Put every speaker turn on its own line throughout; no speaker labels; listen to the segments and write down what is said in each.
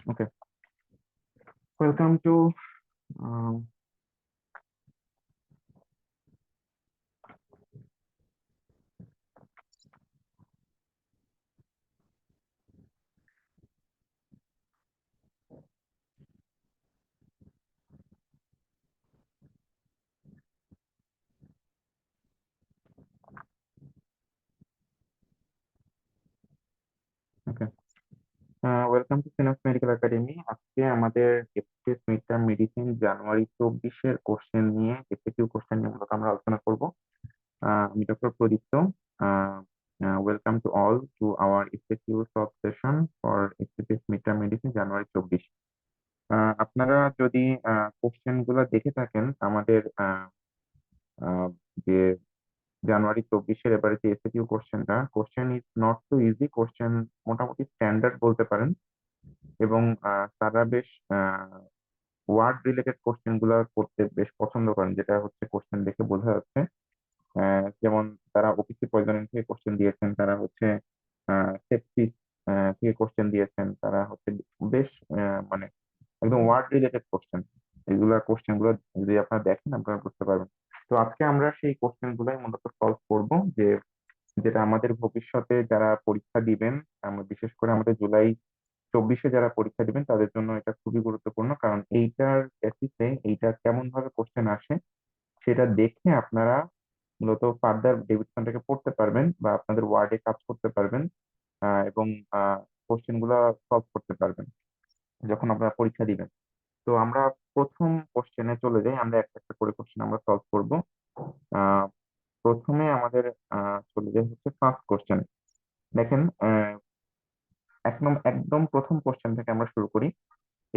Okay, welcome to um, okay. Welcome to Synapse Medical Academy. আজকে আমাদের FTS mid term medicine January 24-এর question নিয়ে MCQ question নিয়ে মূলত আমরা আলোচনা করব। আমি doctor Pradipta. Welcome to all to our MCQ solve session for FTS mid term medicine January 24। আপনারা যদি কোশ্চেন গুলো দেখে থাকেন আমাদের আহ, যে জানুয়ারি 24-এর এবারে যে এসএকিউ কোশ্চেনটা, question is not too easy, question মোটামুটি স্ট্যান্ডার্ড বলতে পারেন। এবং তারা বেশ ওয়ার্ড রিলেটেড কোশ্চেন গুলো করতে বেশ পছন্দ করেন, যেটা হচ্ছে কোশ্চেন দেখে বোঝা যাচ্ছে। যেমন তারা ওপিসি পয়জনিং থেকে কোশ্চেন দিয়েছেন, তারা হচ্ছে সেপসিস থেকে কোশ্চেন দিয়েছেন, তারা হচ্ছে বেশ মানে একদম ওয়ার্ড রিলেটেড কোশ্চেন। এগুলা কোশ্চেন গুলো যদি আপনারা দেখেন আপনারা বুঝতে পারবেন। তো আজকে আমরা সেই কোশ্চেন গুলাই মূলত সলভ করব, যে যেটা আমাদের ভবিষ্যতে যারা পরীক্ষা দিবেন, আমরা বিশেষ করে আমাদের জুলাই 24-এ যারা পরীক্ষা দিবেন তাদের জন্য এটা খুবই গুরুত্বপূর্ণ, কারণ এইটার বেসিসে এইটা কেমন ভাবে কোশ্চেন আসে সেটা দেখে আপনারা মূলত ফার্দার ডেভিডসনটাকে পড়তে পারবেন বা আপনাদের ওয়ার্ডে কাজ করতে পারবেন, এবং কোশ্চেন গুলা সলভ করতে পারবেন যখন আপনারা পরীক্ষা দিবেন। তো আমরা প্রথম কোশ্চেনে চলে যাই, আমরা একটা একটা করে কোশ্চেন আমরা সলভ করব। আহ প্রথমে আমাদের চলে যাই হচ্ছে ফার্স্ট কোশ্চেন। দেখেন, একদম প্রথম কোশ্চেন থেকে আমরা শুরু করি।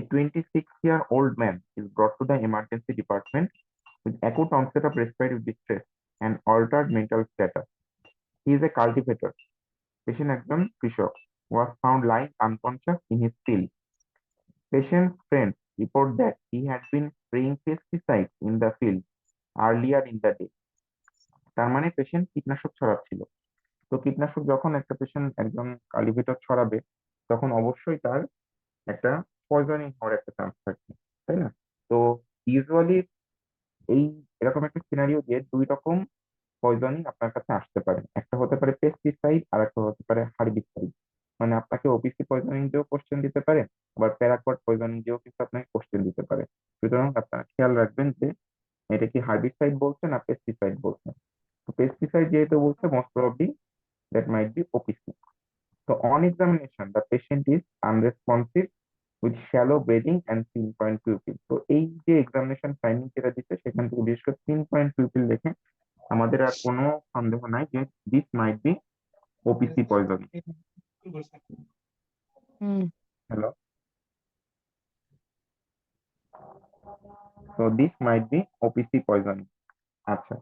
A 26-year-old man is brought to the emergency department with acute onset of respiratory distress and altered mental status. He is a cultivator. Patient একজন কৃষক, was found lying unconscious in his field. Patient's friends report that he had been spraying pesticides in the field earlier in the day. তার মানে patient কীটনাশক ছড়াচ্ছিল। তো কীটনাশক যখন একটা patient একজন কাল্টিভেটর ছড়াবে, তখন অবশ্যই তার একটা পয়জনিং হওয়ার একটা চান্স থাকবে, তাই না? তো ইউজুয়ালি এই এরকম একটা সিনারিও দিয়ে দুই রকম পয়জনিং আপনার কাছে আসতে পারে, একটা হতে পারে পেস্টিসাইড আর একটা হতে পারে হার্বিসাইড। মানে আপনাকে ওপিসি পয়জনিং দিয়েও কোশ্চেন দিতে পারে, আবার প্যারাকোয়াট পয়জনিং দিয়েও কিন্তু আপনাকে কোশ্চেন দিতে পারে। সুতরাং আপনারা খেয়াল রাখবেন যে এটা কি হার্বিসাইড বলছে না পেস্টিসাইড বলছে। তো পেস্টিসাইড যেহেতু বলছে, most probably that might be OPC. তো on examination the patient is unresponsive with shallow breathing and 3 point pupil. তো এই যে এক্সামিনেশন ফাইন্ডিং যেটা দিচ্ছে সেখান থেকে বিশেষ করে 3 পয়েন্ট পিউপিল দেখে আমাদের আর কোনো সন্দেহ নাই যে this might be OPC poisoning.
Hmm.
Hello, তো this might be OPC poisoning. আচ্ছা,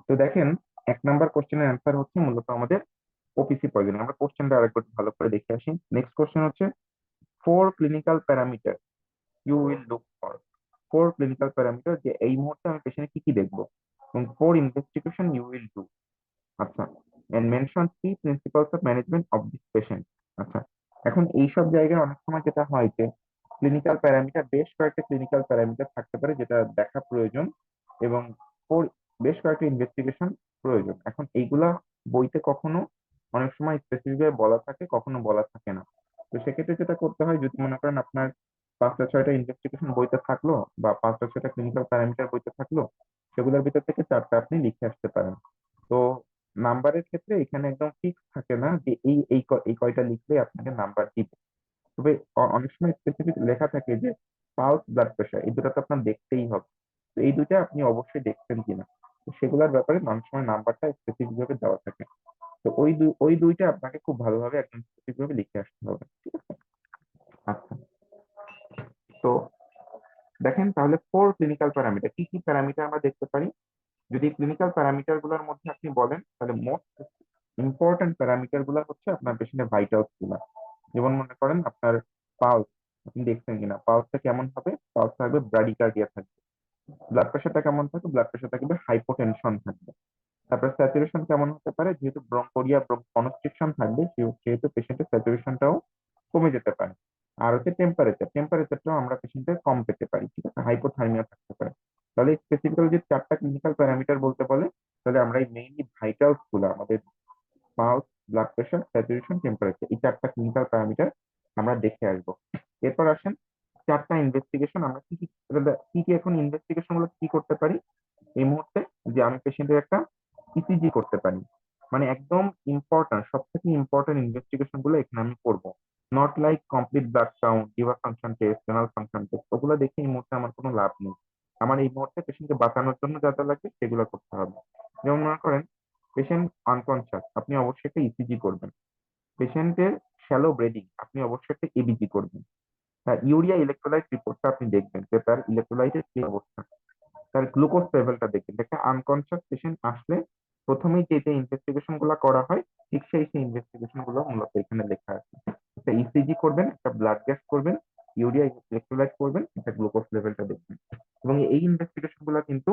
তো দেখেন, 1 নাম্বার কোশ্চেনের অ্যান্সার হচ্ছে মূলত আমাদের ওপিসি পয়জনিং। আমরা কোশ্চেনটা আরেকবার ভালো করে দেখে আসি। নেক্সট কোশ্চেন হচ্ছে, four clinical parameter you will look for. Four clinical parameter, যে এই মুহূর্তে আমি পেশেন্টে কি কি দেখবো, এবং four investigation you will do. আচ্ছা, and mention three principles of management of this patient. আচ্ছা, এখন এইসব জায়গায় অনেক সময় যেটা হয় যে ক্লিনিক্যাল প্যারামিটার, বেশ কয়েকটা ক্লিনিক্যাল প্যারামিটার থাকতে পারে যেটা দেখা প্রয়োজন, এবং ফোর বেশ কয়েকটা ইনভেস্টিগেশন প্রয়োজন। এখন এইগুলা বইতে কখনো অনেক সময় স্পেসিফিক ভাবে বলা থাকে, কখনো বলা থাকে না। তো সেক্ষেত্রে যেটা করতে হয়, যদি মনে করেন আপনার 5টা 6টা ইনভেস্টিগেশন বইতে থাকলো বা 5টা 6টা ক্লিনিক্যাল প্যারামিটার বইতে থাকলো, সেগুলোর ভিতর থেকে 4টা আপনি লিখে আসতে পারেন। তো নাম্বারের ক্ষেত্রে এখানে একদম ফিক্স থাকে না যে এই কয়টা লিখলে আপনাকে নাম্বার দিবে। তবে অনেক সময় স্পেসিফিক লেখা থাকে যে পালস, ব্লাড প্রেশার, এই দুটো তো আপনার দেখতেই হবে। তো এই দুইটা আপনি অবশ্যই দেখছেন কিনা, তো সেগুলোর ব্যাপারে অনেক সময় নাম্বারটা স্পেসিফিক ভাবে দেওয়া থাকে। তো ওই দুইটা আপনাকে খুব ভালোভাবে একদম স্পেসিফিক ভাবে লিখে আসতে হবে, ঠিক আছে? আচ্ছা, তো দেখেন তাহলে ফোর ক্লিনিক্যাল প্যারামিটার, কি কি প্যারামিটার আমরা দেখতে পারি। যদি ক্লিনিক্যাল প্যারামিটার গুলোর মধ্যে আপনি বলেন, তাহলে মোস্ট ইম্পর্টেন্ট প্যারামিটার গুলো হচ্ছে আপনার পেশেন্টের ভাইটালস গুলা। যেমন মনে করেন আপনার পালস, আপনি দেখছেন কিনা, পালসটা কেমন হবে, পালস থাকবে ব্রাডিকার্ডিয়া থাকবে। ব্লাড প্রেশারটা কেমন থাকবে, ব্লাড প্রেশারটা কিন্তু হাইপোটেনশন থাকবে। তারপর স্যাচুরেশন কেমন হতে পারে, যেহেতু ব্রঙ্কোরিয়া কনস্ট্রিকশন থাকবে সেহেতু পেশেন্টের স্যাচুরেশনটাও কমে যেতে পারে। আর হচ্ছে টেম্পারেচারটাও আমরা পেশেন্টের কম পেতে পারি, ঠিক আছে, হাইপোথার্মিয়া থাকতে পারে। তাহলে স্পেসিফিক্যালি যে চারটা ক্লিনিক্যাল প্যারামিটার বলতে বলে, তাহলে আমরা এই মেইনলি ভাইটালস গুলো আমাদের pulse, blood pressure, saturation, temperature, এই চারটা ক্লিনিক্যাল প্যারামিটার আমরা দেখে আসবো। এরপর আসেন চারটা ইনভেস্টিগেশন, আমরা কি কি কি কি এখন ইনভেস্টিগেশন গুলো কি করতে পারি এই মুহূর্তে। যে আমি পেশেন্টের একটা ইসিজি করতে পারি, মানে একদম ইম্পর্টেন্ট, সব থেকে ইম্পর্টেন্ট ইনভেস্টিগেশন গুলো এখানে আমি করবো। Not like complete blood count, liver function test, renal function test, ওগুলো দেখে এই মুহূর্তে আমার কোনো লাভ নেই। আমার এই মুহূর্তে পেশেন্টকে বাঁচানোর জন্য যা যা লাগবে সেগুলো করতে হবে। যেমন মনে করেন পেশেন্ট আনকনসিয়াস, আপনি অবশ্যই একটা ইসিজি করবেন। পেশেন্টের শ্যালো ব্রিদিং, আপনি অবশ্যই একটা এবিজি করবেন। তার ইউরিয়া ইলেকট্রোলাইট রিপোর্টটা আপনি দেখবেন যে তার ইলেকট্রোলাইটের কি অবস্থা, তার গ্লুকোজ লেভেলটা দেখবেন। একটা আনকনসিয়াস পেশেন্ট আসলে প্রথমেই যে যে ইনভেস্টিগেশন গুলো করা হয়, ঠিক সেই সেই ইনভেস্টিগেশন গুলো মূলত এখানে লেখা আছে। একটা ইসিজি করবেন, একটা ব্লাড গ্যাস করবেন, ইউরিয়া ইলেকট্রোলাইট করবেন, একটা গ্লুকোজ লেভেলটা দেখবেন। এবং এই ইনভেস্টিগেশন গুলো কিন্তু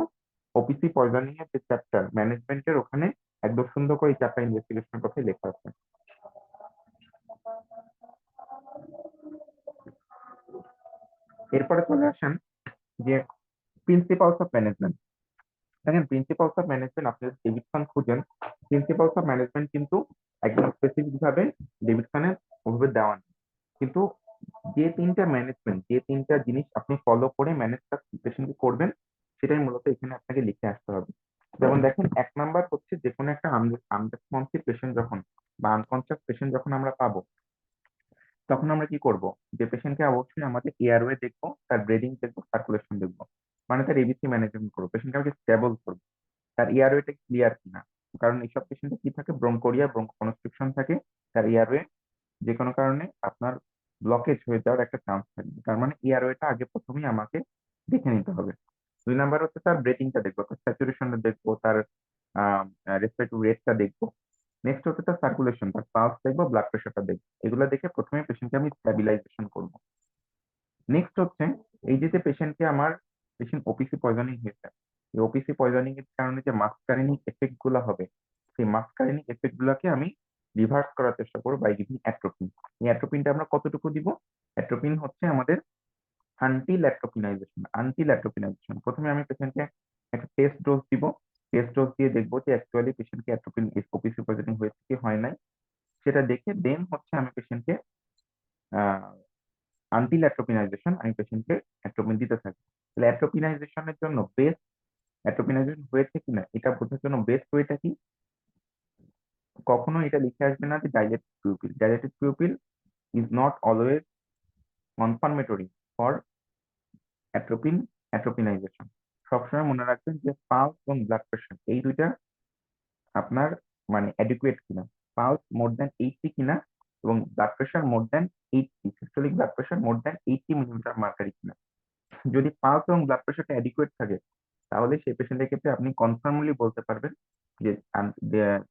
ওপিসি পয়জনিং এর যে চ্যাপ্টার ম্যানেজমেন্টের, ওখানে একদম সুন্দর করে এই চারটা ইনভেস্টিগেশনের কথাই লেখা আছে। এরপরে চলে আসেন যে প্রিন্সিপালস অফ ম্যানেজমেন্ট। দেখেন প্রিন্সিপালস অফ ম্যানেজমেন্ট আপনি যদি ডেভিডসন খুঁজেন, প্রিন্সিপালস অফ ম্যানেজমেন্ট কিন্তু একদম স্পেসিফিক ভাবে ডেভিডসনের ওভাবে দেওয়া নেই। কিন্তু যে তিনটা জিনিস আপনি ফলো করে ম্যানেজটা পেশেন্টকে করবেন, সেটাই মূলত এখানে আপনাকে লিখে আসতে হবে। যেমন দেখেন, 1 নাম্বার হচ্ছে যে কোনো একটা আনরেসপন্সিভ পেশেন্ট যখন বা আনকনসিয়াস পেশেন্ট যখন আমরা পাবো, তখন আমরা কি করব, যে পেশেন্টকে অবশ্যই আমাদের এয়ারওয়ে দেখবো, তার ব্রিদিং দেখবো, সার্কুলেশন দেখবো, মানে তার এবিসি ম্যানেজমেন্ট করবো, পেশেন্টকে আমাকে স্টেবল করবো, তার এয়ারওয়েটা ক্লিয়ার কিনা। কারণ এইসব পেশেন্টে কি থাকে, ব্রঙ্কোরিয়া, ব্রঙ্কোকনস্ট্রিকশন থাকে, তার এয়ারওয়ে যে কোনো কারণে আপনার ব্লকেজ হয়ে যাওয়ার একটা চান্স থাকবে। তার মানে এয়ারওয়েটা আগে প্রথমেই আমাকে দেখে নিতে হবে। 2 নাম্বার হচ্ছে তার ব্রেথিংটা দেখবো, তার স্যাচুরেশনটা দেখবো, তার রেসপিরেটরি রেটটা দেখবো। নেক্সট হচ্ছে তার সার্কুলেশন, তার পালস দেখবো, ব্লাড প্রেশারটা দেখবো। এগুলো দেখে প্রথমে পেশেন্টকে আমি স্ট্যাবিলাইজেশন করবো। নেক্সট হচ্ছে এই যে পেশেন্টকে আমার পেশেন্ট ওপিসি পয়জনিং হয়েছে, এই ওপিসি পয়জনিং এর কারণে যে মাস্কারিনিক এফেক্ট গুলো হবে, সেই মাস্কারিনিক এফেক্ট গুলোকে আমি রিভার্স করার চেষ্টা করবো বাই গিভিং অ্যাট্রোপিন। এই অ্যাট্রোপিনটা আমরা কতটুকু দিব? অ্যাট্রোপিন হচ্ছে আমাদের আনটিল অ্যাট্রোপিনাইজেশন। প্রথমে আমি পেশেন্টকে একটা টেস্ট ডোজ দিব, টেস্ট ডোজ দিয়ে দেখবো যে অ্যাকচুয়ালি পেশেন্টকে অ্যাট্রোপিন ওপিসি পয়জনিং হয়েছে কি হয় নাই, সেটা দেখে দেন হচ্ছে আমি পেশেন্টকে আনটিল অ্যাট্রোপিনাইজেশন আমি পেশেন্টকে অ্যাট্রোপিন দিতে থাকি। তাহলে অ্যাট্রোপিনাইজেশনের জন্য বেস্ট, অ্যাট্রোপিনাইজেশন হয়েছে কিনা এটা বোঝার জন্য বেস্ট ওয়েটা কি, কখনো এটা লিখে আসবে না যে dilated pupil. Dilated pupil is not always confirmatory for atropine atropinization. সবসময় মনে রাখবেন যে পালস এবং ব্লাড প্রেশার এই দুইটা আপনার মানে অ্যাডিকুয়েট কিনা, পালস মোর দ্যান 80 কিনা, এবং blood pressure more than 80, systolic blood pressure more than 80 millimetre mercury কিনা। যদি পালস এবং ব্লাড প্রেশারটা অ্যাডিকুয়েট থাকে, তাহলে সেই পেশেন্টের ক্ষেত্রে আপনি কনফার্মলি বলতে পারবেন যে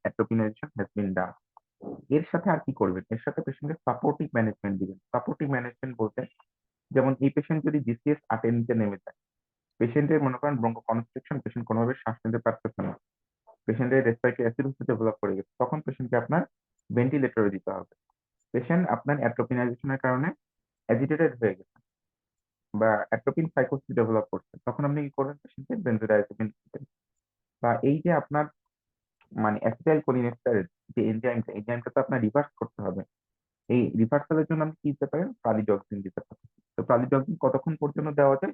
অ্যাট্রোপিনাইজেশন হ্যাজ বিন ডান। এর সাথে আর কি করবেন, এর সাথে পেশেন্টের সাপোর্টিভ ম্যানেজমেন্ট দিবেন। সাপোর্টিভ ম্যানেজমেন্ট বলতে, যেমন এই পেশেন্ট যদি জিসিএস 8 নিচে নেমে যায়, পেশেন্টের মনে করেন ব্রঙ্কো কনস্ট্রিকশন, পেশেন্ট কোনোভাবে শ্বাস নিতে পারতেছে না, পেশেন্টের রেসপিরেটরি অ্যাসিডোসিস ডেভেলপ করে গেছে, তখন পেশেন্টকে আপনার ভেন্টিলেটরে দিতে হবে। পেশেন্ট আপনার অ্যাট্রোপিনাইজেশনের কারণে অ্যাজিটেটেড হয়ে গেছে বা অ্যাট্রোপিন সাইকোসিস ডেভেলপ করছে, তখন আপনি কি করবেন, পেশেন্টকে বেনজোডাইজেপিন দিবেন। বা এই যে আপনার মানে অ্যাসিটাইল কোলিনেস্টারের যে এনজাইমটা, এনজাইমটা তো আপনার রিভার্স করতে হবে। এই রিভার্সালের জন্য আপনি কি দিতে পারেন, প্রালিডক্সিন দিতে পারেন। তো প্রালিডক্সিন কতক্ষণ পর্যন্ত দেওয়া যায়?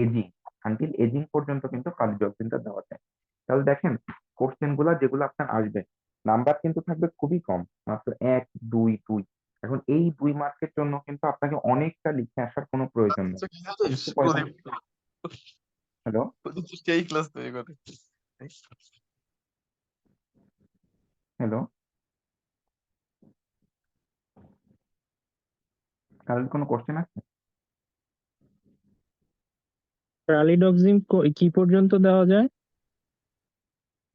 এজিং আনটিল এজিং পর্যন্ত কিন্তু প্রালিডক্সিনটা দেওয়া যায়। তাহলে দেখেন কোশ্চেন গুলা যেগুলো আপনার আসবে, নাম্বার কিন্তু থাকবে খুবই কম, মাত্র 1 2 2। এখন এই 2 মার্কের জন্য কিন্তু আপনাকে অনেকটা লিখে আসার কোনো প্রয়োজন নেই। অফিসে পয়সা।
প্রদীপ
হ্যালো,
প্রদীপ সেই ক্লাস তৈরি করে।
হ্যালো, কারোর কোনো কোশ্চেন আছে?
প্রালিডক্সিন কি পর্যন্ত দেওয়া যায়?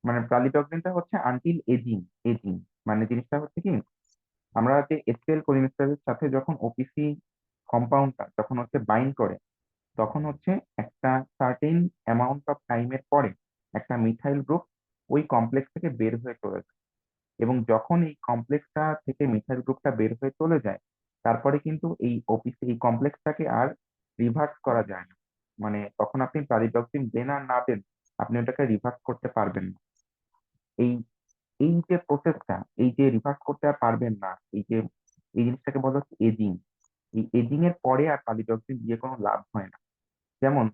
মানে প্রালিডক্সিনটা হচ্ছে আনটিল এজিং। এজিং মানে জিনিসটা হচ্ছে কি, আমরা যে এসিএল কোলিনেস্টারের সাথে যখন ওপিসি কম্পাউন্ডটা যখন হচ্ছে বাইন্ড করে, তখন হচ্ছে একটা সার্টেন অ্যামাউন্ট অফ টাইমের পরে একটা মিথাইল গ্রুপ ওই কমপ্লেক্স থেকে বের হয়ে চলে যায়। এবং যখন এই কমপ্লেক্সটা থেকে মিথাইল গ্রুপটা বের হয়ে চলে যায়, তারপরে কিন্তু এই ওপিসি এই কমপ্লেক্সটাকে আর রিভার্স করা যায় না। মানে তখন আপনি প্রালিডক্সিন দেন আর না দেন, আপনি ওটাকে রিভার্স করতে পারবেন না। এই এই যে প্রসেসটা, এই যে রিভার্স করতে আর পারবেন না, এই জিনিসটাকে বলা হচ্ছে এজিং। এই এজিং এর পরে আর প্রালিডক্সিন দিয়ে কোনো লাভ হয় না। যেমন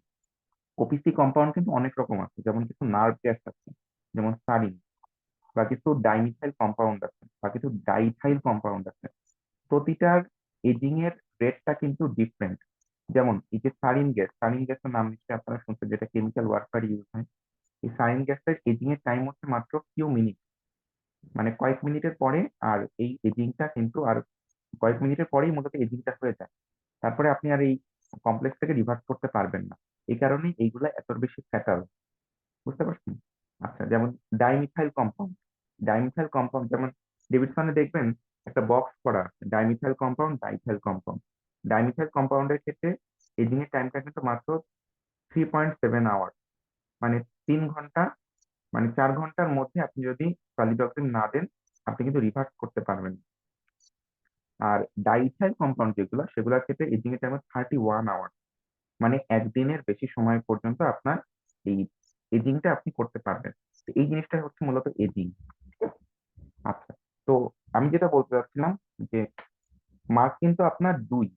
ওপিসি কম্পাউন্ড কিন্তু অনেক রকম আছে, যেমন কিছু নার্ভ গ্যাস আছে, যেমন সারিন, বা কিছু ডাইমিথাইল কম্পাউন্ড আছে, বা কিছু ডাইথাইল কম্পাউন্ড আছে। প্রতিটার এজিং এর রেটটা কিন্তু ডিফারেন্ট। যেমন এই যে সারিন গ্যাসের নাম নিশ্চয়ই আপনারা শুনছেন, যেটা কেমিক্যাল ওয়ারফেয়ার ইউজ হয়। এই সারিন গ্যাসের এজিং এর টাইম হচ্ছে মাত্র ফিউ মিনিট, মানে কয়েক মিনিটের পরে। আর এই এজিংটা কিন্তু আর কয়েক মিনিটের পরেই মূলত এজিংটা হয়ে যায়। তারপরে আপনি আর এই কমপ্লেক্সটাকে রিভার্স করতে পারবেন না। এই কারণেই এইগুলা এত বেশি ফ্যাটাল, বুঝতে পারছেন? আচ্ছা, যেমন ডাইমিথাইল কম্পাউন্ড যেমন ডেভিডসনে দেখবেন একটা বক্স করা আছে, dimethyl compound, diethyl compound. Dimethyl কম্পাউন্ডের ক্ষেত্রে এজিং এর টাইমটা কিন্তু মাত্র 3.7 আওয়ার, মানে 3 ঘন্টা, মানে 4 ঘন্টার মধ্যে আপনি যদি প্রালিডক্সিন না দেন, আপনি কিন্তু রিভার্স করতে পারবেন না। আর ডাইথাইল কম্পাউন্ড যেগুলো, সেগুলোর ক্ষেত্রে এজিং এর টাইম 31 আওয়ার, মানে একদিনের বেশি সময় পর্যন্ত আপনার এই এজিংটা আপনি করতে পারবেন। তো এই জিনিসটা হচ্ছে মূলত এজিং। আচ্ছা, তো আমি যেটা বলতে চাচ্ছিলাম যে মার্ক কিন্তু আপনার 2।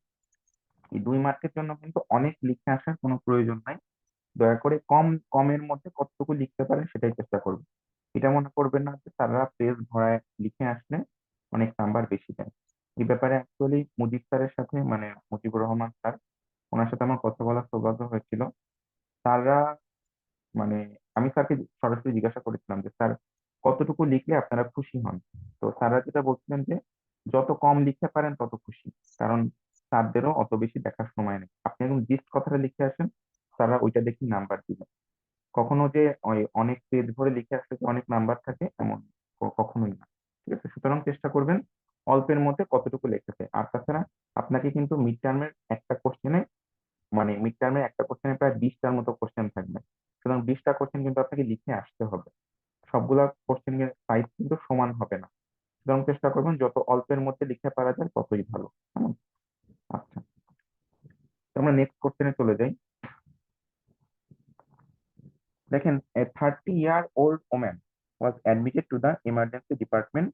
এই 2 মার্কের জন্য কিন্তু অনেক লিখে আসার কোনো প্রয়োজন নাই। দয়া করে কমের মধ্যে কতটুকু লিখতে পারেন সেটাই চেষ্টা করবেন। এটা মনে করবেন না যে তারা পেজ ভরায় লিখে আসলে অনেক নাম্বার বেশি দেয়। এই ব্যাপারে অ্যাকচুয়ালি মুজিব স্যারের সাথে, মানে মুজিবুর রহমান স্যার, ওনার সাথে আমার কথা বলার সৌভাগ্য হয়েছিল। তারা, মানে আমি স্যারকে সরাসরি জিজ্ঞাসা করেছিলাম যে স্যার কতটুকু লিখলে আপনারা খুশি হন। তো স্যাররা যেটা বলছিলেন যে যত কম লিখতে পারেন তত খুশি, কারণ স্যারদেরও অত বেশি দেখার সময় নেই। আপনি একদম জিস্ট কথাটা লিখে আসেন, তারা ওইটা দেখি নাম্বার দিবেন। কখনো যে ওই অনেক পেজ ভরে লিখে আসলে যে অনেক নাম্বার থাকে, এমন কখনোই না। ঠিক আছে, সুতরাং চেষ্টা করবেন অল্পের মধ্যে কতটুকু লিখেছে। আর তাছাড়া আপনাকে কিন্তু মিড টার্মের একটা কোশ্চেনে প্রায় 20টার মতো কোশ্চেন থাকবে। সুতরাং 20টা কোশ্চেন কিন্তু আপনাকে লিখে আসতে হবে। সবগুলা কোশ্চেনের সাইজ কিন্তু সমান হবে না। সুতরাং চেষ্টা করবেন যত অল্পের মধ্যে লিখতে পারা যায় ততই ভালো। কেমন? আচ্ছা, তো আমরা নেক্সট কোশ্চেনে চলে যাই। দেখেন, এ 30-year-old woman was admitted to the emergency department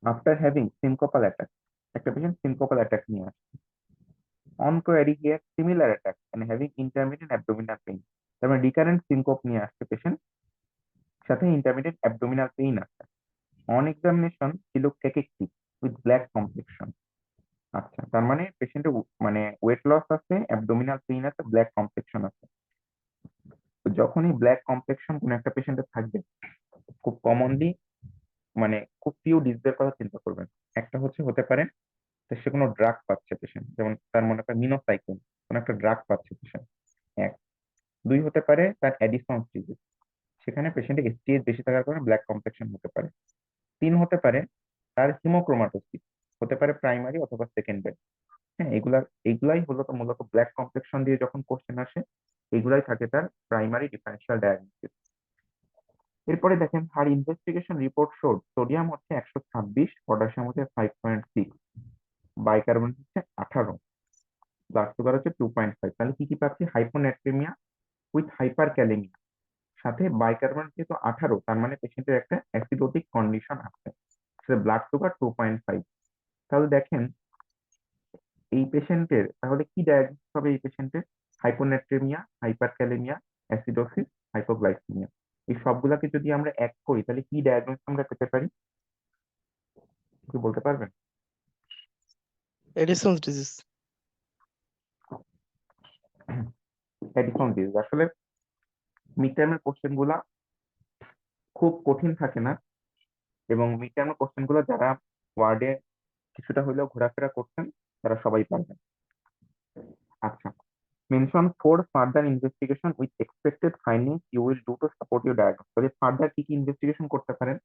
after having syncopal attack. একটা পেশেন্ট সিনকোপাল অ্যাটাক নিয়ে আসে। On query he had similar attack and having intermittent abdominal pain. তার মানে রিকারেন্ট সিনকোপ নিয়ে আসছে পেশেন্ট, সাথে ইন্টারমিটেন্ট অ্যাবডোমিনাল পেইন আছে। On examination he look cachectic with black complexion. আচ্ছা, তার মানে পেশেন্টের মানে ওয়েট লস আছে, অ্যাবডোমিনাল পেইন আছে, ব্ল্যাক কমপ্লেক্সন আছে। তো যখনই ব্ল্যাক কমপ্লেক্সন কোন একটা পেশেন্টের থাকবে, খুব কমনলি, মানে খুব ফিউ ডিজিজের কথা চিন্তা করবেন। একটা হতে পারে যে সে কোনো ড্রাগ পাচ্ছে পেশেন্ট, যেমন তার মনে করেন মিনোসাইক্লিন, কোন একটা ড্রাগ পাচ্ছে পেশেন্ট। এক। দুই হতে পারে তার অ্যাডিসন ডিজিজ, সেখানে পেশেন্টের এসটিএইচ বেশি থাকার কারণে ব্ল্যাক কমপ্লেক্সন হতে পারে। তিন হতে পারে তার হিমোক্রোমাটোসিস, হতে পারে প্রাইমারি অথবা সেকেন্ডারি। হ্যাঁ, এগুলাই মূলত ব্ল্যাক কমপ্লেক্সন দিয়ে যখন কোশ্চেন আসে, এগুলাই থাকে তার প্রাইমারি ডিফারেন্সিয়াল ডায়াগনোসিস। এরপরে দেখেন, হার ইনভেস্টিগেশন রিপোর্ট শোড সোডিয়াম হচ্ছে 126, পটাশিয়াম হচ্ছে 5.6, বাইকার্বনেট হচ্ছে 18, ব্লাড সুগার হচ্ছে 2.5। তাহলে কি কি পাচ্ছি? হাইপোনাট্রিমিয়া উইথ হাইপার ক্যালেমিয়া, সাথে বাইকার্বনেট যেহেতু 18, তার মানে পেশেন্টের একটা অ্যাসিডোটিক কন্ডিশন আছে, ব্লাড সুগার 2.5। তাহলে দেখেন এই পেশেন্টের তাহলে কি ডায়াগনোসিস হবে? এই পেশেন্টের হাইপোনাট্রেমিয়া, হাইপারক্যালেমিয়া, অ্যাসিডোসিস, হাইপোগ্লাইসেমিয়া। এই সবগুলাকে যদি আমরা এক করি, তাহলে কি ডায়াগনোসিস আমরা পেতে পারি? কি বলতে পারবেন?
Addison's disease.
Edison disease. আসলে মিড টার্মের কোশ্চেন গুলা খুব কঠিন থাকে না, এবং মিড টার্মের কোশ্চেন গুলো যারা ওয়ার্ডে কিছুটা হলেও ঘোরাফেরা করছেন, তারা সবাই পারবেন। আচ্ছা, mention 4 further investigation with expected findings you will do to support your diagnosis. তাহলে ফার্দার কি কি ইনভেস্টিগেশন করতে পারেন?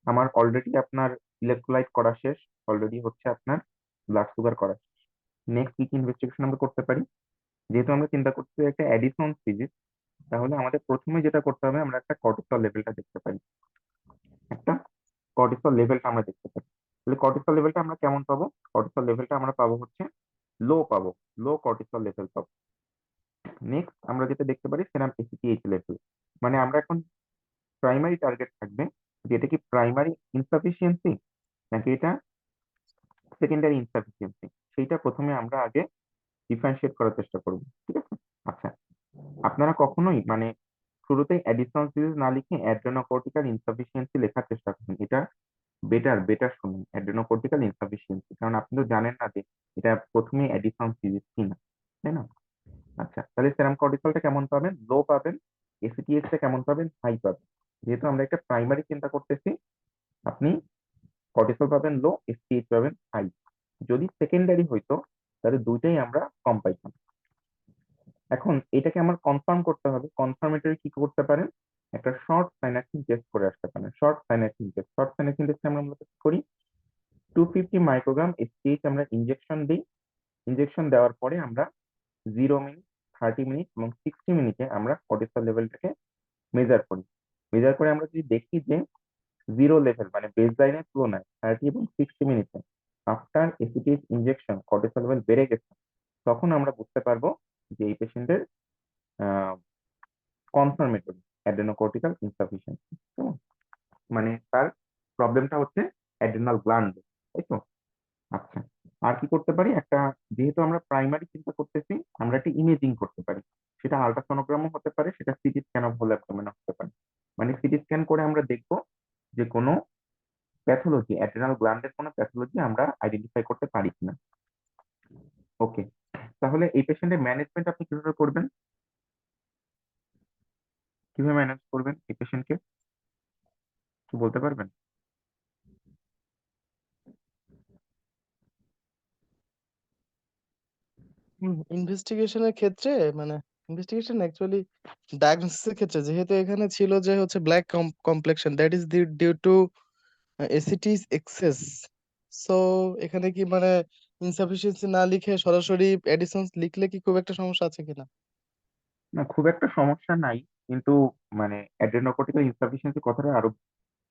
আমার অলরেডি আপনার ইলেকট্রোলাইট করা শেষ, অলরেডি হচ্ছে আপনার ব্লাড সুগার করা শেষ। নেক্সট কি কি ইনভেস্টিগেশন আমরা করতে পারি? যেহেতু আমরা চিন্তা করছি একটা অ্যাডিশন সিরিজ, তাহলে আমাদের প্রথমে যেটা করতে হবে, আমরা একটা কর্টিসল লেভেলটা দেখতে পারি। একটা কর্টিসল লেভেলটা আমরা দেখতে পারি। তাহলে কর্টিসল লেভেলটা আমরা কেমন পাবো? কর্টিসল লেভেলটা আমরা পাবো হচ্ছে লো পাবো, লো কর্টিসল লেভেল পাবো। নেক্সট আমরা যেটা দেখতে পারি সেরাম এসিটিএইচ লেভেল, মানে আমরা এখন প্রাইমারি টার্গেট থাকবে যে এটা কি প্রাইমারি ইনসাফিসিয়েন্সি নাকি এটা সেকেন্ডারি ইনসাফিসিয়েন্সি, সেইটা প্রথমে আমরা আগে ডিফারেন্সিয়েট করার চেষ্টা করব, ঠিক আছে? আচ্ছা, আপনারা কখনোই মানে শুরুতেই অ্যাডিশনাল সিরিজ না লিখে অ্যাড্রেনোকর্টিক্যাল ইনসাফিসিয়েন্সি লেখার চেষ্টা করুন। এটা বেটার বেটার শুনুন, অ্যাড্রেনোকর্টিক্যাল ইনসাফিসিয়েন্সি, কারণ আপনি তো জানেন না যে এটা প্রথমে অ্যাডিশনাল সিরিজ কিনা, তাই না? আচ্ছা, তাহলে সেরাম কর্টিসলটা কেমন পাবেন? লো পাবেন। এসিটিএস টা কেমন পাবেন? হাই পাবেন। যেহেতু আমরা একটা প্রাইমারি চিন্তা করতেছি, আপনি কর্টিসল পাবেন লো, এসটিএইচ পাবেন হাই। যদি সেকেন্ডারি হইতো তাহলে দুইটাই আমরা কম পাইতাম। এখন এটাকে আমার কনফার্ম করতে হবে। কনফার্মেটরি কি করতে পারেন? একটা শর্ট সাইনাসিন টেস্ট করে আসতে পারেন। শর্ট সাইনাসিন টেস্ট, শর্ট সাইনাসিন টেস্ট আমরা মূলত কি করি? 250 মাইক্রোগ্রাম এসটিএইচ আমরা ইনজেকশন দিই। ইনজেকশন দেওয়ার পরে আমরা 0 মিনিট, 30 মিনিট এবং 60 মিনিটে আমরা কর্টিসল লেভেলটাকে মেজার করি। মেজার করে আমরা যদি দেখি যে জিরো লেভেল মানে বেস লাইনের তুলনায় 30 এবং 60 মিনিটে after ACTH injection cortisol level বেড়ে গেছে, তখন আমরা বুঝতে পারবো যে এই পেশেন্টের কনফার্মেটরি অ্যাডেনোকর্টিক্যাল ইনসাফিসিয়েন্সি। মানে তার প্রবলেমটা হচ্ছে অ্যাড্রেনাল গ্ল্যান্ড, তাই তো? আচ্ছা, আর কি করতে পারি? একটা, যেহেতু আমরা প্রাইমারি চিন্তা করতেছি, আমরা একটা ইমেজিং করতে পারি। সেটা আল্ট্রাসোনোগ্রামও হতে পারে, সেটা সিটি স্ক্যানও হোল অ্যাবডোমেনও হতে পারে। মানে সিটি স্ক্যান করে আমরা দেখবো যে কোনো প্যাথোলজি, অ্যাড্রেনাল গ্ল্যান্ডের কোনো প্যাথোলজি আমরা আইডেন্টিফাই করতে পারি কিনা। ওকে, তাহলে এই পেশেন্টের ম্যানেজমেন্ট আপনি কিভাবে করবেন? কিভাবে ম্যানেজ করবেন এই পেশেন্টকে, কি বলতে পারবেন?
ইনভেস্টিগেশনের ক্ষেত্রে মানে ইনভেস্টিগেশন অ্যাকচুয়ালি ডায়াগনোসিসের ক্ষেত্রে যেহেতু এখানে ছিল যে হচ্ছে black complexion that is due to ACTH excess, so এখানে কি মানে ইনসাফিসিয়েন্সি না লিখে সরাসরি এডিসনস লিখলে কি খুব একটা সমস্যা আছে কিনা?
না, খুব একটা সমস্যা নাই, কিন্তু মানে অ্যাড্রেনোকর্টিক্যাল ইনসাফিসিয়েন্সি কথাটা আরো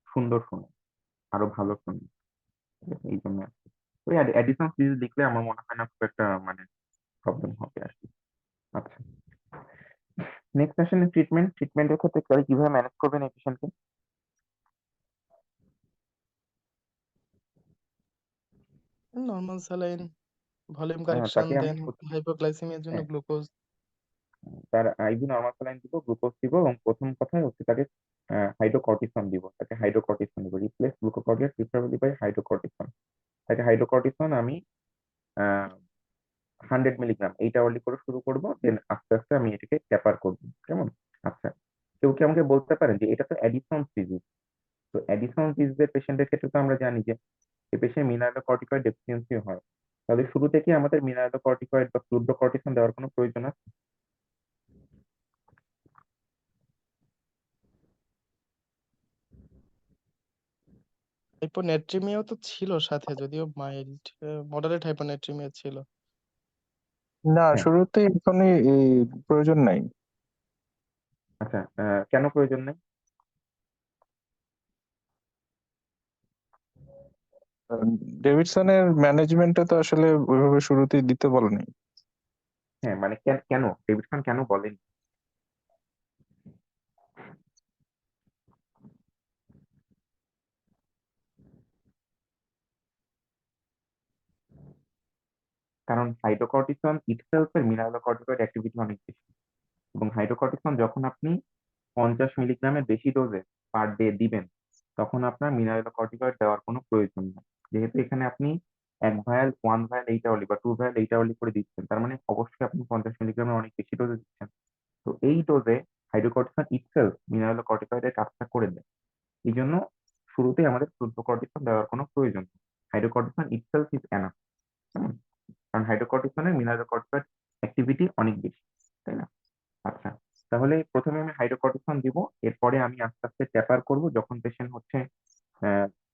সুন্দর শুনে, আরো ভালো শুনে, ঠিক আছে? এই জন্য আর কি। ওই অ্যাডিশনাল ফিজ লিখলে আমার মনে হয় না খুব একটা মানে প্রবলেম হবে আর কি। আচ্ছা, নেক্সট আসেন ট্রিটমেন্ট। ট্রিটমেন্টের ক্ষেত্রে তাহলে কিভাবে ম্যানেজ করবেন এই পেশেন্টকে?
নর্মাল স্যালাইন, ভলিউম কারেকশন,
তাকে আমি
দেন হাইপোগ্লাইসেমিয়ার জন্য
হ্যাঁ,
গ্লুকোজ।
তার আইভি নর্মাল স্যালাইন দিব, গ্লুকোজ দিব, এবং প্রথম কথাই হচ্ছে তাকে হাইড্রোকর্টিসন দিব। তাকে হাইড্রোকর্টিসন দিব, রিপ্লেস গ্লুকোকর্টিয়া প্রিফারেবলি বাই হাইড্রোকর্টিসন। তাকে হাইড্রোকর্টিসন আমি 100 মিলিগ্রাম 8 আওয়ারলি করে শুরু করব, দেন আস্তে আস্তে আমি এটাকে ট্যাপার করবো, কেমন? আচ্ছা, কেউ কি আমাকে বলতে পারেন যে এটা তো অ্যাডিসন ডিজিজ, তো অ্যাডিসন ডিজিজের পেশেন্টের ক্ষেত্রে তো আমরা জানি যে এই পেশেন্ট মিনারেলোকর্টিকয়েড ডেফিসিয়েন্সি হয়, তাহলে শুরু থেকে আমাদের মিনারেলোকর্টিকয়েড বা ফ্লুইডোকর্টিসন দেওয়ার কোনো প্রয়োজন আছে?
হাইপোনেট্রিমিয়াও তো ছিল সাথে, যদিও মাইল্ড, মডারেট হাইপোনেট্রিমিয়া ছিল।
না,
হ্যাঁ।
শুরুতে এখনই এই প্রয়োজন নাই।
আচ্ছা, কেন প্রয়োজন নেই?
ডেভিডসনের ম্যানেজমেন্টে তো আসলে ওইভাবে শুরুতেই দিতে বলেনি।
হ্যাঁ, মানে কেন ডেভিডসন কেন বলেন? কারণ হাইড্রোকর্টিসন ইটসেলফ এর মিনারেলোকর্টিকয়েড অ্যাক্টিভিটি অনেক বেশি, এবং হাইড্রোকর্টিসন যখন আপনি 50 মিলিগ্রামের বেশি ডোজে পার ডে দিবেন, তখন আপনার মিনারেলোকর্টিকয়েড দেওয়ার কোনো প্রয়োজন নেই। যেহেতু এখানে আপনি 1 ভায়াল 1 ভায়াল 8 আওয়ারলি বা 2 ভায়াল 8 আওয়ারলি করে দিচ্ছেন, তার মানে অবশ্যই আপনি 50 মিলিগ্রামের অনেক বেশি ডোজে দিচ্ছেন। তো এই ডোজে হাইড্রোকর্টিসন ইটসেলফ মিনারেলোকর্টিকয়েডের কাজটা করে দেয়। এই জন্য শুরুতেই আমাদের ফ্লুইডোকর্টিসন দেওয়ার কোনো প্রয়োজন নেই। হাইড্রোকর্টিসন ইটসেলফ ইজ এনাফ, কারণ হাইড্রোকর্টিসনের মিনারেলোকর্টিকয়েড অ্যাক্টিভিটি অনেক বেশি, তাই না? আচ্ছা, তাহলে প্রথমে আমি হাইড্রোকর্টিসন দিব, এরপরে আমি আস্তে আস্তে ট্যাপার করব। যখন পেশেন্ট হচ্ছে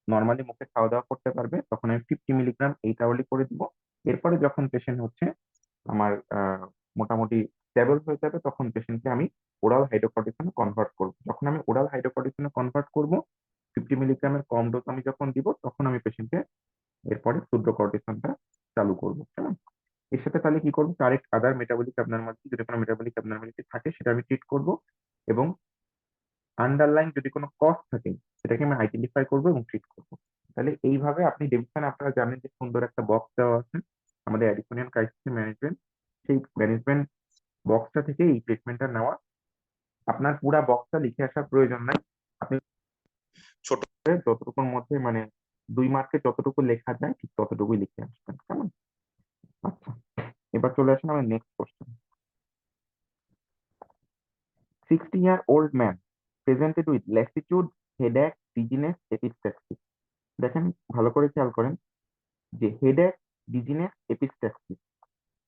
নর্মালি মুখে খাওয়া দাওয়া করতে পারবে, তখন আমি 50 মিলিগ্রাম 8 আওয়ারলি করে দিব। এরপরে যখন পেশেন্ট হচ্ছে আমার মোটামুটি স্টেবল হয়ে যাবে, তখন পেশেন্টকে আমি ওরাল হাইড্রোকর্টিসনে কনভার্ট করব। যখন আমি ওরাল হাইড্রোকর্টিসনে কনভার্ট করব, 50 মিলিগ্রামের কম ডোজ আমি যখন দিব, তখন আমি পেশেন্টকে এরপরে সুডোকর্টিসনটা চালু করবো, কেমন? এর সাথে তাহলে কি করবো, কারেক্ট আদার মেটাবলিক অ্যাবনরমালিটি, যদি কোনো মেটাবলিক অ্যাবনরমালিটি থাকে সেটা আমি ট্রিট করবো, এবং আন্ডারলাইন যদি কোনো কজ থাকে সেটাকে আমি আইডেন্টিফাই করবো এবং ট্রিট করবো। তাহলে এইভাবে আপনি ডেভিসনে, আপনারা জানেন যে সুন্দর একটা বক্স দেওয়া আছে আমাদের অ্যাডিসোনিয়ান ক্রাইসিস ম্যানেজমেন্ট, সেই ম্যানেজমেন্ট বক্সটা থেকে এই ট্রিটমেন্টটা নেওয়া। আপনার পুরা বক্সটা লিখে আসার প্রয়োজন নাই, আপনি ছোট করে যতটুকুর মধ্যে মানে 2 মার্কে যতটুকু লেখা যায় ঠিক ততটুকুই লিখে আসবেন, কেমন? আচ্ছা, এবার চলে আসেন আমার next question. 60-year-old man presented with lassitude, headache, dizziness, epistaxis. দেখেন, ভালো করে খেয়াল করেন যে headache, dizziness, epistaxis,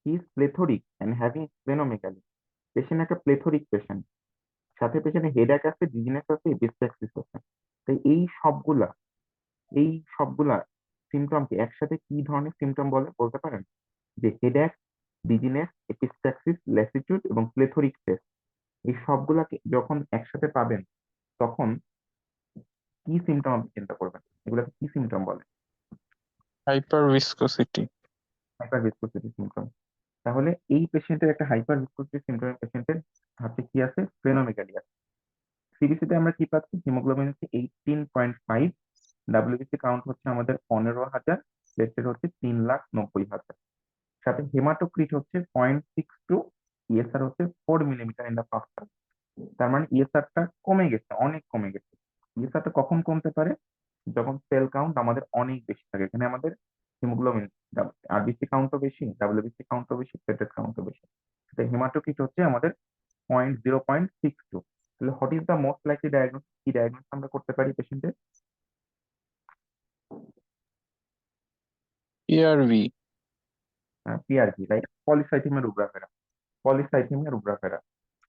he is plethoric and having splenomegaly. Patient একটা প্লেথোরিক পেশেন্ট, সাথে পেশেন্টে হেডেক আছে, ডিজিনেস আছে, এপিস্ট্যাক্সিস আছে। তাই এই সবগুলা সিমটমকে একসাথে কি ধরনের সিমটম বলতে পারেন? যে হেডেক, ডিজিনেস, এপিস্ট্যাক্সিস, ল্যাসিটিউড এবং প্লেথোরিক ফেস, এই সবগুলাকে যখন একসাথে পাবেন তখন কি সিমটম আপনি চিন্তা করবেন? এগুলোকে কি সিমটম বলে?
Hyper viscosity.
Hyper viscosity symptom. তাহলে এই পেশেন্টের একটা হাইপার ভিসকোসিটি সিমটম পেশেন্টের হাতে কি আছে? স্প্লেনোমেগালি আছে। সিবিসিতে আমরা কি পাচ্ছি? হিমোগ্লোবিন হচ্ছে 18.5, ডাব্লিউবিসি কাউন্ট হচ্ছে আমাদের 15,000, প্লেটলেট হচ্ছে 3,90,000, সাথে হেমাটোক্রিট হচ্ছে 0.62, ইএসআর হচ্ছে 4 মিলিমিটার/পাস্কাল। তার মানে ইএসআরটা কমে গেছে, অনেক কমে গেছে। ইএসআরটা কখন কমতে পারে? যখন সেল কাউন্ট আমাদের অনেক বেশি থাকে। এখানে আমাদের হিমোগ্লোবিন, আরবিসি কাউন্টও বেশি, ডাব্লিউবিসি কাউন্টও বেশি, প্লেটলেট কাউন্টও বেশি। হেমাটোক্রিট হচ্ছে আমাদের 0.62। তাহলে what is the most likely diagnosis? কি ডায়াগনোসিস আমরা করতে পারি পেশেন্টের?
PRV.
PRV, right? Polycythaemia rubra vera, polycythaemia rubra vera.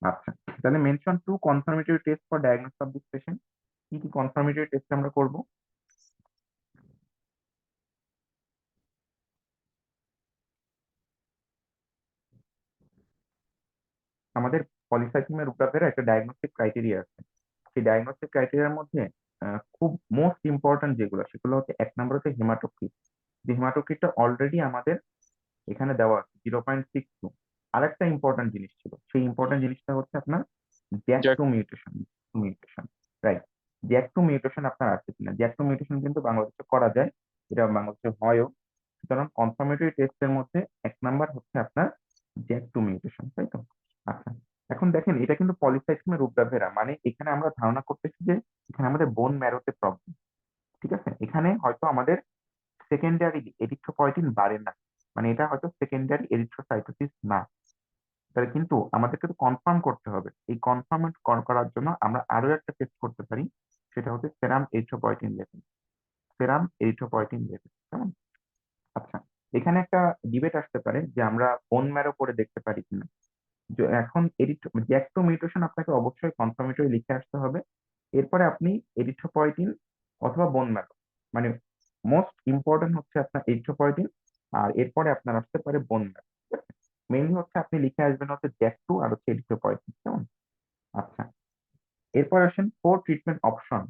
আচ্ছা, তাহলে mention 2 confirmatory test for diagnosis of this patient. কি কি কনফার্মেটরি টেস্ট আমরা করব? আমাদের পলিসাইথেমিয়া রুব্রাফেরা একটা ডায়াগনস্টিক ক্রাইটেরিয়া আছে। সেই ডায়াগনস্টিক ক্রাইটেরিয়ার মধ্যে খুব মোস্ট ইম্পর্টেন্ট যেগুলো, সেগুলো হচ্ছে 1 নম্বর হচ্ছে হেমাটোক্রিট। যে হেমাটোক্রিটটা অলরেডি আমাদের এখানে দেওয়া আছে 0.62। আরেকটা ইম্পর্টেন্ট জিনিস ছিল, সেই ইম্পর্টেন্ট জিনিসটা হচ্ছে আপনার JAK two mutation. Mutation, right? JAK two mutation আপনার আছে কিনা? জ্যাক2 মিউটেশন কিন্তু বাংলাদেশে করা যায়, এটা বাংলাদেশে হয়ও। সুতরাং কনফার্মেটরি টেস্টের মধ্যে 1 নম্বর হচ্ছে আপনার জ্যাক2 মিউটেশন, তাই তো? আচ্ছা, এখন দেখেন এটা কিন্তু পলিসাইথেমিয়া রুব্রাফেরা, মানে এখানে আমরা ধারণা করতেছি যে এখানে আমাদের বোন ম্যারোতে প্রবলেম। ঠিক আছে, এখানে হয়তো আমাদের সেকেন্ডারি এরিথ্রোপয়েটিন বাড়ে না, মানে এটা হয়তো সেকেন্ডারি এরিথ্রোসাইটোসিস না। তাহলে কিন্তু আমাদেরকে তো কনফার্ম করতে হবে। এই কনফার্ম করার জন্য আমরা আরো একটা টেস্ট করতে পারি, সেটা হচ্ছে সেরাম এরিথ্রোপয়েটিন লেভেল। সেরাম এরিথ্রোপয়েটিন লেভেল, কেমন? আচ্ছা, এখানে একটা ডিবেট আসতে পারে যে আমরা বোন ম্যারো করে দেখতে পারি কিনা। এখন জ্যাক2 মিউটেশন আপনাকে অবশ্যই কনফার্মেটরি লিখে আসতে হবে। এরপরে আপনি এরিথ্রোপয়েটিন অথবা বোন ম্যারো, মানে মোস্ট ইম্পর্টেন্ট হচ্ছে আপনার এরিথ্রোপয়েটিন, আর এরপরে আপনার আসতে পারে বোন ম্যারো। মেইনলি হচ্ছে আপনি লিখে আসবেন হচ্ছে জ্যাক2 আর হচ্ছে এরিথ্রোপয়েটিন, কেমন? আচ্ছা, এরপর আসেন 4 treatment option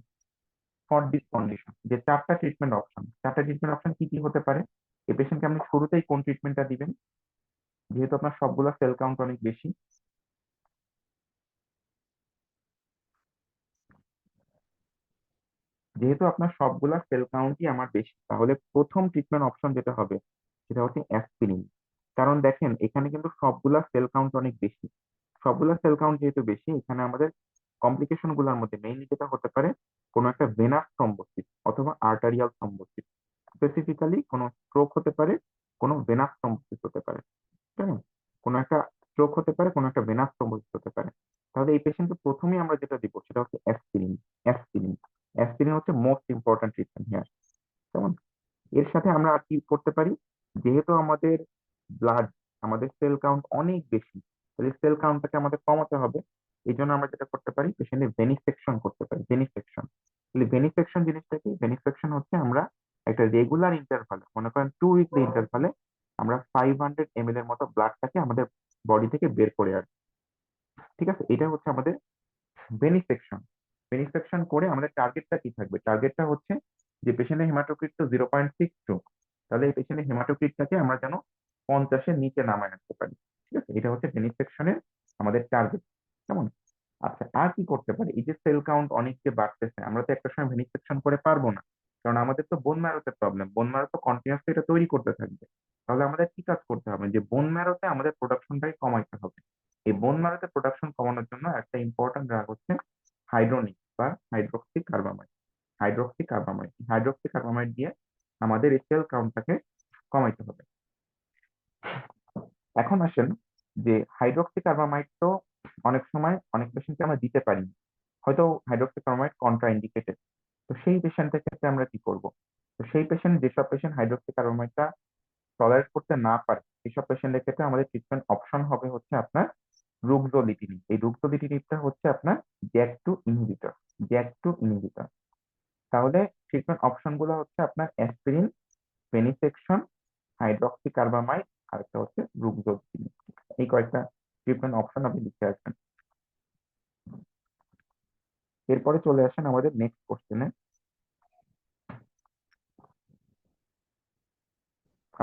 for this condition. যে 4টা ট্রিটমেন্ট অপশন কি কি হতে পারে? এই পেশেন্টকে আপনি শুরুতেই কোন ট্রিটমেন্টটা দিবেন? যেহেতু আপনার সবগুলা সেল কাউন্ট অনেক বেশি, যেহেতু আপনার সবগুলা সেল কাউন্টই আমার বেশি, তাহলে প্রথম ট্রিটমেন্ট অপশন যেটা হবে সেটা হচ্ছে অ্যাসপিরিন। কারণ দেখেন এখানে কিন্তু সবগুলা সেল কাউন্ট অনেক বেশি। সবগুলা সেল কাউন্ট যেহেতু বেশি, এখানে আমাদের কমপ্লিকেশন গুলোর মধ্যে মেইনলি যেটা হতে পারে কোনো একটা ভেনাস থ্রম্বোসিস অথবা আর্টারিয়াল থ্রম্বোসিস। স্পেসিফিক্যালি কোনো স্ট্রোক হতে পারে, কোনো ভেনাস থ্রম্বোসিস হতে পারে, ঠিক আছে? কোনো একটা স্ট্রোক হতে পারে, কোনো একটা ভেনাস থ্রম্বোসিস হতে পারে। তাহলে এই পেশেন্টকে প্রথমেই আমরা যেটা দিব সেটা হচ্ছে অ্যাসপিরিন। অ্যাসপিরিন অ্যাসপিরিন হচ্ছে মোস্ট ইম্পর্টেন্ট ট্রিটমেন্ট হিয়ার, কেমন? এর সাথে আমরা আর কি করতে পারি? যেহেতু আমাদের ব্লাড, আমাদের সেল কাউন্ট অনেক বেশি, তাহলে সেল কাউন্টটাকে আমাদের কমাতে হবে। এই জন্য আমরা যেটা করতে পারি, পেশেন্টের ভেনিসেকশন করতে পারি। ভেনিসেকশন, তাহলে ভেনিসেকশন জিনিসটা কি? ভেনিসেকশন হচ্ছে আমরা একটা রেগুলার ইন্টারভালে, মনে করেন 2 উইকলি ইন্টারভালে আমরা 500 ml এর মতো ব্লাডটাকে আমাদের বডি থেকে বের করে আসবো। ঠিক আছে, এটা হচ্ছে আমাদের বেনিফেকশন। বেনিফেকশন করে আমাদের টার্গেটটা কি থাকবে? টার্গেটটা হচ্ছে যে পেশেন্টের হেমাটোক্রিট তো 0.62, তাহলে এই পেশেন্টের হেমাটোক্রিটটাকে আমরা যেন 50-এর নিচে নামায় রাখতে পারি। ঠিক আছে, এটা হচ্ছে ভেনিসেকশনের আমাদের টার্গেট। কেমন? আচ্ছা, আর কি করতে পারি? এই যে সেল কাউন্ট অনেক যে বাড়তেছে, আমরা তো একটা সময় ভেনিসেকশন করে পারবো না, কারণ আমাদের তো বোন ম্যারোতে প্রবলেম, বোন ম্যারো তো কন্টিনিউসলি এটা তৈরি করতে থাকবে। তাহলে আমাদের কি কাজ করতে হবে? যে বোন ম্যারোতে আমাদের প্রোডাকশনটাই কমাইতে হবে। এই বোন ম্যারোতে প্রোডাকশন কমানোর জন্য একটা ইম্পর্টেন্ট ড্রাগ হচ্ছে হাইড্রোনিক বা হাইড্রোক্সি কার্বামাইড। হাইড্রোক্সি কার্বামাইড দিয়ে আমাদের এই সেল কাউন্টটাকে কমাইতে হবে। এখন আসেন যে হাইড্রোক্সি কার্বামাইড তো অনেক সময় অনেক পেশেন্টকে আমরা দিতে পারি না। হয়তো হাইড্রোক্সি কার্বামাইড কন্ট্রা ইন্ডিকেটেড। তো সেই পেশেন্টের ক্ষেত্রে আমরা কি করব? তো সেই পেশেন্ট, যেসব পেশেন্ট হাইড্রোক্সি কার্বামাইডটা টলারেট করতে না পারে, সেসব পেশেন্টের ক্ষেত্রে আমাদের ট্রিটমেন্ট অপশন হবে হচ্ছে আপনার রুক্সোলিটিনিব। এই রুক্সোলিটিনিবটা হচ্ছে আপনার জ্যাক টু ইনহিবিটর। তাহলে ট্রিটমেন্ট অপশন গুলো হচ্ছে আপনার অ্যাসপিরিন, ফেনিসেকশন, হাইড্রক্সি কার্বামাইড, আর একটা হচ্ছে রুক্সোলিটিনিব। এই কয়েকটা ট্রিটমেন্ট অপশন আপনি লিখে আসবেন। এরপরে চলে আসেন আমাদের নেক্সট কোশ্চেনে।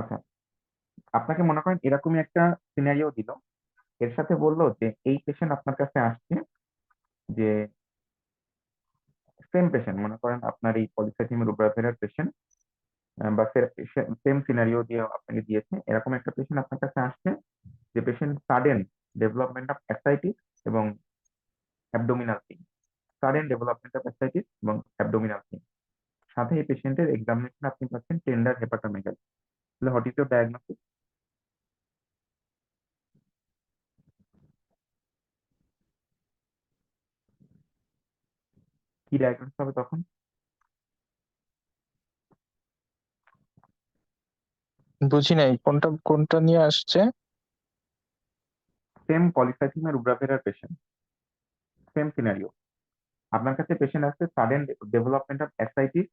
আচ্ছা, আপনাকে মনে করেন এরকমই একটা সিনারিও দিল, এর সাথে বললো যে এই পেশেন্ট আপনার কাছে আসছে, যে সেম পেশেন্ট, মনে করেন আপনার এই পলিসাইথেমিয়া রুব্রাভিরার পেশেন্ট, বা সেম সিনারিও দিয়ে আপনাকে দিয়েছে, এরকম একটা পেশেন্ট আপনার কাছে আসছে, যে patient sudden development of ascites এবং অ্যাবডোমিনাল পেইন, সাথে এই পেশেন্টের এক্সামিনেশন আপনি পাচ্ছেন টেন্ডার হেপাটোমেগালি। তাহলে হোয়াট ইজ ইউর ডায়াগনোসিস? কি ডায়াগনোসিস হবে তখন?
বুঝি নাই কোনটা কোনটা নিয়ে আসছে।
সেম পলিসাইথেমিয়া রুব্রাভিরার পেশেন্ট, সেম সিনারিও। আপনার কাছে পেশেন্ট আসছে সাডেন ডেভেলপমেন্ট অফ অ্যাসাইটিস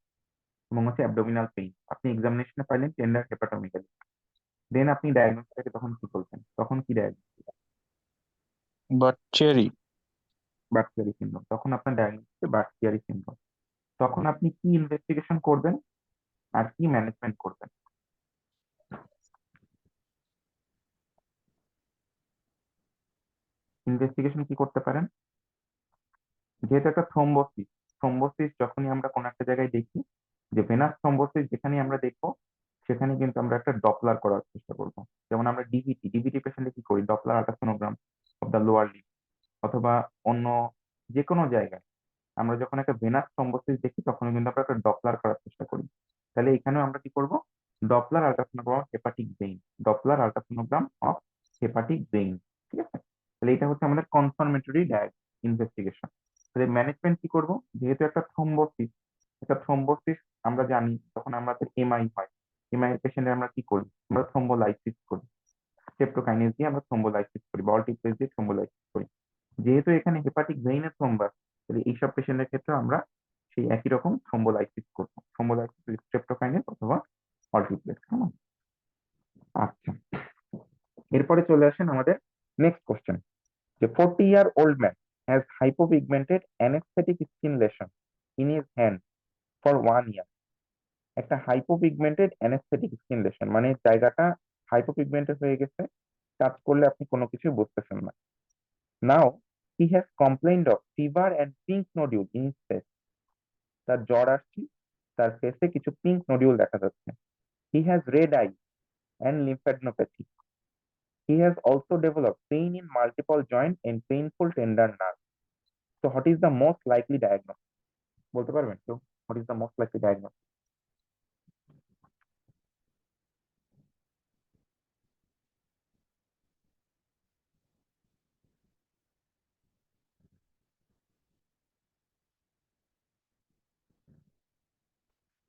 এবং হচ্ছে অ্যাবডোমিনাল পেইন, আপনি এক্সামিনেশনে পাইলেন টেন্ডার হেপাটোমেগালি। দেন আপনি ডায়াগনোসিসটাকে তখন কি করবেন? তখন কি diagnosis?
Budd Chiari.
Budd Chiari syndrome. তখন আপনার ডায়াগনোসিস বার্থিয়ারি সিনড্রোম। তখন আপনি কি ইনভেস্টিগেশন করবেন আর কি ম্যানেজমেন্ট করবেন? ইনভেস্টিগেশন কি করতে পারেন? যেহেতু একটা থ্রোম্বোসিস, থ্রোম্বোসিস যখনই আমরা কোনো একটা জায়গায় দেখি, যে ভেনাস থ্রোম্বোসিস যেখানে আমরা দেখবো, সেখানে কিন্তু আমরা একটা ডপলার করার চেষ্টা করবো। যেমন আমরা ডিবিটি পেশেন্টে কি করি? Doppler ultrasonogram of the lower limb, অথবা অন্য যে কোনো জায়গায় আমরা যখন একটা ভেনাস থ্রোম্বোসিস দেখি, তখন কিন্তু আমরা একটা ডপলার করার চেষ্টা করি। তাহলে এখানেও আমরা কি করব? Doppler ultrasonogram of hepatic vein, Doppler ultrasonogram of hepatic vein. ঠিক আছে, তাহলে এটা হচ্ছে আমাদের কনফার্মেটরি ইনভেস্টিগেশন। তাহলে ম্যানেজমেন্ট কি করব? যেহেতু একটা থ্রোম্বোসিস আমরা জানি, তখন আমাদের এমআই হয়। এমআই এর পেশেন্টে আমরা কি করি? আমরা থ্রোম্বোলাইসিস করি, স্ট্রেপ্টোকাইনেজ দিয়ে আমরা থ্রোম্বোলাইসিস করি, বা অল্টিপ্লেজ দিয়ে থ্রোম্বোলাইসিস করি। যেহেতু এখানে হেপাটিক ভেইনের থ্রোম্বাস, তাহলে এইসব পেশেন্টের ক্ষেত্রে আমরা সেই একই রকম থ্রোম্বোলাইসিস করবো, থ্রোম্বোলাইসিস স্ট্রেপ্টোকাইনেজ অথবা অল্টিপ্লেক্স। কেমন? আচ্ছা, এরপরে চলে আসেন আমাদের নেক্সট কোশ্চেন, যে 40-year-old man has hypopigmented anesthetic skin lesion in his hand for 1 year। একটা হাইপোপিগমেন্টেড অ্যানেস্থেটিক স্কিন লেশন মানে জায়গাটা হাইপোপিগমেন্টেড হয়ে গেছে, টাচ করলে আপনি কোনো কিছু বুঝতেছেন না। Now he has complained of fever and pink nodule in his face. তার জ্বর আসছে, তার ফেসে কিছু পিঙ্ক নোডিউল দেখা যাচ্ছে। He has red eye and lymphadenopathy. He has also developed pain in multiple joint and painful tender nerve. তো what is the most likely diagnosis? বলতে পারবেন তো what is the most likely diagnosis?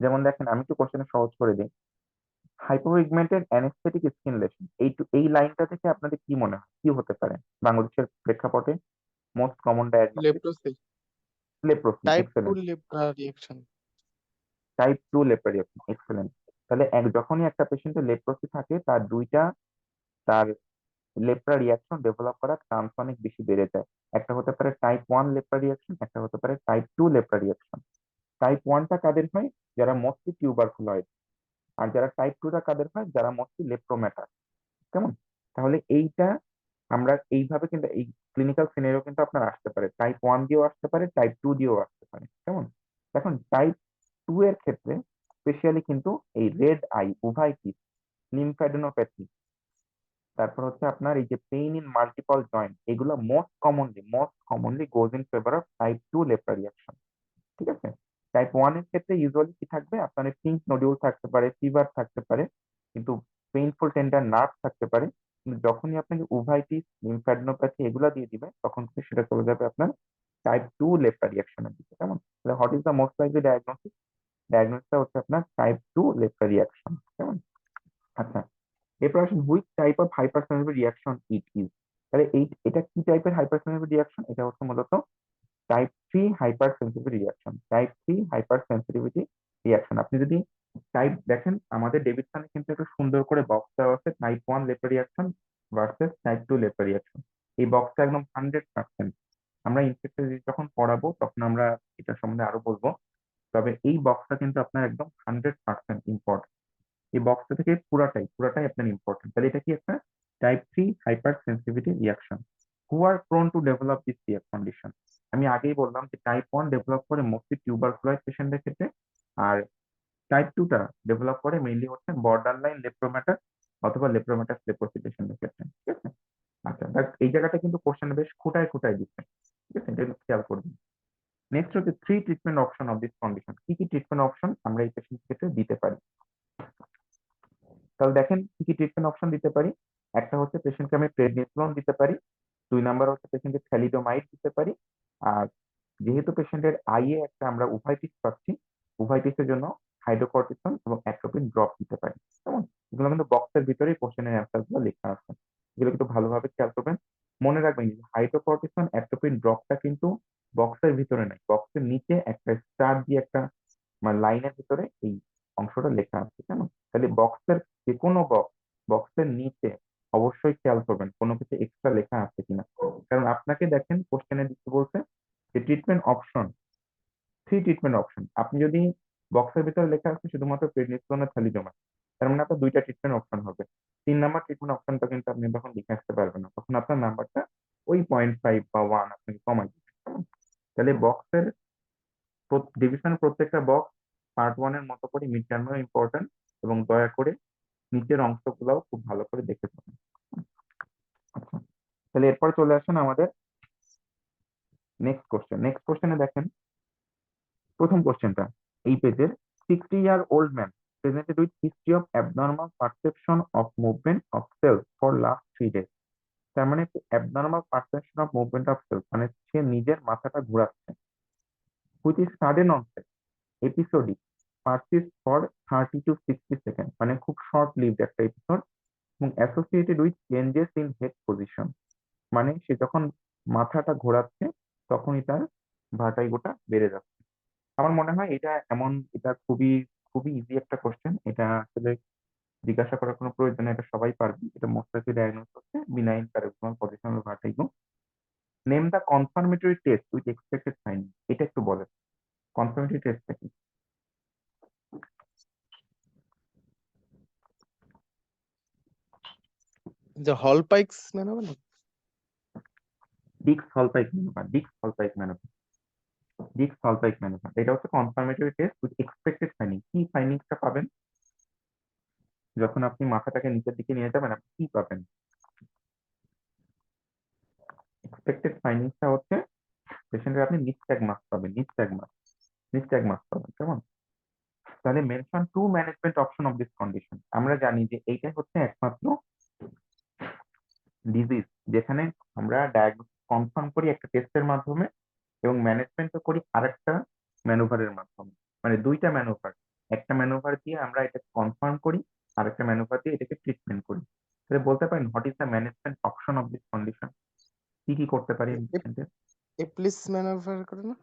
যেমন দেখেন, আমি একটু কোশ্চেন সহজ করে দিই। হাইপোপিগমেন্টেড অ্যানেস্থেটিক স্কিন লেশন, এই লাইনটা থেকে আপনাদের কি মনে হয় কি হতে পারে বাংলাদেশের প্রেক্ষাপটে? Most common diagnosis
leprosy,
leprosy.
Type two
excellent.
Reaction.
Type 2 leprosy, excellent. তাহলে যখনই একটা পেশেন্টের লেপ্রোসি থাকে, তার লেপ্রা রিয়াকশন ডেভেলপ করার চান্স অনেক বেশি বেড়ে যায়। একটা হতে পারে টাইপ 1 লেপ্রা রিয়াকশন, একটা হতে পারে টাইপ 2 লেপ্রা রিয়াকশন। টাইপ 1টা কাদের হয়? যারা মোস্টলি টিউবারকুলয়েড, আর যারা টাইপ 2 টা কাদের হয়, যারা মোস্টলি লেপ্রোম্যাটার। কেমন? তাহলে এইটা আমরা এইভাবে কিন্তু এই ক্লিনিক্যাল সিনারিও কিন্তু আপনার আসতে পারে, টাইপ 1 দিয়েও আসতে পারে, টাইপ 2 দিয়েও আসতে পারে। কেমন? এখন টাইপ 2 এর ক্ষেত্রে স্পেশালি কিন্তু এই রেড আই, উভাইটিস, লিম্ফ্যাডেনোপ্যাথি, তারপর হচ্ছে আপনার এই যে পেইন ইন মাল্টিপল জয়েন্ট, এগুলো most commonly goes in favour of type 2 lepra reaction. ঠিক আছে? টাইপ 1 এর ক্ষেত্রে ইউজুয়ালি কি থাকবে, আপনার পিঙ্ক নোডিউল থাকতে পারে, ফিভার থাকতে পারে, কিন্তু পেইনফুল টেন্ডার নার্ভ থাকতে পারে। কিন্তু যখনই আপনাকে উভাইটিস, লিম্ফ্যাডেনোপ্যাথি এগুলা দিয়ে দিবে, তখন কিন্তু সেটা চলে যাবে আপনার টাইপ 2 লেপ্রা রিয়াকশনের দিকে। কেমন? তাহলে what is the most likely diagnosis? ডায়াগনোসিসটা হচ্ছে আপনার টাইপ 2 লেপ্রা রিয়াকশন। কেমন? আচ্ছা, এরপর আসুন, which type of hyper sensitive reaction it is. তাহলে এটা কি টাইপের হাইপার সেন্সিটিভ রিয়াকশন? এটা হচ্ছে মূলত type 3 hypersensitivity reaction. Type 3 hypersensitivity reaction. আপনি যদি টাইপ দেখেন, আমাদের ডেভিডসনে কিন্তু একটু সুন্দর করে বক্স দেওয়া আছে, type 1 লেপার reaction versus type 2 লেপার reaction. এই বক্সটা একদম 100%। আমরা ইনফেক্টেড যখন পড়াবো তখন আমরা এটা সম্বন্ধে আরো বলবো। তবে এই বক্সটা কিন্তু আপনার একদম 100% ইম্পর্টেন্ট। এই বক্সটা থেকে পুরাটাই আপনার ইম্পর্টেন্ট। তাহলে এটা কি একটা type 3 hypersensitivity reaction. Who are prone to develop this condition? আমি আগেই বললাম যে টাইপ 1 ডেভেলপ করে মোস্টলি টিউবারকুলার পেশেন্টদের ক্ষেত্রে, আর টাইপ 2 টা ডেভেলপ করে মেইনলি হচ্ছে বর্ডার লাইন লেপ্রোম্যাটাস অথবা লেপ্রোম্যাটাস লেপ্রোসি পেশেন্টদের ক্ষেত্রে। ঠিক আছে? আচ্ছা, বাট এই জায়গাটা কিন্তু কোশ্চেনে বেশ খুঁটায় খুঁটায় দিচ্ছে। ঠিক আছে, এটা একটু খেয়াল করবেন। নেক্সট হচ্ছে 3 treatment option of this condition. কি কি ট্রিটমেন্ট অপশন আমরা এই পেশেন্ট ক্ষেত্রে দিতে পারি? তাহলে দেখেন কি কি ট্রিটমেন্ট অপশন দিতে পারি। একটা হচ্ছে পেশেন্টকে আমি প্রেডনিসোলন দিতে পারি। 2 নাম্বার হচ্ছে পেশেন্টকে থ্যালিডোমাইড দিতে পারি। আর যেহেতু পেশেন্টের আইয়ে একটা আমরা উভাইটিস পাচ্ছি, উভাইটিসের জন্য হাইড্রোকর্টিসন এবং অ্যাট্রোপিন ড্রপ দিতে পারি। কেমন? এগুলো কিন্তু বক্সের ভিতরেই কোশ্চেনের অ্যান্সার গুলো লেখা আছে। এগুলো কিন্তু ভালোভাবে খেয়াল করবেন। মনে রাখবেন যে হাইড্রোকর্টিসন, অ্যাট্রোপিন ড্রপটা কিন্তু বক্সের ভিতরে নাই, বক্সের নিচে একটা স্টার দিয়ে একটা মানে লাইনের ভিতরে এই অংশটা লেখা আছে। কেমন? তাহলে বক্সের যে কোনো বক্সের নিচে অবশ্যই খেয়াল করবেন কোনো কিছু এক্সট্রা লেখা আছে কিনা। কারণ আপনাকে দেখেন কোশ্চেনে দিতে বলছে যে ট্রিটমেন্ট অপশন, 3 ট্রিটমেন্ট অপশন। আপনি যদি বক্সের ভিতরে লেখা আছে শুধুমাত্র প্রেডনিসোলন আর থ্যালিডোমাইড, তার মানে আপনার 2টা ট্রিটমেন্ট অপশন হবে। 3 নাম্বার ট্রিটমেন্ট অপশনটা কিন্তু আপনি তখন লিখে আসতে পারবেন না, তখন আপনার নাম্বারটা ওই 0.5 বা 1 আপনাকে কমাই দিবে। কেমন? তাহলে বক্সের ডিভিশনের প্রত্যেকটা বক্স পার্ট 1 এর মতো করে মিড টার্মেও ইম্পর্টেন্ট, এবং দয়া করে নিচের অংশগুলোও খুব ভালো করে দেখে ফেলুন। আচ্ছা, তাহলে এরপর চলে আসেন আমাদের নেক্সট কোশ্চেন। নেক্সট কোশ্চেনে দেখেন প্রথম কোশ্চেনটা এই পেজের, 60-year-old man presented with history of abnormal perception of movement of cells for last 3 days। তার মানে abnormal perception of movement of cells মানে সে নিজের মাথাটা ঘোরাচ্ছে, which is sudden onset, episodic, persists for 30 to 60 seconds, মানে খুব শর্ট লিভড একটা episode, এবং associated with changes in head position, মানে সে যখন মাথাটা ঘোরাচ্ছে তখনই তার ভার্টাইগোটা বেড়ে যাচ্ছে। আমার মনে হয় এটা খুবই খুবই ইজি একটা কোশ্চেন। এটা আসলে জিজ্ঞাসা করার কোনো প্রয়োজন নেই, এটা সবাই পারবে। এটা মোস্ট লাইকলি ডায়াগনোস হচ্ছে benign paroxysmal positional vertigo. Name the confirmatory test with expected finding. এটা একটু বলেন, কনফার্মেটরি টেস্টটা কি?
যে হল পাইকস মানে হবে না?
ডিক্স হলপাইক ম্যানোভার, ডিক্স হলপাইক ম্যানোভার, এটা হচ্ছে confirmatory test with expected finding. কি ফাইন্ডিংসটা পাবেন যখন আপনি মাথাটাকে নিচের দিকে নিয়ে যাবেন? আপনি কি পাবেন? এক্সপেক্টেড ফাইন্ডিংসটা হচ্ছে পেশেন্টের আপনি নিস্ট্যাগমাস পাবেন, নিস্ট্যাগমাস পাবেন। কেমন? তাহলে mention 2 management option of this condition. আমরা জানি যে এইটাই হচ্ছে একমাত্র ডিজিজ যেখানে আমরা ডায়াগনোসিস কনফার্ম করি একটা টেস্টের মাধ্যমে এবং ম্যানেজমেন্টও করি আরেকটা ম্যানুভারের মাধ্যমে। মানে 2টা ম্যানুভার, একটা ম্যানুভার দিয়ে আমরা এটা কনফার্ম করি, আরেকটা ম্যানুভার দিয়ে এটাকে ট্রিটমেন্ট করি। তাহলে বলতে পারেন what is the management option of this condition? কি কি করতে পারি পেশেন্টের?
এপ্লিস ম্যানোভার করে না?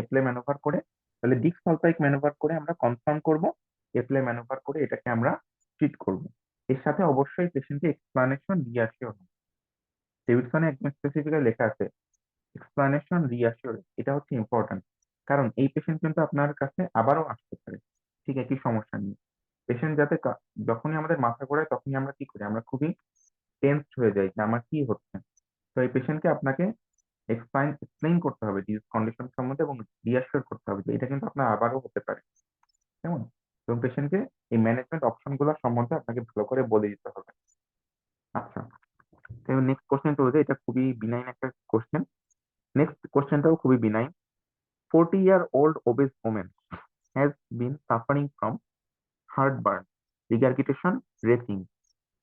এপ্লে ম্যানুভার করে, তাহলে ডিক্স সালফাইক ম্যানুভার করে আমরা কনফার্ম করব, এপ্লে ম্যানুভার করে এটাকে আমরা ট্রিট করব। এর সাথে অবশ্যই পেশেন্টকে এক্সপ্লানেশন রিঅ্যাসিওর। ডেভিডসনে একদম স্পেসিফিক্যালি লেখা আছে এক্সপ্লানেশন রিঅ্যাসিওর, এটা হচ্ছে ইম্পর্টেন্ট। কারণ এই পেশেন্ট কিন্তু আপনার কাছে আবারও আসতে পারে ঠিক একই সমস্যা নিয়ে। পেশেন্ট যাতে যখনই আমাদের মাথা ঘোরায় তখনই আমরা কি করি, আমরা খুবই টেন্সড হয়ে যাই যে আমার কি হচ্ছে। তো এই পেশেন্টকে আপনাকে এক্সপ্লেইন করতে হবে ডিজিজ কন্ডিশন সম্বন্ধে এবং রিঅ্যাসিওর করতে হবে যে এটা কিন্তু আপনার আবারও হতে পারে, কেমন। এবং পেশেন্টকে এই ম্যানেজমেন্ট অপশন গুলো সম্বন্ধে আপনাকে ভালো করে বলে দিতে হবে। আচ্ছা, নেক্সট কোশ্চেন চলে যায়, এটা খুবই বিনাইন একটা কোশ্চেন। নেক্সট কোশ্চেনটাও খুবই benign. 40-year-old obese woman has been suffering from heartburn, regurgitation, retching,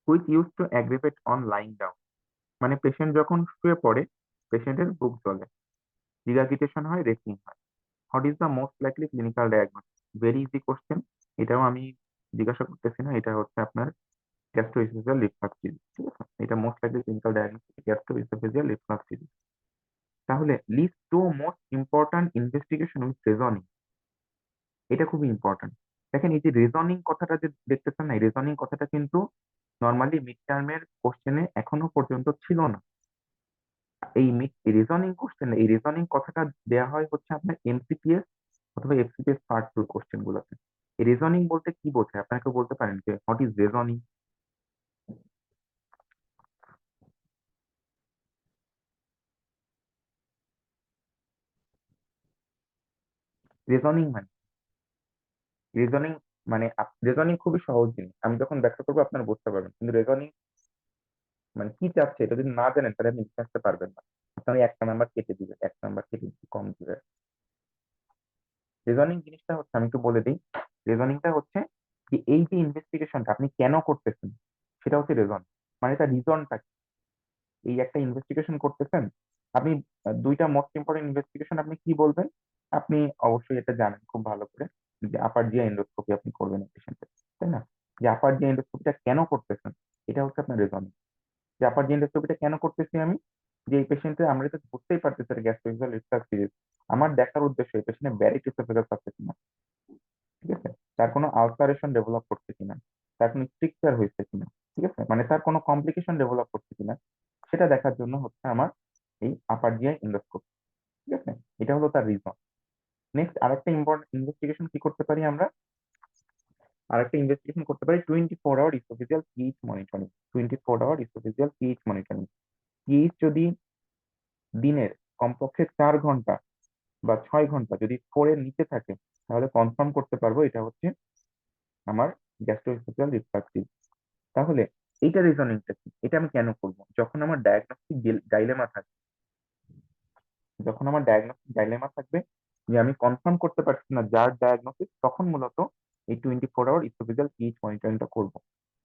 which used to aggravate on lying down. মানে পেশেন্ট যখন শুয়ে পড়ে পেশেন্টের বুক জ্বলে, রিগার্গিটেশন হয়, রেচিং হয়। What is the most likely clinical diagnosis? Very easy question, এটাও আমি জিজ্ঞাসা করতেছি না, এটা হচ্ছে আপনার গ্যাস্ট্রোএসোফেজিয়াল রিফ্লাক্স ডিজিজ, ঠিক আছে। এটা most likely clinical diagnosis gastroesophageal reflux disease. তাহলে list two most important investigation with reasoning, এটা খুবই ইম্পর্ট্যান্ট। দেখেন এই যে রিজনিং কথাটা যে দেখতেছেন না, এই রিজনিং কথাটা কিন্তু নর্মালি মিড টার্মের কোশ্চেনে এখনো পর্যন্ত ছিল না। এই রিজনিং কোশ্চেন, এই রিজনিং কথাটা দেয়া হয় হচ্ছে আপনার এমসিপিএস অথবা এফসিপিএস পার্ট 2 কোশ্চেন গুলোতে। এই রিজনিং বলতে কি বোঝায় আপনাকে বলতে পারেন যে হোয়াট ইজ রিজনিং? রিজনিং মানে রিজনিং মানে রিজনিং খুবই সহজ জিনিস, আমি যখন ব্যাখ্যা করবো আপনারা বুঝতে পারবেন, কিন্তু রিজনিং মানে কি চাচ্ছে এটা যদি না জানেন তাহলে আপনি লিখে আসতে পারবেন না। আপনার ওই একটা নাম্বার কেটে দিবে, এক নাম্বার কেটে কম দিবে। রিজনিং জিনিসটা হচ্ছে, আমি একটু বলে দিই, রিজনিংটা হচ্ছে যে এই যে ইনভেস্টিগেশনটা আপনি কেন করতেছেন সেটা হচ্ছে রিজন, মানে তার রিজনটা। এই একটা ইনভেস্টিগেশন করতেছেন আপনি, দুইটা মোস্ট ইম্পর্টেন্ট ইনভেস্টিগেশন আপনি কি বলবেন? আপনি অবশ্যই এটা জানেন খুব ভালো করে যে আপার জিআই এন্ডোস্কোপি আপনি করবেন পেশেন্টের, তাই না? যে আপার জিআই এন্ডোস্কোপিটা কেন করতেছেন এটা হচ্ছে আপনার রিজনিং। যে আপার জিআই এন্ডোস্কোপিটা কেন করতেছি আমি, যে এই পেশেন্টের আমরা তো বুঝতেই পারতেছি গ্যাস্ট্রোএসোফেজিয়াল রিফ্লাক্স ডিজিজ, আমার দেখার উদ্দেশ্য এই পেশেন্টের ব্যারিক ইসোফেগাস আছে কিনা, ঠিক আছে, তার কোনো আলসারেশন ডেভেলপ করছে কিনা, তার কোনো স্ট্রিকচার হয়েছে কিনা, ঠিক আছে, মানে তার কোনো কমপ্লিকেশন ডেভেলপ করছে কিনা, সেটা দেখার জন্য হচ্ছে আমার এই আপার জিআই এন্ডোস্কোপি, ঠিক আছে। এটা হলো তার রিজন। নেক্সট আরেকটা ইম্পর্টেন্ট ইনভেস্টিগেশন কি করতে পারি আমরা, আরেকটা ইনভেস্টিগেশন করতে পারি 24 hour oesophageal pH monitoring. 24 hour oesophageal pH monitoring, pH যদি দিনের কমপক্ষে 4 ঘন্টা বা 6 ঘন্টা যদি 4 এর নিচে থাকে তাহলে কনফার্ম করতে পারবো এটা হচ্ছে আমার গ্যাস্ট্রোএসোফেজিয়াল রিফ্লাক্স। তাহলে এইটা রিজনিংটা কি, এটা আমি কেন করব? যখন আমার ডায়াগনস্টিক ডাইলেমা থাকবে, যখন আমার ডায়াগনস্টিক ডাইলেমা থাকবে যে আমি কনফার্ম করতে পারছি না যার ডায়াগনোসিস, তখন মূলত এই 24 আওয়ার ইসোফেজিয়াল পিএইচ মনিটরিংটা করব।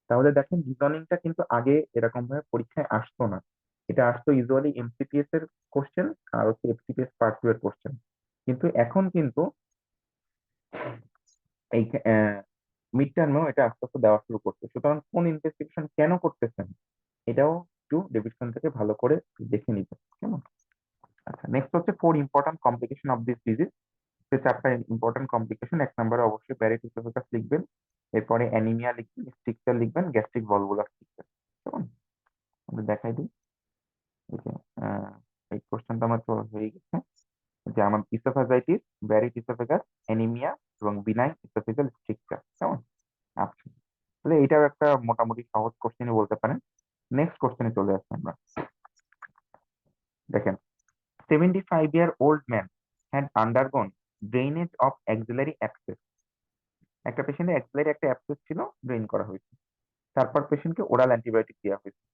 তাহলে দেখেন রিজনিংটা কিন্তু আগে এরকম ভাবে পরীক্ষায় আসতো না, এটা আসতো ইউজুয়ালি এমসিপিএস এর কোশ্চেন আর হচ্ছে এফসিপিএস পার্ট 2 এর কোশ্চেন। কিন্তু এখন কিন্তু এই মিড টার্মেও এটা আস্তে আস্তে দেওয়া শুরু করছে। সুতরাং কোন ইনভেস্টিগেশন কেন করতেছেন এটাও একটু ডেভিডসন থেকে ভালো করে দেখে নিতে, কেমন। আচ্ছা, নেক্সট হচ্ছে 4 important complication of this disease. সে 4টা ইম্পর্টেন্ট কমপ্লিকেশন, এক নম্বরে অবশ্যই ব্যারিক ইসোফেগাস লিখবেন, এরপরে অ্যানিমিয়া লিখবেন, স্ট্রিকচার লিখবেন, গ্যাস্ট্রিক ভলভুলার স্ট্রিকচার, কেমন। আমি দেখাই দিই, এই যে এই কোশ্চেনটা আমার তো হয়ে গেছে, যে আমার ইসোফেজাইটিস, ব্যারিক ইসোফেগাস, অ্যানিমিয়া এবং বিনাইন ইসোফেজাল স্ট্রিকচার, কেমন। আচ্ছা, তাহলে এটাও একটা মোটামুটি সহজ কোশ্চেনই বলতে পারেন। নেক্সট কোশ্চেনে চলে আসছি আমরা। দেখেন 75-year-old man had undergone drainage of axillary abscess. একটা পেশেন্টের অ্যাক্সিলারি একটা অ্যাবসেস ছিল, ড্রেন করা হয়েছে, তারপর পেশেন্টকে ওরাল অ্যান্টিবায়োটিক দেওয়া হয়েছে।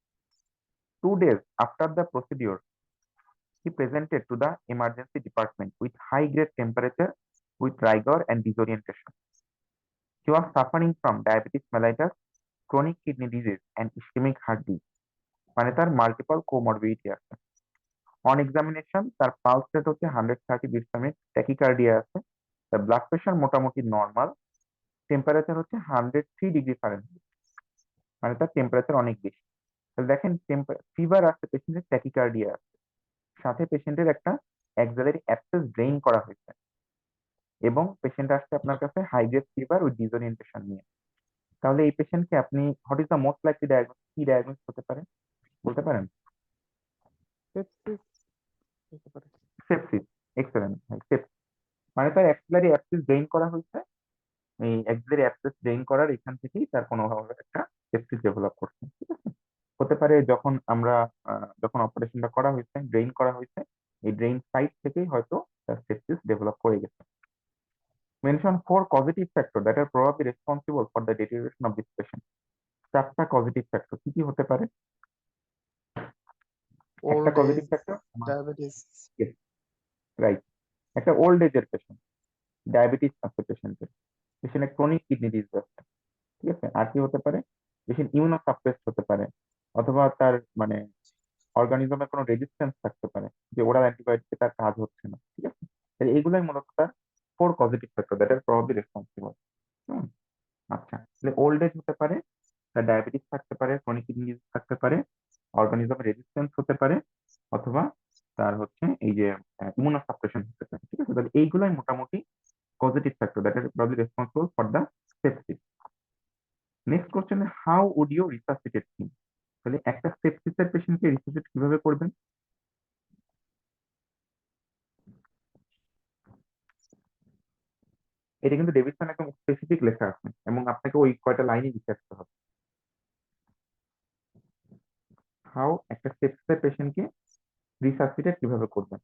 2 days after the procedure he presented to the emergency department with high grade temperature, with rigor and disorientation. He was suffering from diabetes mellitus, chronic kidney disease and ischemic heart disease, মানে তার multiple comorbidity আছে। On examination তার pulse rate হচ্ছে 130 bits per minute, tachycardia আছে, তার blood pressure মোটামুটি normal, temperature হচ্ছে 103°F, মানে তার টেম্পারেচার অনেক বেশি। তাহলে দেখেন ফিভার আছে, পেশেন্টের ট্যাকিকার্ডিয়া আছে, সাথে পেশেন্টের একটা অ্যাক্সিলারি অ্যাবসেস ড্রেইন করা হয়েছে, এবং পেশেন্ট আসছে আপনার কাছে হাই গ্রেড ফিভার উইথ ডিসওরিয়েন্টেশন নিয়ে। তাহলে এই পেশেন্টকে আপনি what is the most likely diagnosis, কি ডায়াগনোসিস হতে পারে বলতে পারেন?
সেপসিস হতে পারে।
সেপসিস, এক্সেলেন্ট, সেপসিস, মানে তার অ্যাক্সিলারি অ্যাবসেস ড্রেইন করা হয়েছে এই অ্যাক্সিলারি অ্যাক্সেস ড্রেন করার এখান থেকেই তার কোনোভাবে একটা সেপসিস ডেভেলপ করছে, ঠিক আছে। হতে পারে যখন আমরা যখন অপারেশনটা করা হয়েছে, ড্রেন করা হয়েছে, এই ড্রেন সাইড থেকেই হয়তো তার সেপসিস ডেভেলপ করে গেছে। Mention 4 causative factor that are probably responsible for the deterioration of this patient. 4টা causative factor কি কি হতে পারে? একটা
old
causative
age,
factor
diabetes.
Right, একটা ওল্ড এজের পেশেন্ট, ডায়াবেটিস আছে পেশেন্টের, পেশেন্টের ক্রনিক কিডনি ডিজিজ আছে, ঠিক আছে। আর কি হতে পারে? পেশেন্ট ইমিউনোসাপ্রেসড হতে পারে, অথবা তার মানে অর্গানিজমের কোনো রেজিস্ট্যান্স থাকতে পারে, যে ওরাল অ্যান্টিবায়োটিকে তার কাজ হচ্ছে না, ঠিক আছে। তাহলে এইগুলাই মূলত তার 4 causative factor that are probably responsible। আচ্ছা, তাহলে ওল্ড এজ হতে পারে, তার ডায়াবেটিস থাকতে পারে, ক্রনিক কিডনি ডিজিজ থাকতে পারে, অর্গানিজমের রেজিস্ট্যান্স হতে পারে, অথবা তার হচ্ছে এই যে ইমিউনোসাপ্রেশন হতে পারে, ঠিক আছে। তাহলে এইগুলাই মোটামুটি positive factor that are probably responsible for the sepsis. Next question, how would you resuscitate him? তাহলে একটা সেপসিসের পেশেন্টকে রিসাসিটেট কিভাবে করবেন? এটা কিন্তু ডেভিডসন একদম স্পেসিফিক লেখা আছে এবং আপনাকে ওই কয়টা লাইনই লিখে আসতে হবে। হাউ একটা সেপসিসের পেশেন্টকে রিসাসিটেট কিভাবে করবেন,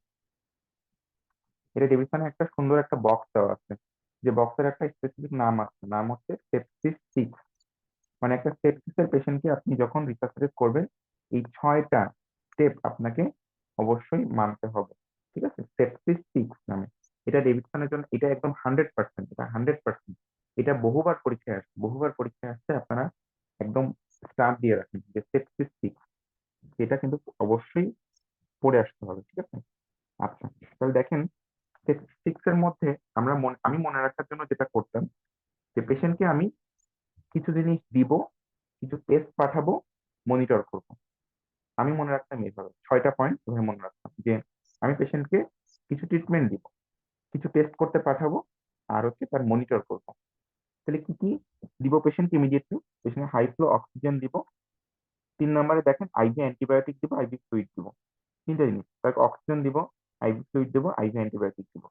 এটা ডেভিডসনে একটা সুন্দর একটা বক্স দেওয়া আছে, যে বক্সের একটা স্পেসিফিক নাম আছে, নাম হচ্ছে সেপসিস 6। মানে একটা সেপসিসের পেশেন্টকে আপনি যখন রিসাসিটেট করবেন, এই 6টা স্টেপ আপনাকে অবশ্যই মানতে হবে, ঠিক আছে। সেপসিস 6 নামে, এটা ডেভিডসনের জন্য এটা একদম 100%, এটা 100%। এটা বহুবার পরীক্ষায় আসছে, বহুবার পরীক্ষায় আসছে, আপনারা একদম স্টাম্প দিয়ে রাখেন যে সেপসিস 6, এটা কিন্তু অবশ্যই পড়ে আসতে হবে, ঠিক আছে। আচ্ছা, তাহলে দেখেন সিক্স এর মধ্যে আমি মনে রাখার জন্য যেটা করতাম, যে পেশেন্টকে আমি কিছু জিনিস দিব, কিছু টেস্ট পাঠাবো, মনিটর করব। আমি মনে রাখতাম এইভাবে 6টা পয়েন্ট এভাবে মনে রাখতাম, যে আমি পেশেন্টকে কিছু ট্রিটমেন্ট দিব, কিছু টেস্ট করতে পাঠাবো, আর হচ্ছে তার মনিটর করব। তাহলে কি কি দিব পেশেন্ট ইমিডিয়েটলি? পেশেন্টকে হাই ফ্লো অক্সিজেন দিব। 3 নম্বরে দেখেন আইভি অ্যান্টিবায়োটিক দিব, আইভি ফ্লুইড দিব। 3টে জিনিস, তাকে অক্সিজেন দিব, আইভি ফ্লুইড দিব, আইভি অ্যান্টিবায়োটিক দিব।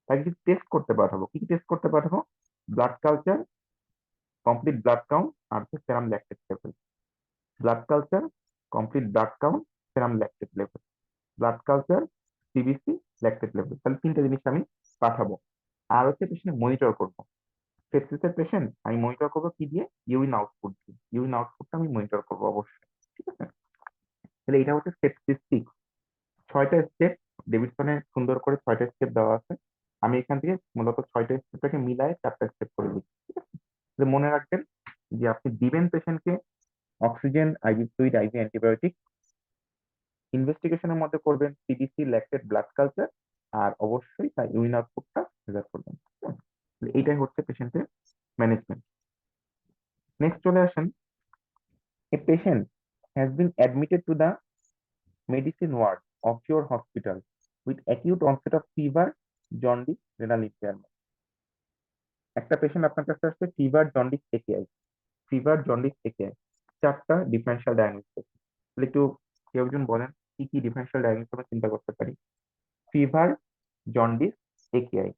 তাকে কিছু টেস্ট করতে পাঠাবো, কি কি টেস্ট করতে পাঠাবো? Blood culture, complete blood count, আর হচ্ছে serum lactate level. Blood culture, complete blood count, serum lactate level. Blood culture, CBC, lactate level. তাহলে 3টে জিনিস আমি পাঠাবো। আর হচ্ছে পেশেন্ট মনিটর করবো। সেপসিসের পেশেন্ট আমি মনিটর করবো কি দিয়ে? ইউরিন আউটপুট দিয়ে। ইউরিন আউটপুটটা আমি মনিটর করবো অবশ্যই, ঠিক আছে। তাহলে এটা হচ্ছে সেপসিস 6। 6টা স্টেপ ডেভিডসনে সুন্দর করে 6টা স্টেপ দেওয়া আছে। আমি এখান থেকে মূলত 6টা স্টেপটাকে মিলায় 4টা স্টেপ করে দিচ্ছি, ঠিক আছে। তাহলে মনে রাখবেন যে আপনি দিবেন পেশেন্টকে oxygen, IV fluid, IV antibiotic. ইনভেস্টিগেশনের মধ্যে করবেন সিবিসি, ল্যাকটেট, ব্লাড কালচার, আর অবশ্যই তার ইউরিন আউটপুটটা মেজার করবেন। এইটাই হচ্ছে পেশেন্টের ম্যানেজমেন্ট। নেক্সট চলে আসেন, a patient has been admitted to the medicine ward of your hospital with acute onset of fever, jaundice, renal impairment. একটা পেশেন্ট আপনার কাছে আসছে ফিভার, জন্ডিস, একেআই। ফিভার, জন্ডিস, একেআই, 4টা ডিফারেন্সিয়াল ডায়াগনোসিস। তাহলে একটু কেউ একজন বলেন কি কি ডিফারেন্সিয়াল ডায়াগনোসিস আমরা চিন্তা করতে পারি? Fever, jaundice, একেআই।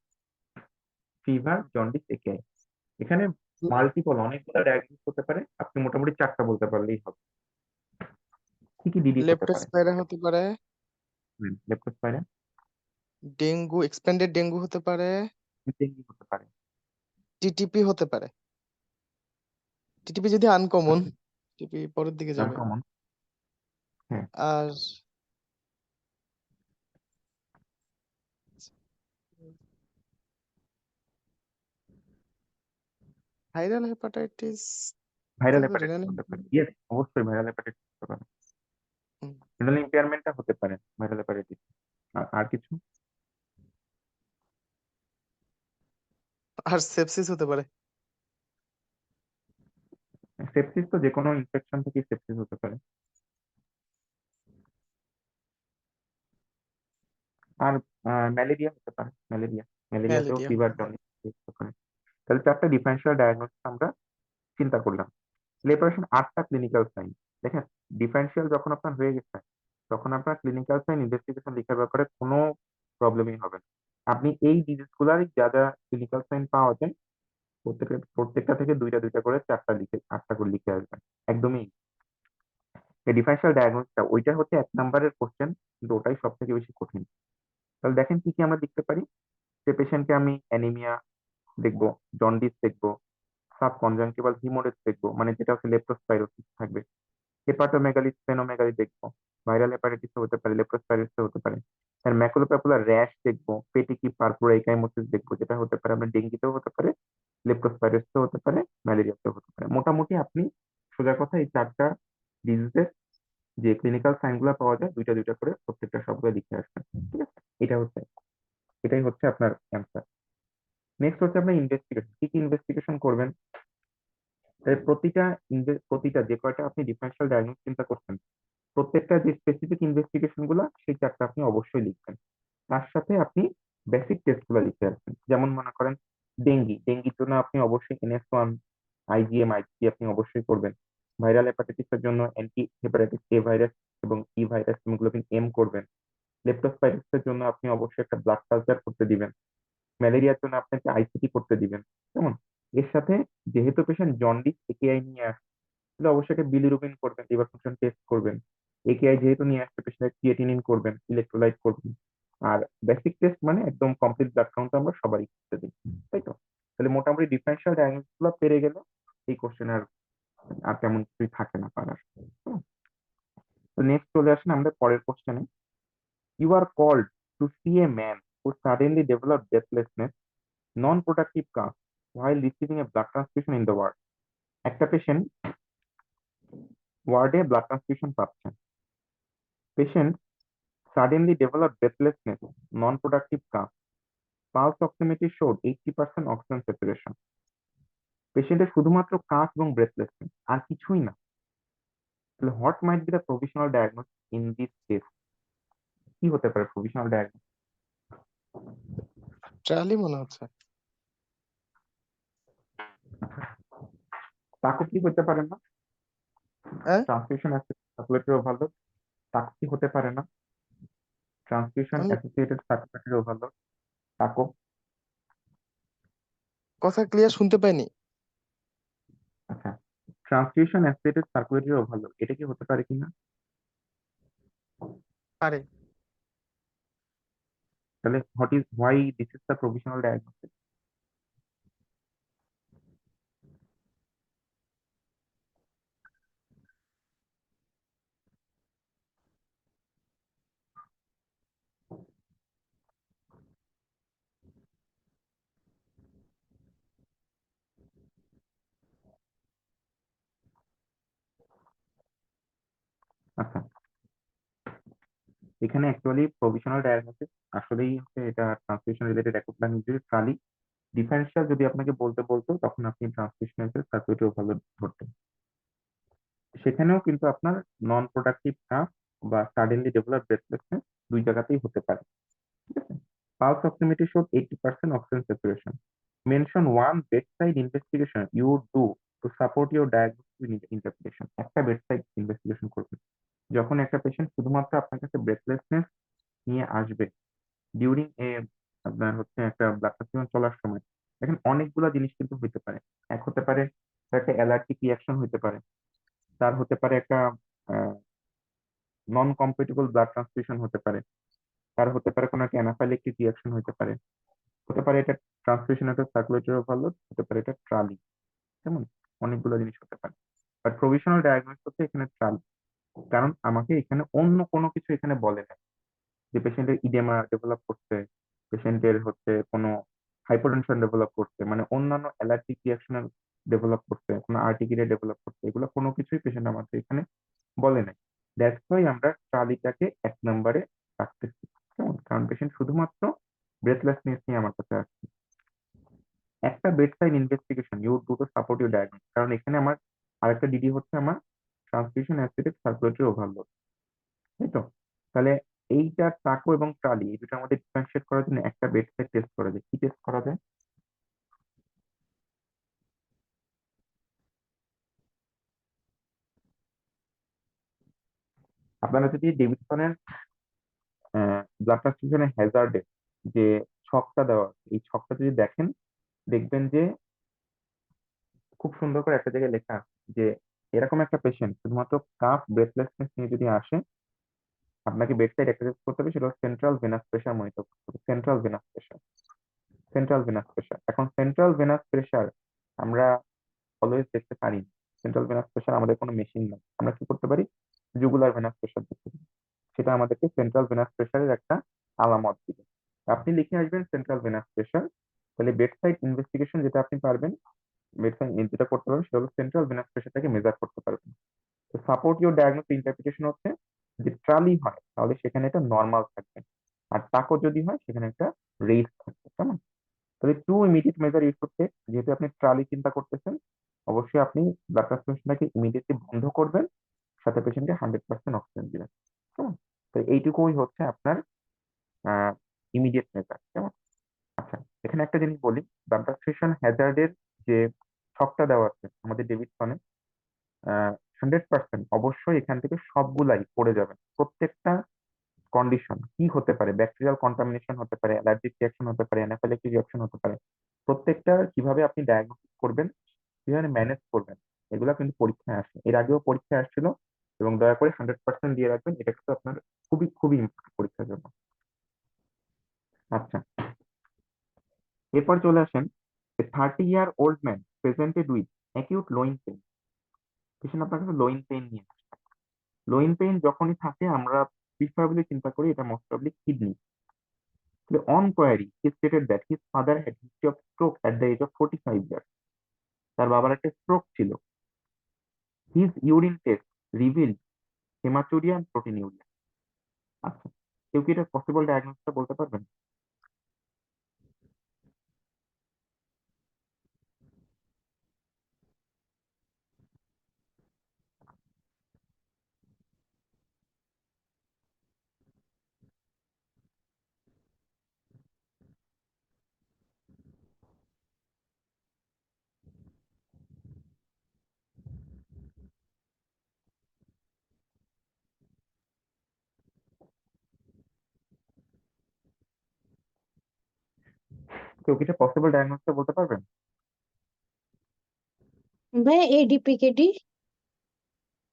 ফিভার, জন্ডিস, একেআই, এখানে মাল্টিপল অনেকগুলো ডায়াগনোসিস হতে পারে, আপনি মোটামুটি 4টা বলতে পারলেই হবে। কি কি ডিডিস হতে পারে?
লেপ্টোস্পাইরা হতে পারে,
লেপ্টোস্পাইরা,
ডেঙ্গু, এক্সপেন্ডেড ডেঙ্গু হতে পারে,
ডেঙ্গি হতে পারে,
টিটিপি হতে পারে। টিটিপি যদি আনকমন, টিটিপি পরের দিকে যাবে।
আনকমন, হ্যাঁ।
আর ভাইরাল হেপাটাইটিস,
ভাইরাল
তারপর
হেপাটাইটিস
রেনাল।
হতে পারে, ইয়েস, অবশ্যই ভাইরাল হেপাটাইটিস হতে পারে। রেনাল ইম্পেয়ারমেন্টটা হতে পারে ভাইরাল হেপাটাইটিস। আর কিছু?
আর সেপসিস হতে পারে।
সেপসিস তো যে কোনো ইনফেকশন থেকে সেপসিস হতে পারে। আর ম্যালেরিয়া হতে পারে, ম্যালেরিয়া, ম্যালেরিয়াতেও
ম্যালেরিয়া
ফিভার,
হতে পারে।
জন্ডিস হতে পারে। তাহলে 4টা ডিফারেন্সিয়াল ডায়াগনোসিস আমরা চিন্তা করলাম। লেপারেশন 8টা ক্লিনিক্যাল সাইন। দেখেন ডিফারেন্সিয়াল যখন আপনার হয়ে গেছে, তখন আপনার ক্লিনিক্যাল সাইন ইনভেস্টিগেশন লেখার ব্যাপারে কোনো প্রবলেমই হবে না। আপনি এই ডিজিজ গুলার যা যা ক্লিনিক্যাল সাইন পাওয়া যায় প্রত্যেকটা থেকে দুইটা দুইটা করে চারটা লিখে 8টা করে লিখে আসবেন। একদমই এই ডিফারেন্সিয়াল ডায়াগনোসিসটা ওইটা হচ্ছে 1 নম্বরের কোশ্চেন, কিন্তু ওটাই সব থেকে বেশি কঠিন। তাহলে দেখেন কি কি আমরা লিখতে পারি। যে পেশেন্টকে আমি অ্যানিমিয়া দেখবো, জন্ডিস দেখবো, সাবকনজাংটিভাল হিমোরেজ দেখবো, মানে যেটা হচ্ছে লেপ্টোস্পাইরোসিস থাকবে, হেপাটোমেগালি, স্প্লেনোমেগালি দেখবো, ভাইরাল হেপাটাইটিস হতে পারে, লেপ্টোস্পাইরোসিস হতে পারে, আর ম্যাকুলোপ্যাপুলার র্যাশ দেখবো, পেটিকি পার্পুরা একাইমোসিস দেখবো, যেটা হতে পারে আপনার ডেঙ্গিতেও হতে পারে, লেপ্টোস্পাইরোসিসও হতে পারে, ম্যালেরিয়াতেও হতে পারে। মোটামুটি আপনি সোজা কথা এই 4টা ডিজিজের যে ক্লিনিক্যাল সাইন গুলো পাওয়া যায় দুইটা দুইটা করে প্রত্যেকটা সবগুলো লিখে আসবেন। ঠিক আছে, এটা হচ্ছে এটাই হচ্ছে আপনার অ্যান্সার। নেক্সট হচ্ছে আপনার ইনভেস্টিগেশন, কি কি ইনভেস্টিগেশন করবেন। তাই প্রতিটা যে কয়টা আপনি ডিফারেন্সিয়াল ডায়াগনোস চিন্তা করছেন, প্রত্যেকটা যে স্পেসিফিক ইনভেস্টিগেশন গুলা সেই 4টা আপনি অবশ্যই লিখবেন। তার সাথে আপনি বেসিক টেস্ট গুলো লিখে আসবেন। যেমন মনে করেন ডেঙ্গির জন্য আপনি অবশ্যই NS1, IgM, IgG আপনি অবশ্যই করবেন। ভাইরাল হেপাটাইটিসের জন্য অ্যান্টি হেপাটাইটিস A ভাইরাস এবং E ভাইরাস হিমোগ্লোবিন M করবেন। লেপ্টোস্পাইরোসিসের জন্য আপনি অবশ্যই একটা ব্লাড কালচার করতে দিবেন। ম্যালেরিয়ার জন্য আপনাকে ICT করতে দিবেন। কেমন, এর সাথে যেহেতু পেশেন্ট জন্ডিস AKI নিয়ে আসছে, তাহলে অবশ্যই একটা বিলিরুবিন করবেন, লিভার ফাংশন টেস্ট করবেন। AKI যেহেতু নিয়ে আসছে, পেশেন্টের ক্রিয়েটিনিন করবেন, ইলেকট্রোলাইট করবেন। আর বেসিক টেস্ট মানে একদম কমপ্লিট ব্লাড কাউন্ট আমরা সবারই করতে দিই, তাই তো। তাহলে মোটামুটি ডিফারেন্সিয়াল ডায়াগনোসিস গুলো পেরে গেলে এই কোশ্চেন আর আর তেমন কিছুই থাকে না পারার। তো নেক্সট চলে আসেন আমাদের পরের কোশ্চেনে। You are called to see a man who suddenly develop breathlessness, non-productive cough while receiving a blood transfusion in the ward. একটা পেশেন্ট ওয়ার্ডে ব্লাড ট্রান্সফিউশন পাচ্ছেন। Patient suddenly developed breathlessness, non-productive cough. Pulse oximetry showed 80% oxygen saturation. পেশেন্টের শুধুমাত্র কাশ এবং breathlessness, আর কিছুই না। তাহলে what might be the provisional diagnosis in this case? কি হতে পারে প্রভিশনাল ডায়াগনোসিস?
ট্রালি মনে হচ্ছে।
তাকে কি হতে পারে না?
হ্যাঁ,
ট্রান্সফিউশন সার্কুলেটরি ওভারলোড, তাকে কি হতে পারে না? ট্রান্সফিউশন
আমি
অ্যাসোসিয়েটেড সার্কুলেটরি ওভারলোড, তাকো।
কথা ক্লিয়ার শুনতে পাইনি।
আচ্ছা, ট্রান্সফিউশন অ্যাসোসিয়েটেড সার্কুলেটরি ওভারলোড, এটা কি হতে পারে কিনা?
পারে।
তাহলে why this is the provisional diagnosis? আচ্ছা, এখানে অ্যাকচুয়ালি প্রভিশনাল ডায়াগনোসিস আসলেই হচ্ছে এটা ট্রান্সমিশন রিলেটেড একক ল্যাঙ্গুয়েজ ট্রালি। ডিফারেন্সিয়াল যদি আপনাকে বলতে বলতো তখন আপনি ট্রান্সমিশন সার্কুলেটরি ওভারলোড ধরতেন। সেখানেও কিন্তু আপনার নন প্রোডাক্টিভ কাফ বা সাডেনলি ডেভেলপ ব্রেথলেসনেস দুই জায়গাতেই হতে পারে। ঠিক আছে, pulse oximetry showed 80% oxygen saturation. Mention one bedside investigation you do to support your diagnostic interpretation. একটা বেডসাইড ইনভেস্টিগেশন করবেন যখন একটা পেশেন্ট শুধুমাত্র আপনার কাছে ব্রেথলেসনেস নিয়ে আসবে ডিউরিং আপনার হচ্ছে একটা ব্লাড ট্রান্সফিউশন চলার সময়। দেখেন অনেকগুলো জিনিস কিন্তু হতে পারে। এক হতে পারে তার একটা অ্যালার্জিক রিয়াকশন হতে পারে, তার হতে পারে একটা নন কম্পেটিবল ব্লাড ট্রান্সফিউশন হতে পারে, তার হতে পারে কোনো একটা অ্যানাফাইলেক্টিক রিয়াকশন হতে পারে এটা ট্রান্সফিউশন একটা সার্কুলেটরি ওভারলোড, হতে পারে এটা ট্রালি। কেমন, অনেকগুলো জিনিস হতে পারে। বাট প্রভিশনাল ডায়াগনোসিস হচ্ছে এখানে ট্রালি, কারণ আমাকে এখানে অন্য কোনো কিছু এখানে বলে না যে পেশেন্টের ইডেমা ডেভেলপ করছে, পেশেন্টের হচ্ছে কোনো হাইপারটেনশন ডেভেলপ করছে, মানে অন্যান্য অ্যালার্জিক রিয়াকশন ডেভেলপ করছে, কোনো আর্টিকিরিয়া ডেভেলপ করছে, এগুলো কোনো কিছুই পেশেন্ট আমাদের এখানে বলে নাই। দ্যাটস ওয়াই আমরা ট্রালিটাকে 1 নম্বরে রাখতেছি। কেমন, কারণ পেশেন্ট শুধুমাত্র ব্রেথলেসনেস নিয়ে আমার কাছে আসছে। একটা bedside investigation you do to support your diagnose, কারণ এখানে আমার আরেকটা ডিডি হচ্ছে আমার ট্রান্সফিউশন অ্যাসিডেড সার্কুলেটরি ওভারলোড, তাই তো। তাহলে এইটা টাকো এবং ট্রালি এই দুটোর মধ্যে ডিফারেন্সিয়েট করার জন্য একটা বেড সাইড টেস্ট করা যায়। কি টেস্ট করা যায়? আপনারা যদি ডেভিডসনের ব্লাড ট্রান্সফিউশনের হ্যাজার্ডে যে ছকটা দেওয়া আছে, এই ছকটা যদি দেখেন, দেখবেন যে খুব সুন্দর করে একটা জায়গায় লেখা আছে যে এরকম একটা পেশেন্ট শুধুমাত্র কাফ ব্রেথলেসনেস নিয়ে যদি আসে, আপনাকে বেড সাইড একটা করতে হবে, সেটা সেন্ট্রাল ভেনাস প্রেশার মনিটর করতে হবে। Central venous pressure, central venous pressure. এখন সেন্ট্রাল ভেনাস প্রেশার আমরা অলওয়েজ দেখতে পারি। সেন্ট্রাল ভেনাস প্রেশার আমাদের কোনো মেশিন না, আমরা কি করতে পারি, জুগুলার ভেনাস প্রেশার দেখতে পারি। সেটা আমাদেরকে সেন্ট্রাল ভেনাস প্রেশারের একটা আলামত দিবে। আপনি লিখে আসবেন সেন্ট্রাল ভেনাস প্রেশার, তাহলে বেড সাইড ইনভেস্টিগেশন যেটা আপনি পারবেন, বেড সাইড যেটা করতে পারবেন সেটা হলো সেন্ট্রাল ভেনাস প্রেশারটাকে মেজার করতে পারবেন। তো সাপোর্ট ইউর ডায়াগনোসিস ইন্টারপ্রিটেশন হচ্ছে যে ট্রালি হয় তাহলে সেখানে এটা নর্মাল থাকবে, আর টাকো যদি হয় সেখানে একটা রেজ থাকবে, কেমন? তাহলে টু ইমিডিয়েট মেজার ইউজ করতে, যেহেতু আপনি ট্রালি চিন্তা করতেছেন, অবশ্যই আপনি ব্লাড ট্রান্সফিউশনটাকে ইমিডিয়েটলি বন্ধ করবেন, সাথে পেশেন্টকে 100% অক্সিজেন দিবেন, কেমন? তো এইটুকুই হচ্ছে আপনার ইমিডিয়েট মেজার, কেমন? আচ্ছা, এখানে একটা জিনিস বলি, ব্লাড ট্রান্সফিউশন হ্যাজার্ডের যে ছকটা দেওয়া আছে আমাদের ডেভিডসনে, 100% অবশ্যই এখান থেকে সবগুলাই পড়ে যাবেন। প্রত্যেকটা কন্ডিশন কি হতে পারে, ব্যাকটেরিয়াল কন্টামিনেশন হতে পারে, অ্যালার্জিক রিয়াকশন হতে পারে, অ্যানাফিলাক্টিক রিয়াকশন হতে পারে, প্রত্যেকটা কিভাবে আপনি ডায়াগনোসিস করবেন, কিভাবে ম্যানেজ করবেন, এগুলো কিন্তু পরীক্ষায় আসে, এর আগেও পরীক্ষায় আসছিল। এবং দয়া করে 100% দিয়ে রাখবেন, এটা কিন্তু আপনার খুবই খুবই ইম্পর্টেন্ট পরীক্ষার জন্য। আচ্ছা, এরপর চলে আসেন, 30-year-old man presented with acute loin pain. Patient আপনার কাছে লোইন পেইন নিয়ে আসে। লোইন পেইন যখনই থাকে আমরা প্রিফারেবলি চিন্তা করি এটা most probably kidney. On query, he stated that his father had history of stroke at the age of 45 years. তার বাবার একটা স্ট্রোক ছিল। His urine test revealed hematuria and proteinuria. আচ্ছা, কেউ কি এটা পসিবল ডায়াগনোসিসটা বলতে পারবেন? কেউ কি এটা পসিবল ডায়াগনোসিসটা বলতে পারবেন?
ভাই এডিপিকেডি।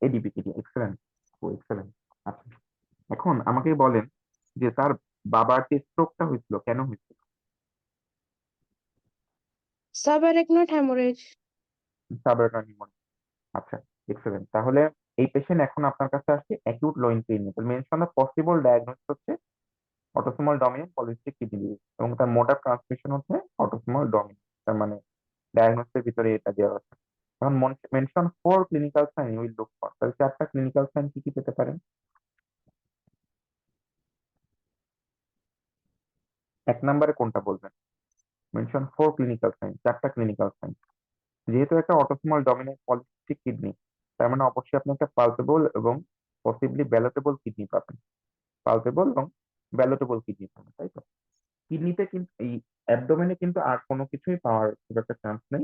এডিপিকিডি, এক্সেলেন্ট, ও এক্সেলেন্ট। আচ্ছা, এখন আমাকে বলেন যে তার বাবার যে স্ট্রোকটা হয়েছিল কেন হয়েছিল?
Subarachnoid haemorrhage.
Subrenal pneumonia. আচ্ছা, এক্সেলেন্ট। তাহলে এই পেশেন্ট এখন আপনার কাছে আসছে অ্যাকিউট লোইন পেইন নিয়ে। মেনশন দ্য পসিবল ডায়াগনোসিস হচ্ছে autosomal dominant polycystic kidney disease, এবং তার মোড অফ ট্রান্সমিশন হচ্ছে অটোসোমাল ডমিনেন্ট। তার মানে ডায়াগনোসিসের ভিতরে এটা দেওয়া আছে। এখন mention 4 clinical sign will look for, তাহলে 4টা ক্লিনিক্যাল সাইন কি কি পেতে পারেন? এক নম্বরে কোনটা বলবেন? মেনশন 4 ক্লিনিক্যাল সাইন, 4টা ক্লিনিক্যাল সাইন। যেহেতু একটা অটোসোমাল ডমিনেন্ট পলিসিস্টিক কিডনি, তার মানে অবশ্যই আপনি একটা পালপেবল এবং পসিবলি ব্যালটেবল কিডনি পাবেন। পালপেবল এবং ব্যালটেবল কিডনি পাবেন, তাই তো? কিডনিতে কিন্তু এই অ্যাবডোমেনে কিন্তু আর কোনো কিছুই পাওয়ার খুব একটা চান্স নেই।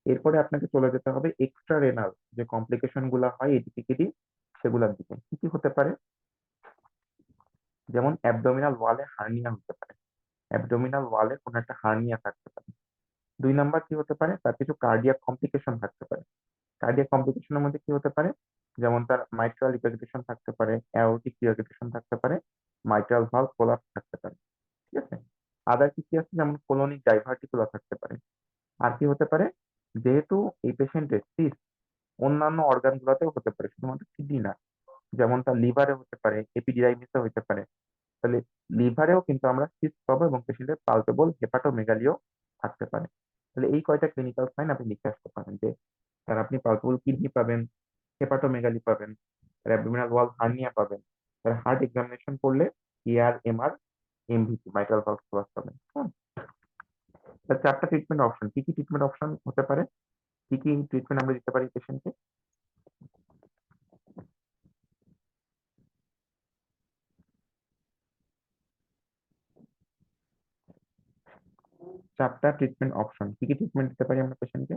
এরপরে আপনাকে চলে যেতে হবে এক্সট্রা রেনাল যে কমপ্লিকেশন গুলো হয় এডিপিকেডি, সেগুলোর দিকে। কি কি হতে পারে? যেমন অ্যাবডোমিনাল ওয়ালে হার্নিয়া হতে পারে, অ্যাবডোমিনাল ওয়ালে কোনো একটা হার্নিয়া থাকতে পারে। 2 নাম্বার কি হতে পারে, তার কিছু কার্ডিয়াক কমপ্লিকেশন থাকতে পারে। কার্ডিয়াক কমপ্লিকেশনের মধ্যে কি হতে পারে, যেমন তার মাইট্রাল রিপ্রেজেন্টেশন থাকতে পারে, অ্যাওর্টিক রিপ্রেজেন্টেশন থাকতে পারে, মাইট্রাল ভালভ কোলাপস থাকতে পারে, ঠিক আছে? আদার কি কি আছে, যেমন কোলনিক ডাইভার্টিকুলা থাকতে পারে। আর কি হতে পারে, যেহেতু এই পেশেন্টের সিস্ট অন্যান্য অর্গান গুলাতেও হতে পারে, শুধুমাত্র কিডনি না, যেমন তার লিভারে হতে পারে, এপিডিডাইমিসে হতে পারে, তাহলে লিভারেও কিন্তু আমরা সিস্ট পাবো, এবং পেশেন্টের পালপেবল হেপাটোমেগালিও থাকতে পারে। তাহলে এই কয়টা ক্লিনিক্যাল সাইন আপনি লিখে আসতে পারেন যে তার আপনি পালপেবল কিডনি পাবেন, হেপাটোমেগালি পাবেন, তার অ্যাবডোমিনাল ওয়াল হার্নিয়া পাবেন, তার হার্ট এক্সামিনেশন করলে AR MR MVP mitral valve collapse পাবেন, হ্যাঁ? তার 4টা ট্রিটমেন্ট অপশন, কি কি ট্রিটমেন্ট অপশন হতে পারে, কি কি ট্রিটমেন্ট আমরা দিতে পারি পেশেন্টকে? 4টা ট্রিটমেন্ট অপশন, কি কি ট্রিটমেন্ট দিতে পারি আমরা পেশেন্টকে?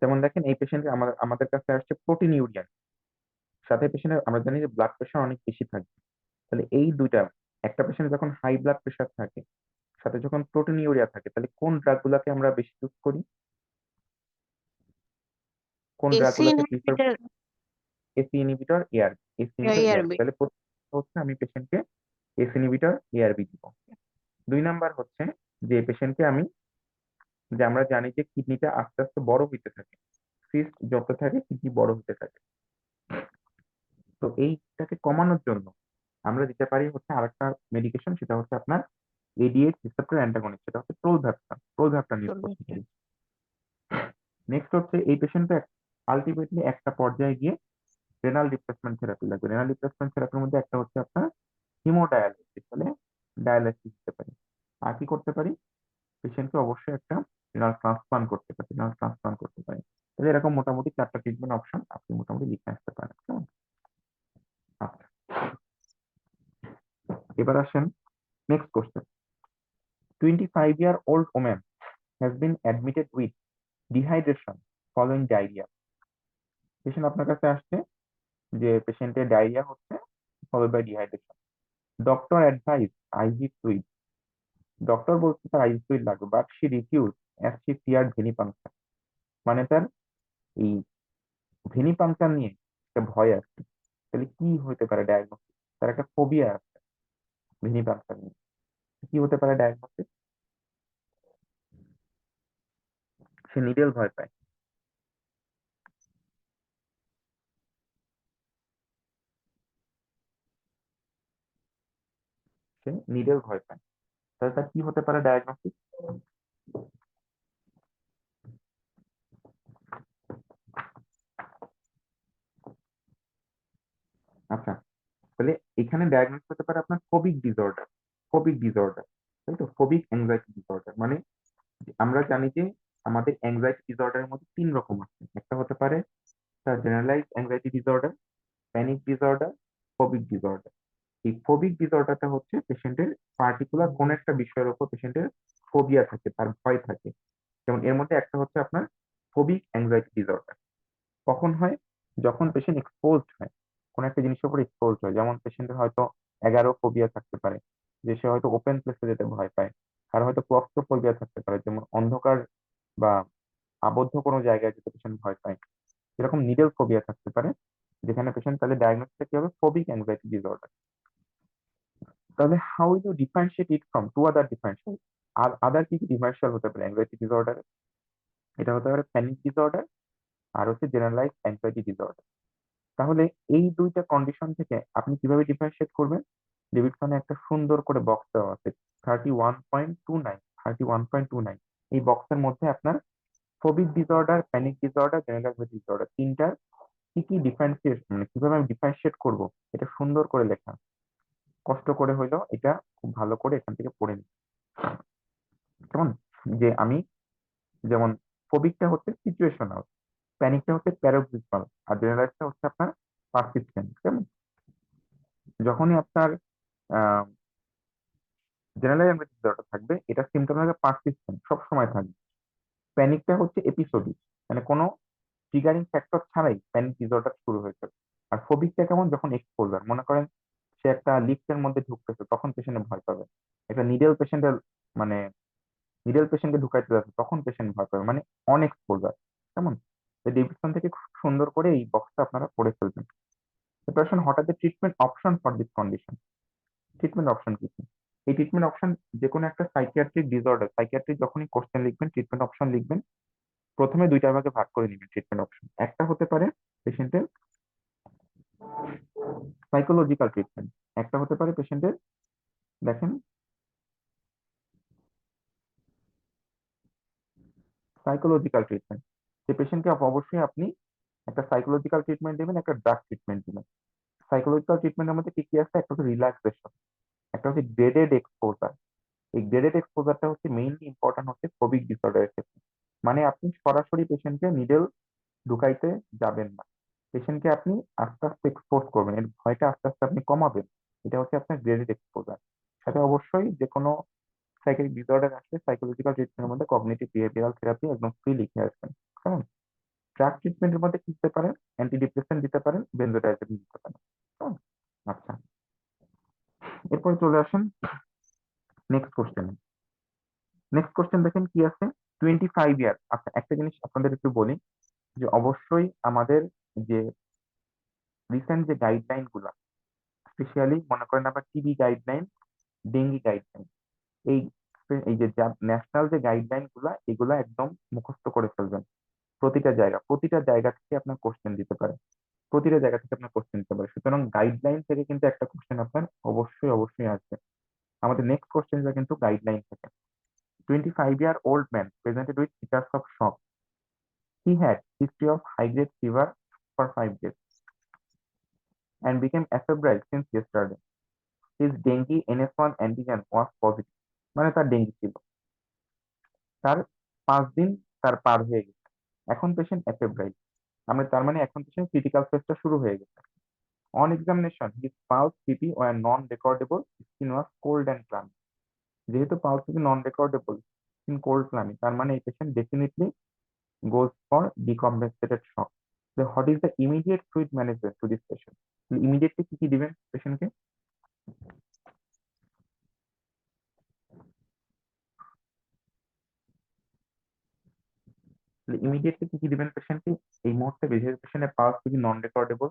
যেমন দেখেন এই পেশেন্ট আমাদের আমাদের কাছে আসছে প্রোটিন ইউরিয়া, সাথে পেশেন্টের আমরা জানি যে ব্লাড প্রেশার অনেক বেশি থাকে। তাহলে এই দুইটা একটা পেশেন্ট যখন হাই ব্লাড প্রেশার থাকে, সাথে যখন প্রোটিনিউরিয়া থাকে, তাহলে কোন ড্রাগগুলোকে আমরা বেশি ইউজ করি? কোন
এসি
ড্রাগগুলোকে prefer?
Inhibitor
ACE inhibitor, ARB. ACE inhibitor, ARB.
ARB.
তাহলে প্রথম হচ্ছে আমি পেশেন্টকে এসি ইনহিবিটর, এআরবি দিব। 2 নাম্বার হচ্ছে যে পেশেন্টকে আমি, যে আমরা জানি যে কিডনিটা আস্তে আস্তে বড় হইতে থাকে, সিস্ট যত থাকে কিডনি বড় হতে থাকে, তো এইটাকে কমানোর জন্য আমরা দিতে পারি হচ্ছে আরেকটা মেডিকেশন, সেটা হচ্ছে আপনার এডিএইচ রিসেপ্টর অ্যান্টাগনিস্ট, সেটা হচ্ছে টোলভ্যাপটান। টোলভ্যাপটান ইউজ করতে পারি। নেক্সট হচ্ছে এই পেশেন্টটা আলটিমেটলি একটা পর্যায়ে গিয়ে রেনাল রিপ্লেসমেন্ট থেরাপি লাগবে। রেনাল রিপ্লেসমেন্ট থেরাপির মধ্যে একটা হচ্ছে আপনার হিমোডায়ালিসিস, তাহলে ডায়ালিসিস দিতে পারি। আর কি করতে পারি? পেশেন্টকে অবশ্যই একটা রেনাল ট্রান্সপ্লান্ট করতে পারি, রেনাল ট্রান্সপ্লান্ট করতে পারি। তাহলে এরকম মোটামুটি 4টা ট্রিটমেন্ট অপশন আপনি মোটামুটি লিখে আসতে পারেন, কেমন? আচ্ছা, এবার আসেন next question. 25-year-old woman has been admitted with dehydration following diarrhea. Patient আপনার কাছে আসছে যে পেশেন্টের ডায়রিয়া হচ্ছে followed by dehydration. Doctor advise IV fluid. Doctor বলছে তার আইভি ফ্লুইড লাগবে, but she refuse as she feared venepuncture. মানে তার এই ভেনি পাংচার নিয়ে একটা ভয় আছে। তাহলে কি হতে পারে ডায়াগনোসিস? তার একটা ফোবিয়া আছে ভেনি পাংচার নিয়ে। কি হতে পারে ডায়াগনোসিস? সে নিডেল ভয় পায়। সে নিডেল ভয় পায়, তাহলে তার কি হতে পারে ডায়াগনোসিস? আচ্ছা, তাহলে এখানে ডায়াগনোস হতে পারে আপনার ফোবিক ডিসঅর্ডার। ফোবিক ডিসঅর্ডার, তাই তো? ফোবিক অ্যাংজাইটি ডিসঅর্ডার মানে আমরা জানি যে আমাদের অ্যাংজাইটি ডিসঅর্ডারের মধ্যে 3 রকম আছে। একটা হতে পারে তার generalise anxiety disorder, panic disorder, phobic disorder. এই ফোবিক ডিসঅর্ডারটা হচ্ছে পেশেন্টের পার্টিকুলার কোন একটা বিষয়ের উপর পেশেন্টের ফোবিয়া থাকে, তার ভয় থাকে। যেমন এর মধ্যে একটা হচ্ছে আপনার ফোবিক অ্যাংজাইটি ডিসঅর্ডার। কখন হয়? যখন পেশেন্ট এক্সপোজড হয়, কোন একটা জিনিসের উপর এক্সপোজড হয়। যেমন পেশেন্টের হয়তো ফোবিয়া থাকতে পারে, যে সে হয়তো ওপেন প্লেসে যেতে ভয় পায়। আর হয়তো ক্লস্ট্রোফোবিয়া থাকতে পারে, যেমন অন্ধকার বা আবদ্ধ কোনো জায়গায় যেতে পেশেন্ট ভয় পায়। এরকম নিডল ফোবিয়া থাকতে পারে, যেখানে পেশেন্ট তাহলে ডায়াগনোসিস কি হবে? Phobic anxiety disorder. তাহলে how you differentiate it from two other differential? আর আদার কি কি ডিফারেন্সিয়াল হতে পারে অ্যাংজাইটি ডিসঅর্ডার? এটা হতে পারে প্যানিক ডিসঅর্ডার, আর হচ্ছে জেনারেলাইজ অ্যাংজাইটি ডিসঅর্ডার। তাহলে এই 2টা কন্ডিশন থেকে আপনি কিভাবে ডিফারেন্সিয়েট করবেন? ডেভিডসনে একটা সুন্দর করে বক্স দেওয়া আছে, 31.29, 31.29। এই বক্সের মধ্যে আপনার phobic disorder, panic disorder, general disorder, তিনটার কি কি ডিফারেন্সিয়েট, মানে কিভাবে আমি ডিফারেন্সিয়েট করবো, এটা সুন্দর করে লেখা। কষ্ট করে হইলো এটা খুব ভালো করে এখান থেকে পড়ে নিই, কেমন? যে আমি, যেমন ফোবিকটা হচ্ছে সিচুয়েশনাল, প্যানিকটা হচ্ছে প্যারাক্সিসমাল, আর জেনারেলটা হচ্ছে আপনার পারসিস্টেন্ট, কেমন? যখনই আপনার জেনারেল অ্যাংজাইটি ডিসঅর্ডার থাকবে, এটা সিমটম হবে পারসিস্টেন্ট, সব সময় থাকবে। প্যানিকটা হচ্ছে এপিসোডিক, মানে কোনো ট্রিগারিং ফ্যাক্টর ছাড়াই প্যানিক ডিসঅর্ডার শুরু হয়েছে। আর ফোবিকটা কেমন? যখন এক্সপোজার, মনে করেন সে একটা লিফটের মধ্যে ঢুকতেছে, তখন পেশেন্ট ভয় পাবে। একটা নিডেল পেশেন্টের, মানে নিডেল পেশেন্টকে ঢুকাইতে যাচ্ছে, তখন পেশেন্ট ভয় পাবে, মানে অন এক্সপোজার, কেমন? ডেভিডসন থেকে খুব সুন্দর করে এই বক্সটা আপনারা পড়ে ফেলবেন। এরপর আসুন, হঠাৎ treatment option for this condition. Treatment option কি কি? এই ট্রিটমেন্ট অপশন যে কোনো একটা সাইকিয়াট্রিক ডিসঅর্ডার, সাইকিয়াট্রিক যখনই কোশ্চেন লিখবেন, ট্রিটমেন্ট অপশন লিখবেন, প্রথমে 2টা ভাগে ভাগ করে নেবেন ট্রিটমেন্ট অপশন। একটা হতে পারে পেশেন্টের সাইকোলজিক্যাল ট্রিটমেন্ট, একটা হতে পারে পেশেন্টের, দেখেন, সাইকোলজিক্যাল ট্রিটমেন্ট। যে পেশেন্টকে অবশ্যই আপনি একটা সাইকোলজিক্যাল ট্রিটমেন্ট দিবেন, একটা ড্রাগ ট্রিটমেন্ট দিবেন। সাইকোলজিক্যাল ট্রিটমেন্টের মধ্যে কি কি আছে? একটা হচ্ছে রিল্যাক্সেশন, একটা হচ্ছে গ্রেডেড এক্সপোজার। এই গ্রেডেড এক্সপোজারটা হচ্ছে মেইনলি ইম্পর্টেন্ট হচ্ছে ফোবিক ডিসঅর্ডারের ক্ষেত্রে। মানে আপনি সরাসরি পেশেন্টকে নিডল ঢুকাইতে যাবেন না, পেশেন্টকে আপনি আস্তে আস্তে এক্সপোজ করবেন, এর ভয়টা আস্তে আস্তে আপনি কমাবেন। এটা হচ্ছে আপনার গ্রেডেড এক্সপোজার। সাথে অবশ্যই যে কোনো সাইকিয়াট্রিক ডিসঅর্ডার আসলে সাইকোলজিক্যাল ট্রিটমেন্টের মধ্যে কগনিটিভ বিহেভিয়ারাল থেরাপি একদম ফ্রি লিখে আসবেন, কেমন? ড্রাগ ট্রিটমেন্টের মধ্যে কি দিতে পারেন? অ্যান্টি ডিপ্রেসেন্ট দিতে পারেন, বেনজোডাইজেপিন দিতে পারেন, কেমন? আচ্ছা, এরপর চলে আসেন নেক্সট কোশ্চেনে। নেক্সট কোশ্চেন দেখেন কি আছে, 25 ইয়ার। আচ্ছা, একটা জিনিস আপনাদের একটু বলি, যে অবশ্যই আমাদের যে রিসেন্ট যে গাইডলাইন গুলা, স্পেশালি মনে করেন আবার টিবি গাইডলাইন, ডেঙ্গি গাইডলাইন, এই এই যে ন্যাশনাল যে গাইডলাইন গুলা, এগুলা একদম মুখস্থ করে ফেলবেন। প্রতিটা জায়গা থেকে আপনার কোশ্চেন দিতে পারে, প্রতিটা জায়গা থেকে আপনার কোশ্চেন দিতে পারে। সুতরাং গাইডলাইন থেকে কিন্তু একটা কোশ্চেন আপনার অবশ্যই অবশ্যই আসবে। আমাদের নেক্সট কোশ্চেনটা কিন্তু গাইডলাইন থেকে। 25-year-old man presented with features of shock. He had history of high-grade fever for 5 days and became afebrile since yesterday. His dengue NS1 antigen was positive. মানে তার ডেঙ্গি ছিল, তার 5 দিন তার পার হয়ে গেছে, এখন পেশেন্ট এফেব্রাইল। আমরা তার মানে এখন পেশেন্ট ক্রিটিক্যাল ফেজটা শুরু হয়ে গেছে। On examination his pulse BP were non recordable, skin was cold and clammy. যেহেতু pulse BP non recordable, skin cold clammy, তার মানে এই patient definitely goes for decompensated shock. So what is the immediate fluid management to this patient? Immediately কি কি দিবেন পেশেন্টকে? Immediately কি কি দিবেন পেশেন্টকে এই মুহূর্তে? বেশি পেশেন্টের পালস যদি নন রেকর্ডেবল,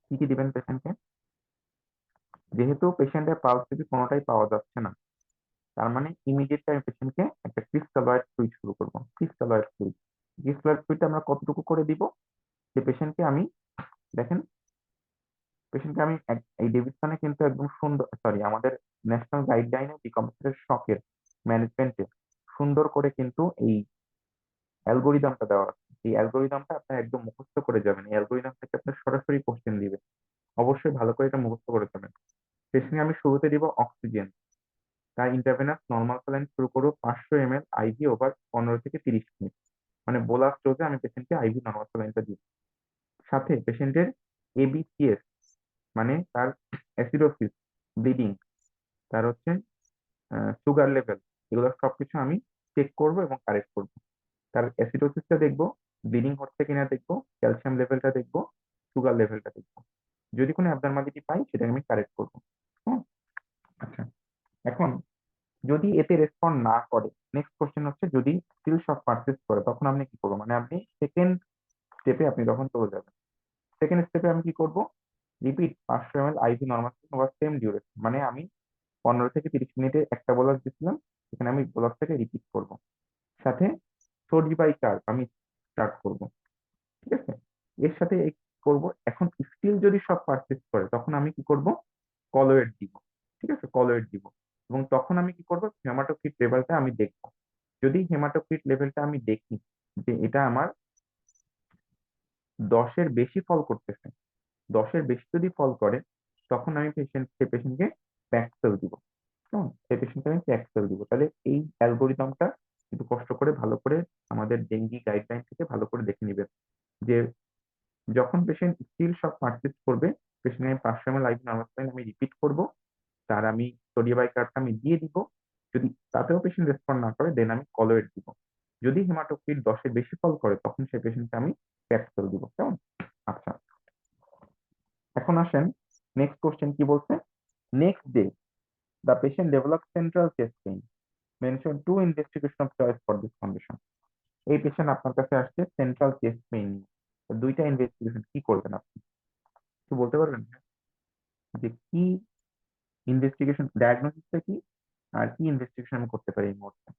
কি কি দিবেন পেশেন্টকে? যেহেতু পেশেন্টের পালস যদি কোনোটাই পাওয়া যাচ্ছে না, তার মানে ইমিডিয়েটলি আমি পেশেন্টকে একটা ক্রিস্টালয়েড ফ্লুইড শুরু করবো। ক্রিস্টালয়েড ফ্লুইডটা আমরা কতটুকু করে দিব? যে পেশেন্টকে আমি, দেখেন, পেশেন্টকে আমি এই ডেভিডসনে কিন্তু একদম সুন্দর, সরি, আমাদের ন্যাশনাল গাইডলাইনে ডিকম্পেন্সেটেড শকের ম্যানেজমেন্টে সুন্দর করে কিন্তু এই অ্যালগোরিদমটা দেওয়া আছে। এই অ্যালগোরিদমটা আপনার একদম মুখস্থ করে যাবেন, এই অ্যালগোরিদম থেকে আপনার সরাসরি কোশ্চেন দিবে। অবশ্যই ভালো করে এটা মুখস্থ করে যাবেন। পেশেন্টকে আমি শুরুতে দিব অক্সিজেন, তার ইন্টারভেনাস নর্মাল স্যালাইন শুরু করবো 500 ml আইভি ওভার 15 থেকে 30 মিনিট। মানে বোলাস ডোজে আমি পেশেন্টকে আইভি নর্মাল স্যালাইনটা দিব। সাথে পেশেন্টের এবিসিএস, মানে তার অ্যাসিডোসিস, ব্লিডিং, তার হচ্ছে সুগার লেভেল, এগুলো সবকিছু আমি চেক করব এবং কারেক্ট করব। তার অ্যাসিডোসিসটা দেখবো, ব্লিডিং হচ্ছে কিনা দেখবো, ক্যালসিয়াম লেভেলটা দেখবো, সুগার লেভেলটা দেখবো। যদি কোনো অ্যাবনর্মালিটি পাই সেটা আমি কারেক্ট করবো। হ্যাঁ, আচ্ছা। এখন যদি এতে রেসপন্ড না করে, নেক্সট কোশ্চেন হচ্ছে যদি স্টিল শক পারসিস্ট করে, তখন আপনি কি করবো? মানে আপনি সেকেন্ড স্টেপে আপনি তখন চলে যাবেন। সেকেন্ড স্টেপে আমি কি করব? Repeat 500 ml IV normal over same duration. মানে আমি 15 থেকে 30 মিনিটে একটা বোলাস দিচ্ছিলাম, এখানে আমি বোলাসটাকে রিপিট করব। সাথে সোডি বাই কার্ভ আমি স্টার্ট করব। ঠিক আছে, এর সাথে করব। এখন স্টিল যদি সব পারচেস করে, তখন আমি কি করব? কলোয়েড দিব। ঠিক আছে, কলোয়েড দিব। এবং তখন আমি কি করব? হেমাটোক্রিট লেভেলটা আমি দেখব। যদি হেমাটোক্রিট লেভেলটা আমি দেখি যে এটা আমার 10-এর বেশি ফল করতেছে, 10-এর বেশি যদি ফল করে, তখন আমি সে পেশেন্টকে প্যাক্সেল দিব। কেমন? সেই পেশেন্টকে আমি প্যাক্সেল দিব। তাহলে এই অ্যালগোরিদমটা একটু কষ্ট করে ভালো করে আমাদের ডেঙ্গি গাইডলাইন থেকে ভালো করে দেখে নিবেন, যে যখন পেশেন্ট স্টিল সব পারচেস করবে, পেশেন্ট আমি 500 ml আইভি নর্মাল আমি রিপিট করব, তার আমি সোডিয়াম বাইকার্বটা আমি দিয়ে দিব। যদি তাতেও পেশেন্ট রেসপন্ড না করে, দেন আমি কলোয়েড দিব। যদি হেমাটোক্রিট 10-এর বেশি ফল করে, তখন সেই পেশেন্টকে আমি প্যাক্সেল দিব। কেমন? আচ্ছা, এখন আসেন নেক্সট কোশ্চেন কি বলছে। Next day the patient developed central chest pain. Mention two investigation of choice for this condition. এই পেশেন্ট আপনার কাছে আসছে সেন্ট্রাল চেস্ট পেইন নিয়ে। তো দুইটা ইনভেস্টিগেশন কি করবেন আপনি একটু বলতে পারবেন, যে কি ইনভেস্টিগেশন, ডায়াগনোসিসটা কি, আর কি ইনভেস্টিগেশন আমি করতে পারি এই মুহূর্তে?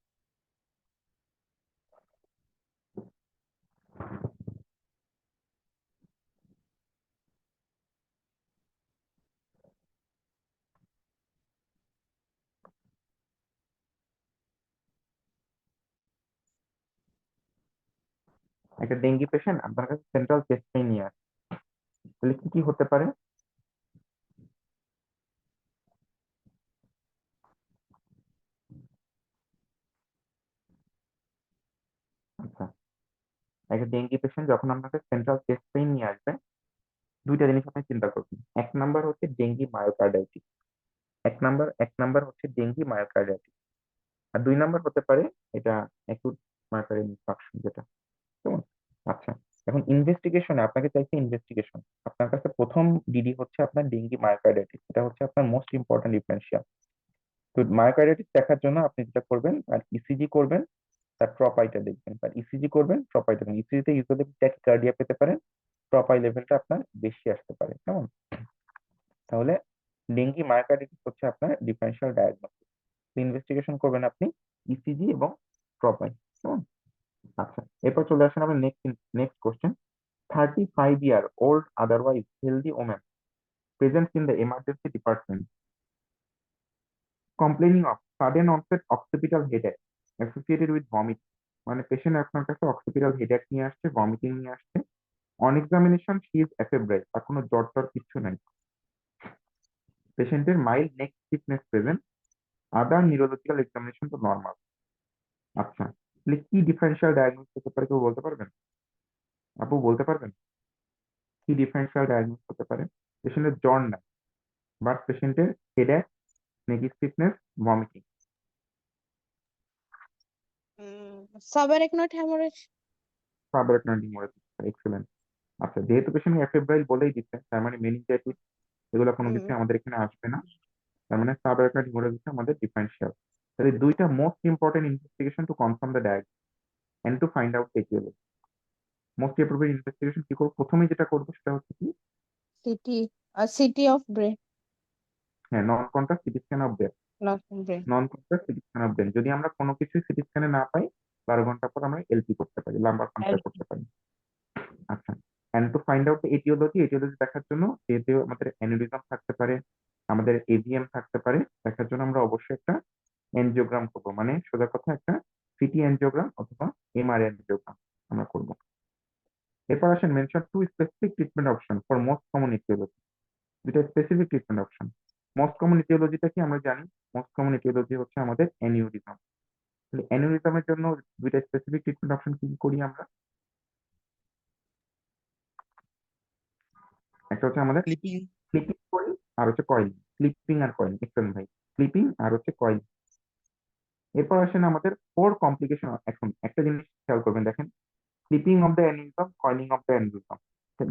একটা ডেঙ্গি পেশেন্ট আপনার কাছে সেন্ট্রাল চেস্ট পেইন নিয়ে আসে, তাহলে কি কি হতে পারে? আচ্ছা, একটা ডেঙ্গি পেশেন্ট যখন আপনার কাছে সেন্ট্রাল চেস্ট পেইন নিয়ে আসবে, দুইটা জিনিস আপনি চিন্তা করবেন। এক নাম্বার হচ্ছে ডেঙ্গি মায়োকার্ডাইটিস, এক নাম্বার হচ্ছে ডেঙ্গি মায়োকার্ডাইটিস। আর 2 নাম্বার হতে পারে এটা অ্যাকুট মার্কার ইনফ্রাকশন যেটা, কেমন? আচ্ছা, এখন ইনভেস্টিগেশনে আপনাকে চাইছে ইনভেস্টিগেশন। আপনার কাছে প্রথম ডিডি হচ্ছে আপনার ডেঙ্গি মায়োকার্ডিটিস, এটা হচ্ছে আপনার মোস্ট ইম্পর্টেন্ট ডিফারেন্সিয়াল। তো মায়োকার্ডিটিস দেখার জন্য আপনি যেটা করবেন, আর ইসিজি করবেন, তার ট্রপাইটা দেখবেন, আর ইসিজি করবেন, ট্রপাইটা দেখবেন। ইসিজিতে ইউজুয়ালি ট্যাকিকার্ডিয়া পেতে পারেন, ট্রপাই লেভেলটা আপনার বেশি আসতে পারে, কেমন? তাহলে ডেঙ্গি মায়োকার্ডিটিস হচ্ছে আপনার ডিফারেন্সিয়াল ডায়াগনোসিস। ইনভেস্টিগেশন করবেন আপনি ইসিজি এবং ট্রপাই, কেমন? আচ্ছা, এরপর চলে আসেন আমরা next question. 35-year old otherwise healthy woman presents in the emergency department complaining of sudden onset occipital headache associated with vomit। মানে পেশেন্ট আপনার কাছে অক্সিপিটাল হেডেক নিয়ে আসছে, ভমিটিং নিয়ে আসছে। অন এক্সামিনেশন শি ইজ এফেব্রাইল, আর কোনো জ্বর টর কিছু নাই। পেশেন্টের মাইল্ড নেক স্টিফনেস প্রেজেন্ট, আদার নিউরোলজিক্যাল এক্সামিনেশন তো নর্মাল। আচ্ছা, তাহলে কি ডিফারেন্সিয়াল ডায়াগনোসিস হতে পারে, কেউ বলতে পারবেন? আপু বলতে পারবেন কি ডিফারেন্সিয়াল ডায়াগনোসিস হতে পারে? পেশেন্টের জ্বর নাই, বাট পেশেন্টের হেডেক, নেক স্টিফনেস, ভমিটিং।
সাবারেকনয়েড হ্যামোরেজ।
সাবআরাকনয়েড হিমোরেজিস, এক্সেলেন্ট। আচ্ছা, যেহেতু পেশেন্ট এফেব্রাইল বলেই দিচ্ছে, তার মানে মেনিনজাইটিস এগুলো কোনো কিছু আমাদের এখানে আসবে না। তার মানে সাবআরাকনয়েড হিমোরেজিস আমাদের ডিফারেন্সিয়াল। তাহলে দুইটা most important investigation to confirm the diagnose and to find out aetiology. Most appropriate investigation কি করবো? প্রথমেই যেটা করবো সেটা হচ্ছে কি,
সিটি সিটি অফ ব্রেন,
হ্যাঁ, নন contrast CT scan of brain.
Not brain.
Non contrast CT scan of brain যদি আমরা কোনো কিছু সিটি স্ক্যানে না পাই, 12 ঘন্টা পর আমরা এলপি করতে পারি, লাম্বার পাংচার করতে পারি। আচ্ছা, and to find out aetiology, aetiology দেখার জন্য যেহেতু আমাদের অ্যানিউরিজম থাকতে পারে, আমাদের এভিএম থাকতে পারে, দেখার জন্য আমরা অবশ্যই একটা এনজিওগ্রাম করবো, মানে সোজা কথা একটা সিটি এনজিওগ্রাম অথবা এমআরআই এনজিওগ্রাম আমরা করব। এরপর আসেন mention two specific treatment option for most common aetiology. দুইটা specific treatment option. Most common ইটিওলজিটা কি আমরা জানি, মোস্ট কমন ইটিওলজি হচ্ছে আমাদের অ্যানিউরিজম। তাহলে অ্যানিউরিজমের জন্য দুইটা স্পেসিফিক ট্রিটমেন্ট অপশন কি কি করি আমরা? একটা হচ্ছে আমাদের
ক্লিপিং।
স্লিপিং করি, আর হচ্ছে কয়েলিং। স্লিপিং আর কয়েলিং, এক্সেলেন্ট ভাই। স্লিপিং আর হচ্ছে কয়েলিং। এরপর আসেন আমাদের 4 কমপ্লিকেশন। এখন একটা জিনিস খেয়াল করবেন, দেখেন, clipping of the aneurysm, coiling of the aneurysm,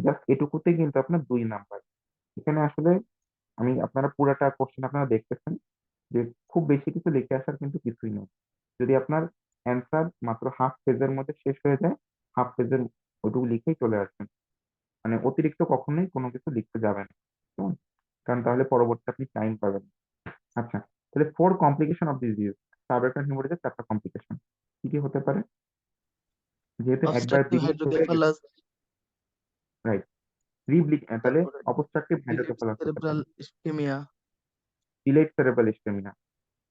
just এটুকুতে কিন্তু আপনার 2 নাম্বার। এখানে আসলে আমি আপনারা পুরাটা কোশ্চেন আপনারা দেখতেছেন যে খুব বেশি কিছু লিখে আসার কিন্তু কিছুই নেই। যদি আপনার অ্যান্সার মাত্র হাফ পেজের মধ্যে শেষ হয়ে যায়, হাফ পেজের ওইটুকু লিখেই চলে আসবেন। মানে অতিরিক্ত কখনোই কোনো কিছু লিখতে যাবেন না, কেমন? কারণ তাহলে পরবর্তী আপনি টাইম পাবেন। আচ্ছা, তাহলে 4 কমপ্লিকেশন অফ দিস ডিজিজ, সাবআরাকনয়েড হিমোরেজিসের 4টা কমপ্লিকেশন কি কি হতে পারে? যেহেতু একবার
অবস্ট্রাকটিভ
ব্লিডিং শুরু হয়ে গেছে,
হাইড্রোকেফালাস,
রাইট, তাহলে
তারপরে
অবস্ট্রাকটিভ
ডিলেট
হাইড্রোকেফালাস হতে পারে,
cerebral ischaemia,
delete cerebral ischaemia.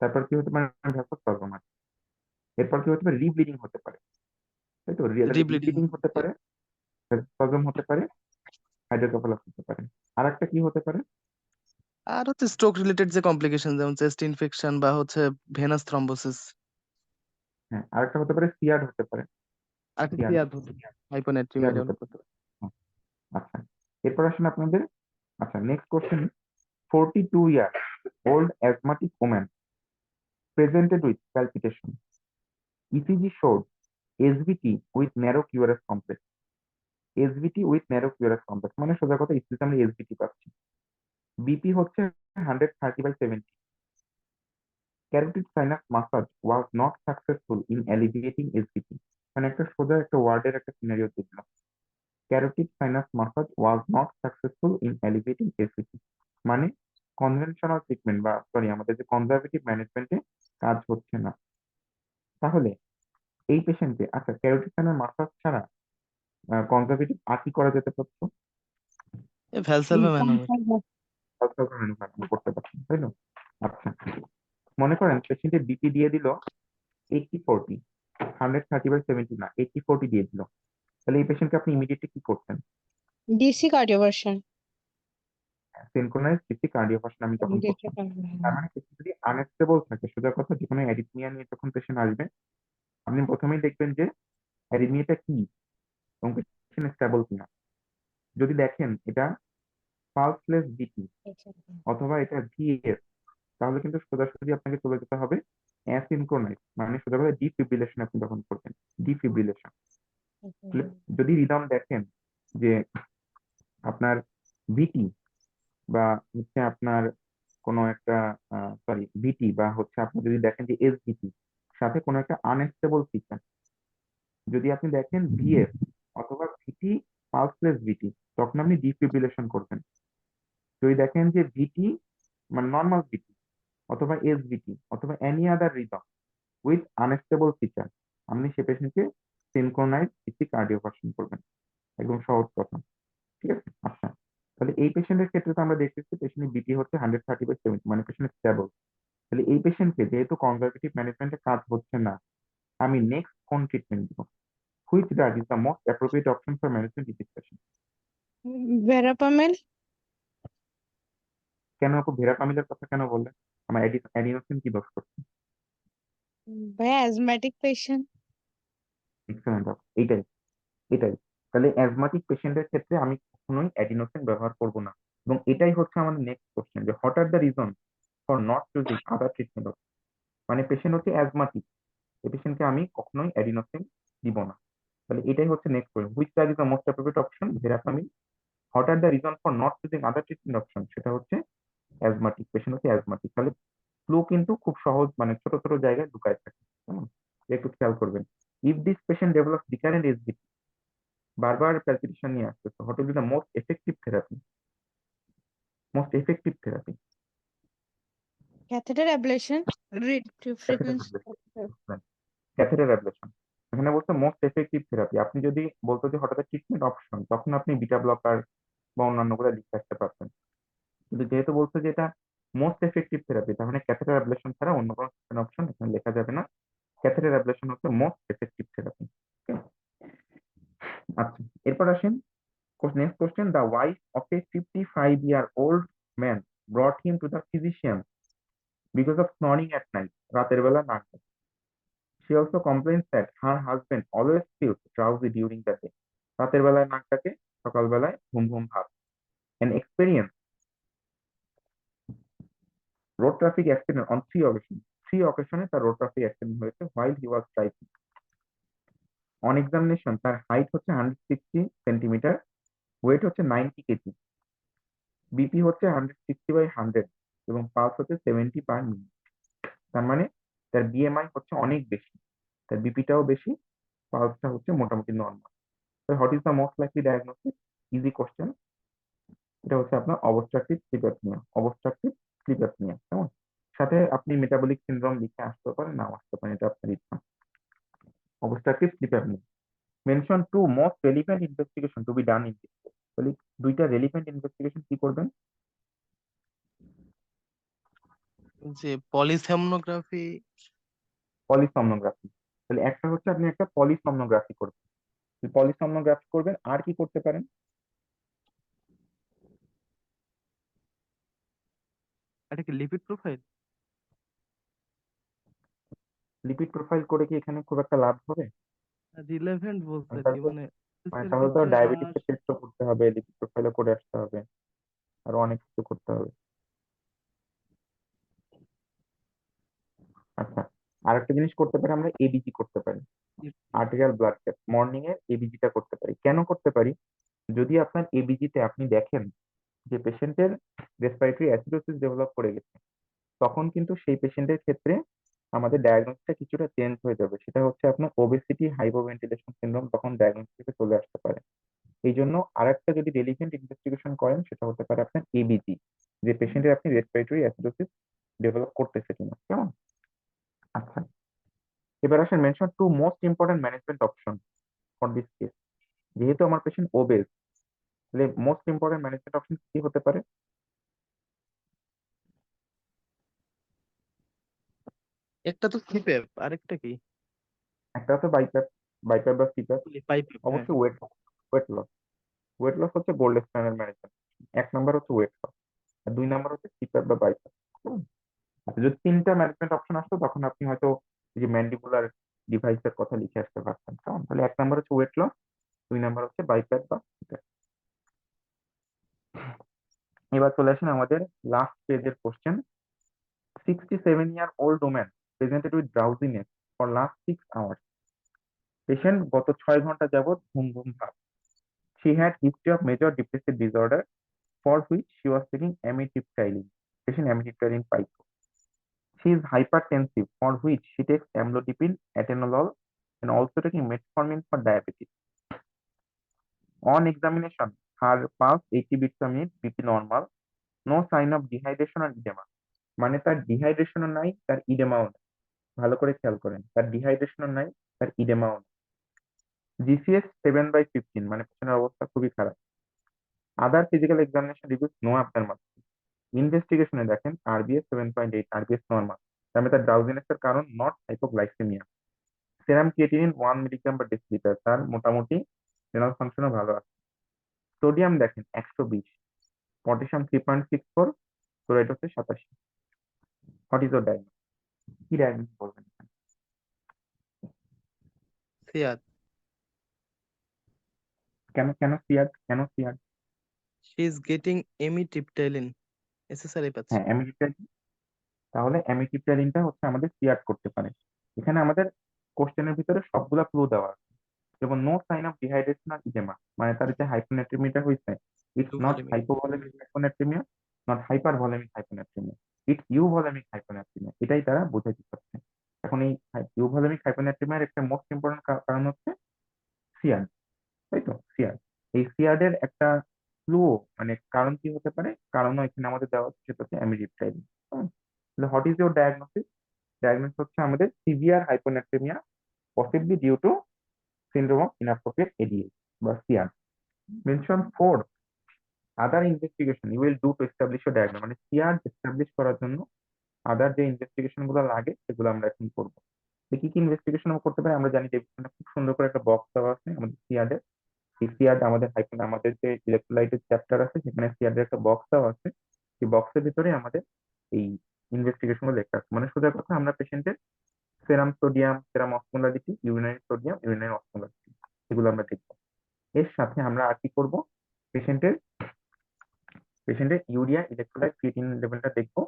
তারপর কি হতে পারে? ভ্যাসোস্পাজম। এরপর কি হতে পারে? রিব্লিডিং হতে পারে, তাই তো?
রিব্লিডিং,
রিব্লিডিং হতে পারে, ভ্যাসোস্পাজম হতে পারে, হাইড্রোকেফালাস হতে পারে। আর একটা কি হতে পারে?
আর হচ্ছে স্ট্রোক রিলেটেড যে কমপ্লিকেশন যেমন চেস্ট ইনফেকশন বা হচ্ছে ভেনাস থ্রম্বোসিস,
হ্যাঁ, আর একটা হতে পারে সিয়ার হতে পারে,
আর
সিয়ার,
সিয়ার হতে
সিয়ার
হাইপোনাট্রিউমেরিয়া
হতে
হতে
পারে।
পারে।
হুম, আচ্ছা, এরপর আসেন আপনাদের, আচ্ছা, next question. 42-year old asthmatic woman presented with palpitation. ECG showed SVT with narrow QRS complex. SVT with narrow QRS complex মানে সোজা কথা ইসিজিতে আমরা SVT পাচ্ছি। বিপি হচ্ছে 130/70। Carotid sinus massage was not successful in alleviating SVT। মানে একটা সোজা একটা ওয়ার্ডের একটা সিনারিও দিলাম। Carotid sinus massage was not successful in alleviating SVT, মানে কনভেনশনাল ট্রিটমেন্ট বা সরি আমাদের যে কনজারভেটিভ ম্যানেজমেন্টে কাজ হচ্ছে না। তাহলে এই পেশেন্টে, আচ্ছা, ক্যারোটিড সাইনাস মাসাজ ছাড়া কনজারভেটিভ আর কি করা যেতে পারতো?
ভ্যালসালভা ম্যানোমের।
আমরা করতে পারছি, তাই না? আচ্ছা, মনে করেন পেশেন্টের বিপি দিয়ে দিল 80/40, 130/70 না, 80/40 দিয়ে দিল। তাহলে এই পেশেন্টকে আপনি ইমিডিয়েটলি কি করতেন?
DC cardioversion.
Synchronise city cardioversion আমি তখন করতাম। তার মানে পেশেন্ট যদি আনস্টেবল থাকে, সোজা কথা যে কোনো অ্যারিথমিয়া নিয়ে যখন পেশেন্ট আসবে, আপনি প্রথমেই দেখবেন যে অ্যারিথমিয়াটা কি এবং পেশেন্ট স্টেবল কিনা। যদি দেখেন এটা পালসলেস বিপি অথবা এটা ভিএস, তাহলে কিন্তু সোজাসুজি আপনাকে চলে যেতে হবে অ্যাসিনক্রোনাইজ মানে সোজাভাবে ডিফিব্রিলেশন আপনি যখন করবেন, ডিফিব্রিলেশন। যদি রিদম দেখেন যে আপনার ভিটি বা হচ্ছে আপনার কোনো একটা ভিটি বা হচ্ছে আপনি যদি দেখেন যে এসভিটি সাথে কোনো একটা আনস্টেবল ফিচার, যদি আপনি দেখেন ভিএফ অথবা ভিটি পালসলেস ভিটি, তখন আপনি ডিফিব্রিলেশন করবেন। যদি দেখেন যে ভিটি মানে নর্মাল ভিটি অথবা এসভিটি অথবা any other rhythm with unstable feature, আপনি সে পেশেন্টকে সিনক্রোনাইজ ভিটি কার্ডিওভার্সন করবেন। একদম সহজ কথা, ঠিক আছে? আচ্ছা, তাহলে এই পেশেন্টের ক্ষেত্রে তো আমরা দেখতেছি পেশেন্টের বিপি হচ্ছে 130/70, মানে পেশেন্ট স্টেবল। তাহলে এই পেশেন্টকে যেহেতু কনজারভেটিভ ম্যানেজমেন্টের কাজ হচ্ছে না, আমি নেক্সট কোন ট্রিটমেন্ট দিব? Which drug is the most appropriate option for management this patient?
Verapamil.
কেন আপু ভেরাপামিলের কথা কেন বললেন? আমার অ্যাডিনোসিন কি দোষ করছে?
ভাইয়া asthmatic patient.
এক্সেলেন্ট, এইটাই এটাই। তাহলে অ্যাজমাটিক পেশেন্টের ক্ষেত্রে আমি কখনোই অ্যাডিনোসিন ব্যবহার করব না। এবং এটাই হচ্ছে আমাদের নেক্সট কোশ্চেন, যে what are the reason for not choosing other treatment. মানে পেশেন্ট হচ্ছে অ্যাজমাটিক, এই পেশেন্টকে আমি কখনোই অ্যাডিনোসিন দিব না। তাহলে এটাই হচ্ছে next question, which drug is the most appropriate option verapamil. What are the reason for not choosing other treatment option, সেটা হচ্ছে অ্যাজমাটিক, পেশেন্ট হচ্ছে অ্যাজমাটিক। তাহলে ফ্লু কিন্তু খুব সহজ, মানে ছোট ছোট জায়গায় লুকায় থাকে, কেমন? একটু খেয়াল করবেন। If this patient develop recurrent SVT, বারবার প্যালপিটেশন নিয়ে আসতেছে, what will be the most effective therapy? Most effective therapy
Catheter ablation. Reduced frequency.
Catheter ablation. এখানে বলছে মোস্ট এফেক্টিভ থেরাপি। আপনি যদি বলতো যে হঠাৎ ট্রিটমেন্ট অপশন, তখন আপনি বিটা ব্লকার বা অন্যান্য গুলো লিখে আসতে পারতেন। কিন্তু যেহেতু বলছে যে এটা মোস্ট এফেক্টিভ থেরাপি, তাহলে ক্যাথেটার অ্যাবলেশন ছাড়া অন্য কোনো ট্রিটমেন্ট অপশন এখানে লেখা যাবে না। ক্যাথেটার অ্যাবলেশন হচ্ছে মোস্ট এফেক্টিভ থেরাপি। আচ্ছা, এরপর আসেন next question. The wife of A 55-year-old man ব্রট him to the physician because of snoring at night, রাতের বেলা নাক ডাকে। She also complains that her husband always feels drowsy during the day. রাতের বেলায় নাক ডাকে, সকালবেলায় ঘুম ঘুম ভাব। An experience road traffic accident on 3 occasions. 3 occasions তার রোড ট্রাফিক অ্যাক্সিডেন্ট হয়েছে while he was driving. On examination তার হাইট হচ্ছে 160 সেন্টিমিটার, ওয়েট হচ্ছে 90 কেজি, বিপি হচ্ছে 160/100 এবং পালস হচ্ছে 70/মিনিট। তার মানে তার বিএমআই হচ্ছে অনেক বেশি, তার বিপিটাও বেশি, পালসটা হচ্ছে মোটামুটি normal. What is the most likely diagnosis? Easy question. এটা হচ্ছে আপনার obstructive sleep apnoea, obstructive sleep apnoea, কেমন? সাথে আপনি মেটাবলিক সিনড্রোম লিখে আসতে পারেন, নাও আসতে পারেন, এটা আপনার ইচ্ছা। Obstructive sleep apnoea. Mention two most relevant investigation to be done in this. তাহলে দুইটা রেলিভেন্ট ইনভেস্টিগেশন কি করবেন?
যে পলিসেমনোগ্রাফি।
পলিসomnography। তাহলে একটা হচ্ছে আপনি একটা পলিসomnography করবেন, পলিসomnography করবেন। আর কি করতে পারেন?
এটা কি লিপিড প্রোফাইল?
লিপিড প্রোফাইল করে কি এখানে খুব একটা লাভ হবে?
রিলেভেন্ট বলছে কি মানে এর
তাহলে তো
ক্ষেত্রে
ডায়াবেটিস টেস্ট করতে হবে, লিপিড প্রোফাইলও করে আসতে হবে, আরো অনেক কিছু করতে হবে। আচ্ছা, আরেকটা জিনিস করতে পারি আমরা, এবিজি করতে পারি, আর্টেরিয়াল ব্লাড টেস্ট। মর্নিং এ এবিজিটা করতে পারি। কেন করতে পারি? যদি আপনার এবিজিতে আপনি দেখেন যে পেশেন্টের রেসপিরেটরি অ্যাসিডোসিস ডেভেলপ করে গেছে, তখন কিন্তু সেই পেশেন্টের ক্ষেত্রে আমাদের ডায়াগনোসিসটা কিছুটা চেঞ্জ হয়ে যাবে। সেটা হচ্ছে আপনার ওবেসিটি হাইপোভেন্টিলেশন সিনড্রোম, তখন ডায়াগনোসিসে চলে আসতে পারে। এই জন্য আরেকটা যদি রেলিভেন্ট ইনভেস্টিগেশন করেন, সেটা হতে পারে আপনার এবিজি, যে পেশেন্টের আপনি রেসপিরেটরি অ্যাসিডোসিস ডেভেলপ করতেছে কিনা, কেমন? আচ্ছা, এবার আসেন mention two most important management option for this case. যেহেতু আমার পেশেন্ট ওবেস, তাহলে মোস্ট ইম্পর্টেন্ট ম্যানেজমেন্ট অপশন কি হতে পারে?
একটা তো সিপ্যাপ, আরেকটা কি?
একটা হচ্ছে বাইপ্যাপ, বাইপ্যাপ বা সিপ্যাপ।
পাইপ। হ্যাঁ,
অবশ্যই weight, weight loss. Weight loss হচ্ছে গোল্ড স্ট্যান্ডার্ড ম্যানেজমেন্ট। 1 নম্বর হচ্ছে ওয়েট লস, আর 2 নম্বর হচ্ছে সিপ্যাপ বা বাইপ্যাপ। আচ্ছা, যদি 3টা ম্যানেজমেন্ট অপশন আসতো, তখন আপনি হয়তো এই যে ম্যান্ডিবুলার ডিভাইসের কথা লিখে আসতে পারতেন, কেমন? তাহলে 1 নম্বর হচ্ছে ওয়েট লস, 2 নম্বর হচ্ছে বাইপ্যাপ বা সিপ্যাপ। এবার চলে আসেন আমাদের লাস্ট পেজের question. 67-year-old woman presented with drowsiness for last 6 hours. Patient গত 6 ঘন্টা যাবত ঘুম ঘুম ভাব। She had history of major depressive disorder for which she was taking amitriptyline. Patient amitriptyline 5. She is hypertensive for which she takes amlodipine, atenolol, and also taking metformin for diabetes. On examination, her pulse 80 beats per minute, BP normal, no sign of dehydration or edema. মানে তার ডিহাইড্রেশনও নাই, তার ইডেমাও নাই। ভালো করে খেয়াল করেন, তার ডিহাইড্রেশনও নাই, তার ইডেমাও নাই। জিসিএস 7/15, মানে পেশেন্টের অবস্থা খুবই খারাপ। Other physical examination reveals no abnormality. ইনভেস্টিগেশনে দেখেন আরবিএস 7.8, আরবিএস নর্মাল। তার মানে তার ড্রাউজিনেসের কারণ not hypoglycaemia. Serum creatinine 1 milligram per decilitre, তার মোটামুটি রেনাল ফাংশনও ভালো আছে। সোডিয়াম দেখেন 120, পটাশিয়াম 3.64, ক্লোরাইড হচ্ছে 87। What is your diagnose? কি ডায়াগনোস বলবেন?
সিয়াদ,
কেন কেন সিয়াড, কেন সিয়াড?
she is getting amitriptyline, SSRI পাচ্ছে।
হ্যাঁ, অ্যামিটিপ্টাইলিন। তাহলে অ্যামিটিপ্টাইলিনটা হচ্ছে আমাদের সিয়াড করতে পারে। এখানে আমাদের কোশ্চেনের ভিতরে সবগুলা ক্লু দেওয়া আছে, যেমন নো সাইন অফ ডিহাইড্রেশন আর ইডেমা, মানে তার যে হাইপোনাট্রিমিয়াটা হয়েছে, it's not
Euvolemic.
Hypovolaemic hyponatraemia, not hypervolaemic hyponatraemia, it's euvolaemic hyponatraemia, এটাই তারা বোঝাতে চাচ্ছে। এখন এই ইউভলেমিক হাইপোনাট্রিমিয়ার একটা মোস্ট ইম্পর্টেন্ট কারণ হচ্ছে সিয়াড, তাই তো? সিয়াড, এই সিয়াডের একটা ক্লু, মানে কারণ কি হতে পারে, কারণও এখানে আমাদের দেওয়া হচ্ছে, সেটা হচ্ছে অ্যামিডিপ্টাইলিন। তাহলে what is your diagnosis? Diagnosis হচ্ছে আমাদের severe hyponatraemia, possibly due to syndrome of inappropriate ADH বা CR. Mention 4 other investigation you will do to establish a diagnosis, মানে CR establish করার জন্য আদার যে ইনভেস্টিগেশন গুলো লাগে সেগুলো আমরা এখন করবো। কি কি ইনভেস্টিগেশন করতে পারি আমরা জানি, ডেভিডসনে খুব সুন্দর করে একটা বক্স দেওয়া আছে আমাদের সিআর এর। এই সিআর আমাদের আমাদের যে ইলেকট্রোলাইটের চ্যাপ্টার আছে সেখানে সিআর এর একটা বক্স দেওয়া আছে, সেই বক্সের ভিতরে আমাদের এই ইনভেস্টিগেশন গুলো লেখা আছে। মানে সোজা কথা, আমরা পেশেন্টের serum sodium, serum osmolarity, urinary sodium, urinary osmolarity, এগুলো আমরা দেখবো। এর সাথে আমরা আর কি করবো, পেশেন্টের ইউরিয়া, ইলেকট্রোলাইট, ক্রিয়েটিনিন লেভেলটা দেখবো,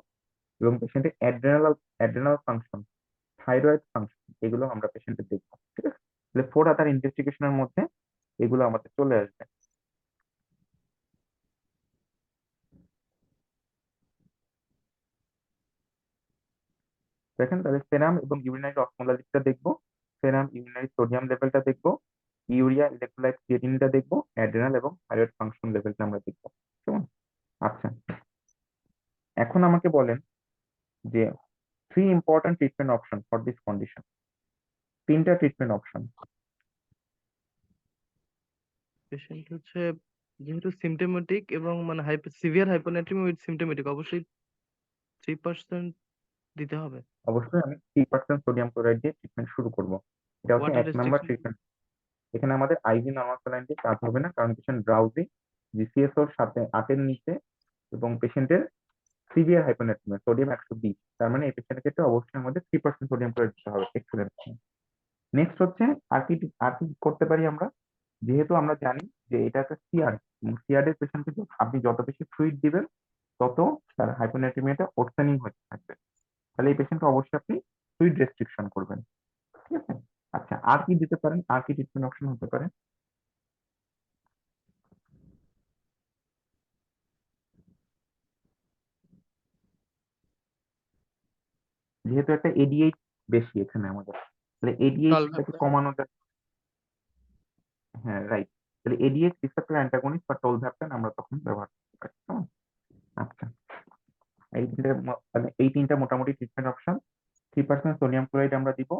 এবং পেশেন্টের অ্যাড্রেনাল ফাংশন, থাইরয়েড ফাংশন, এগুলো আমরা পেশেন্টের দেখবো। ঠিক আছে, তাহলে 4 আদার ইনভেস্টিগেশনের মধ্যে এগুলো আমাদের চলে আসবে। দেখেন, তাহলে সেরাম এবং ইউরিনারি অসমোলারিটিটা দেখবো, সেরাম ইউরিনারি সোডিয়াম লেভেলটা দেখবো, ইউরিয়া, ইলেকট্রোলাইট, ক্রিয়েটিনিনটা দেখবো, অ্যাড্রেনাল এবং থাইরয়েড ফাংশন লেভেলটা আমরা দেখবো। কেমন? আচ্ছা, এখন আমাকে বলেন যে 3 important treatment option for this condition. 3টা ট্রিটমেন্ট অপশন।
পেশেন্ট হচ্ছে যেহেতু সিমটোমেটিক এবং মানে সিভিয়ার হাইপোনাট্রিমিয়া উইথ সিমটোমেটিক, অবশ্যই 3% দিতে হবে।
অবশ্যই আমি 3% সোডিয়াম ক্লোরাইড দিয়ে ট্রিটমেন্ট শুরু করব। এটা হচ্ছে
ওয়াটার
1 নাম্বার
রেস্ট্রিকশন।
ট্রিটমেন্ট। এখানে আমাদের আইভি নরমাল স্যালাইন দিয়ে কাজ হবে না, কারণ পেশেন্ট ড্রাউজি, জিসিএস ওর সাথে 8 এর নিচে, এবং পেশেন্টের সিভিয়ার হাইপোনাট্রিমিয়া, সোডিয়াম 120। তার মানে এই পেশেন্টের ক্ষেত্রে অবশ্যই আমাদের 3% সোডিয়াম ক্লোরাইড দিতে হবে। এক্সেলেন্ট। নেক্সট হচ্ছে আর কি করতে পারি আমরা, যেহেতু আমরা জানি যে এটা একটা সিআর, সিআর পেশেন্টকে আপনি যত বেশি ফ্লুইড দিবেন তত তার হাইপোনাট্রিমিয়াটা ওর্সেনিং হতে থাকবে। তাহলে এই পেশেন্টকে অবশ্যই আপনি ফ্লুইড রেস্ট্রিকশন করবেন। ঠিক আছে, আচ্ছা, আর কি দিতে পারেন, আর কি ট্রিটমেন্ট অপশন হতে পারে? যেহেতু একটা এডিএইচ বেশি এখানে আমাদের, তাহলে এডিএইচটাকে কমানো যায়। হ্যাঁ, রাইট, তাহলে এডিএইচ রিসেপ্টর অ্যান্টাগনিস্ট বা টলভ্যাপটান আমরা তখন ব্যবহার করতে পারি। কেমন? আচ্ছা, এই তিনটা মোটামুটি ট্রিটমেন্ট অপশন। 3% সোডিয়াম ক্লোরাইড আমরা দিব,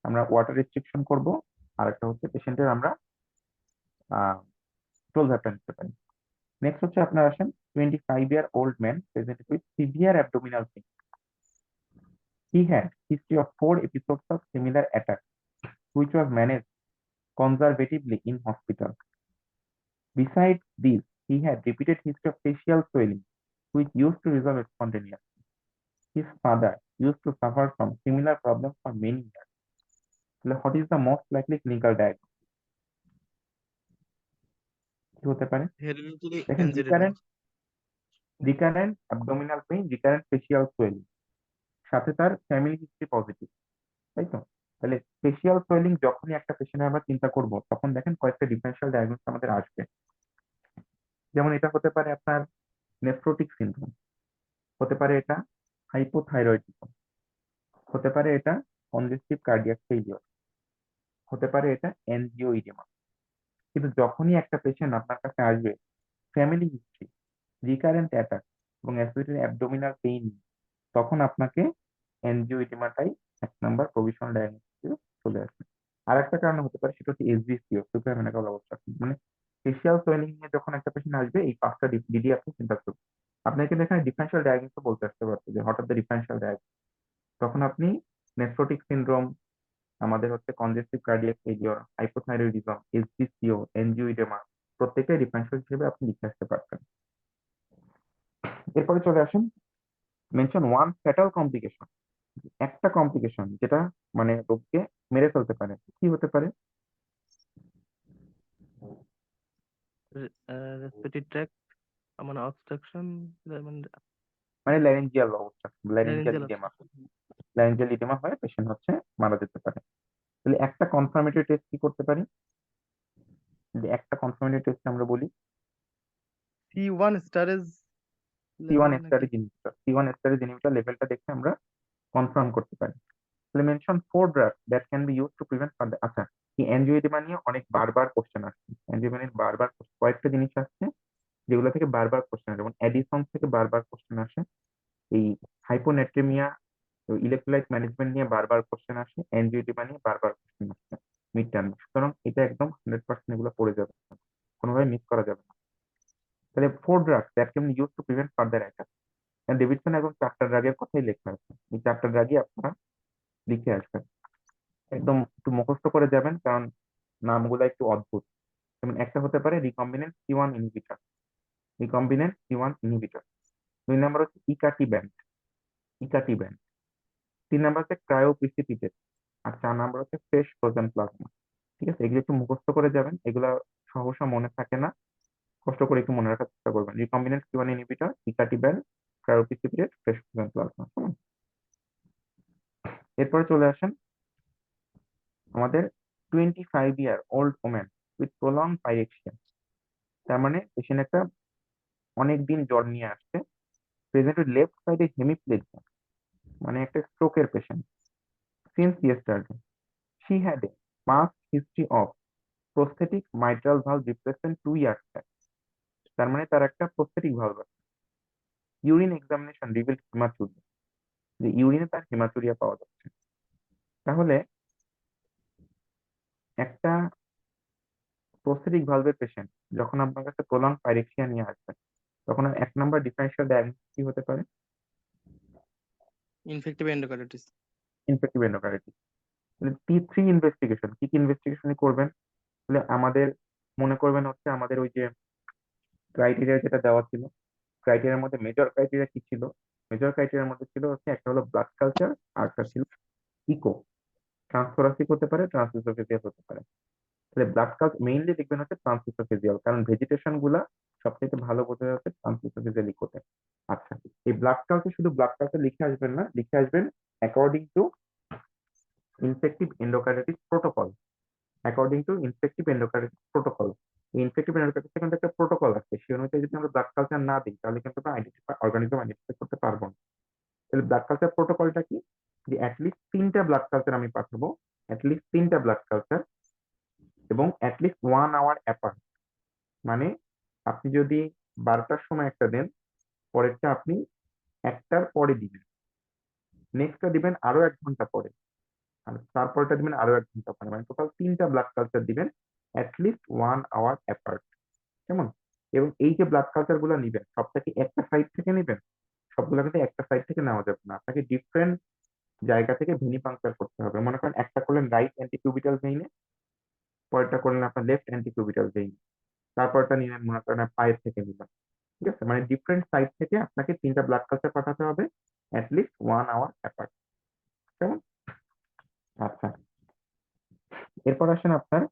আমরা ওয়াটার রেস্ট্রিকশন করব, আর একটা হচ্ছে পেশেন্টের আমরা টলভ্যাপটান দিতে পারি। নেক্সট হচ্ছে আপনার আসেন 25-year-old man presented with severe abdominal pain. He had history of 4 episodes of similar attack, which was managed conservatively in hospital. Besides this, he had repeated history of facial swelling, which used to resolve spontaneously. His father used to suffer from similar problems for many years. What is the most likely clinical diagnosis? কি হতে পারে?
Hereditary
দেখেন,
angioedema.
Recurrent abdominal pain, recurrent facial swelling, সাথে তার family history positive, তাই তো? তাহলে facial swelling যখনই একটা পেশেন্টের আমরা চিন্তা করব, তখন দেখেন কয়েকটা ডিফারেন্সিয়াল ডায়াগনোস আমাদের আসবে। যেমন এটা হতে পারে আপনার নেফ্রোটিক সিনড্রোম, হতে পারে এটা হাইপোথাইরয়েডিজম, হতে পারে এটা কনজেস্টিভ কার্ডিয়াক ফেইলিওর, হতে পারে এটা এনজিওইডেমা। কিন্তু যখনই একটা পেশেন্ট আপনার কাছে আসবে ফ্যামিলি হিস্ট্রি, রিকারেন্ট অ্যাটাক এবং অ্যাসোসিয়েটেড অ্যাবডোমিনাল পেইন, তখন আপনাকে এনজিওইডেমাটাই 1 নম্বর প্রভিশনাল ডায়াগনোসিস চলে আসবে। আর একটা কারণ হতে পারে সেটা হচ্ছে এসবিসিও, সুপ্রামেনাকাল অবস্ট্রাকশন। মানে ফেসিয়াল সোয়েলিং নিয়ে যখন একটা পেশেন্ট আসবে, এই 5টা ডিডি আপনি চিন্তা করবেন। আপনাকে কিন্তু এখানে ডিফারেন্সিয়াল ডায়াগনোসিস বলতে আসতে পারতো যে হঠাৎ ডিফারেন্সিয়াল ডায়াগনোসিস, তখন আপনি নেফ্রোটিক সিনড্রোম, আমাদের হচ্ছে কনজেস্টিভ কার্ডিয়াক ফেলিওর, হাইপোথাইরয়েডিজম, এসবিসিও, এনজিওইডেমা, প্রত্যেকটাই ডিফারেন্সিয়াল হিসেবে আপনি লিখে আসতে পারতেন। এরপরে চলে আসেন, মেনশন ওয়ান ফ্যাটাল কমপ্লিকেশন। একটা কমপ্লিকেশন যেটা মানে রোগকে মেরে ফেলতে পারে, কি হতে পারে?
রেসপিরেটরি ট্র্যাক্ট মানে অবস্ট্রাকশন,
মানে ল্যারেঞ্জিয়াল অবস্থা, laryngeal
laryngeal
oedema,
obstruction.
Laryngeal oedema হয়ে পেশেন্ট হচ্ছে মারা যেতে পারে। তাহলে একটা কনফার্মেটরি টেস্ট কি করতে পারি? যে একটা কনফার্মেটরি টেস্ট আমরা বলি
C1 স্টারেজ
C1
লেভেল নাকি?
স্টারেজ ইনহিবিটর। C1 স্টারেজ ইনহিবিটর লেভেলটা দেখে আমরা কনফার্ম করতে পারি। তাহলে mention 4 drugs that can be use to prevent further. আচ্ছা, এই এনজিওইডেমা নিয়ে অনেক বারবার কোশ্চেন আসছে, এনজিওইডেমা নিয়ে বারবার কয়েকটা জিনিস আসছে যেগুলো থেকে বারবার কোশ্চেন আসে, যেমন অ্যাডিসন থেকে বারবার কোশ্চেন আসে, এই হাইপোনেট্রিমিয়া, ইলেকট্রোলাইট ম্যানেজমেন্ট নিয়ে বারবার কোশ্চেন আসে, এনজিওইডেমা নিয়ে বারবার কোশ্চেন আসছে মিড টার্মে। সুতরাং এটা একদম 100% এগুলো পড়ে যাবে, কোনোভাবে মিস করা যাবে না। তাহলে 4 drugs that can use to prevent further attack. Davidson এবং 4টা ড্রাগের কথাই লেখা আছে, এই 4টা ড্রাগই আপনারা লিখে আসবেন, একদম একটু মুখস্থ করে যাবেন, কারণ নামগুলো একটু অদ্ভুত। যেমন একটা হতে পারে recombinant C1 inhibitor, recombinant C1 inhibitor. 2 নম্বর হচ্ছে ইকাটিব্যান্ড, ইকাটিব্যান্ড। 3 নম্বর হচ্ছে ক্রায়োপ্রিসিপিটেট। আর 4 নম্বর হচ্ছে ফ্রেশ ফ্রোজেন প্লাজমা। ঠিক আছে, এগুলো একটু মুখস্থ করে যাবেন, এগুলা সহসা মনে থাকে না, কষ্ট করে একটু মনে রাখার চেষ্টা করবেন। Recombinant C1 inhibitor, icatibant, cryoprecipitate, fresh frozen plasma. এরপরে চলে আসেন আমাদের 25-year-old woman with prolong pyrexia. তার মানে পেশেন্ট একটা অনেক দিন জ্বর নিয়ে আসছে, প্রেজেন্ট উইথ লেফট সাইডে হেমিপ্লেজিয়া, মানে একটা স্ট্রোকের patient. Since yesterday she had a past history of prosthetic mitral valve replacement 2 years back। তার মানে তার একটা প্রস্থেটিক ভালভ আছে। ইউরিন এক্সামিনেশন রিভিল হেমাচুরিয়া, যে ইউরিনে তার হেমাচুরিয়া পাওয়া যাচ্ছে। তাহলে একটা প্রস্থেটিক ভালভের পেশেন্ট যখন আপনার কাছে প্রলং পাইরেক্সিয়া নিয়ে আসবে, তখন 1 নম্বর ডিফারেন্সিয়াল ডায়াগনোসিস কি হতে পারে?
ইনফেক্টিভ এন্ডোকার্ডিটিস।
ইনফেক্টিভ এন্ডোকার্ডিটিস। T3 ইনভেস্টিগেশন, কি কি ইনভেস্টিগেশন করবেন? তাহলে আমাদের মনে করবেন হচ্ছে আমাদের ওই যে ক্রাইটেরিয়া যেটা দেওয়া ছিল, ক্রাইটেরিয়ার মধ্যে মেজর ক্রাইটেরিয়া কি ছিল? মেজর ক্রাইটেরিয়ার মধ্যে ছিল হচ্ছে একটা হলো ব্লাড কালচার, আর একটা ছিল ইকো। ট্রান্সথোরাসিক হতে পারে, ট্রান্সইসোফেজিয়াল হতে পারে। তাহলে ব্লাড কালচার মেইনলি দেখবেন হচ্ছে ট্রান্সইসোফেজিয়াল, কারণ ভেজিটেশন গুলা সবথেকে ভালো বোঝা যাচ্ছে ট্রান্সইসোফেজিয়াল ইকোতে। আচ্ছা, এই ব্লাড কালচার শুধু ব্লাড কালচার লিখে আসবেন না, লিখে আসবেন according to infective endocarditis protocol. According to infective endocarditis protocol. এই ইনফেক্টিভ এন্ডোকার্ডিটিস কিন্তু একটা প্রোটোকল আছে, সেই অনুযায়ী যদি আমরা ব্লাড কালচার না দিই, তাহলে কিন্তু আমরা অর্গানিজম আইডেন্টিফাই করতে পারবো না। তাহলে ব্লাড কালচার প্রোটোকলটা কি? যে অ্যাটলিস্ট 3টা ব্লাড কালচার আমি পাঠাবো, অ্যাটলিস্ট 3টা ব্লাড কালচার, এবং অ্যাটলিস্ট 1 hour অ্যাপার্ট। মানে আপনি যদি 12টার সময় একটা দেন, পরেরটা আপনি 1টার পরে দিবেন, নেক্সটটা দিবেন আরো 1 ঘন্টা পরে, আর তারপরটা দিবেন আরো 1 ঘন্টা পরে, মানে টোটাল 3টা ব্লাড কালচার দিবেন অ্যাটলিস্ট 1 hour অ্যাপার্ট। কেমন? এবং এই যে ব্লাড কালচার গুলো নিবেন, সবটা কি একটা সাইড থেকে নিবেন? সবগুলো কিন্তু একটা সাইড থেকে নেওয়া যাবে না, আপনাকে ডিফারেন্ট জায়গা থেকে ভেনি পাংচার করতে হবে। মনে করেন একটা করলেন রাইট অ্যান্টিকিউবিটাল ভেইনে, পরেরটা করলেন আপনার লেফট অ্যান্টিকিউবিটাল ভেইনে, তারপরটা নিলেন মনে করেন পায়ের থেকে নিলেন। ঠিক আছে, মানে ডিফারেন্ট সাইড থেকে আপনাকে 3টা ব্লাড কালচার পাঠাতে হবে অ্যাটলিস্ট 1 hour অ্যাপার্ট। কেমন? আচ্ছা, এরপর আসেন আপনার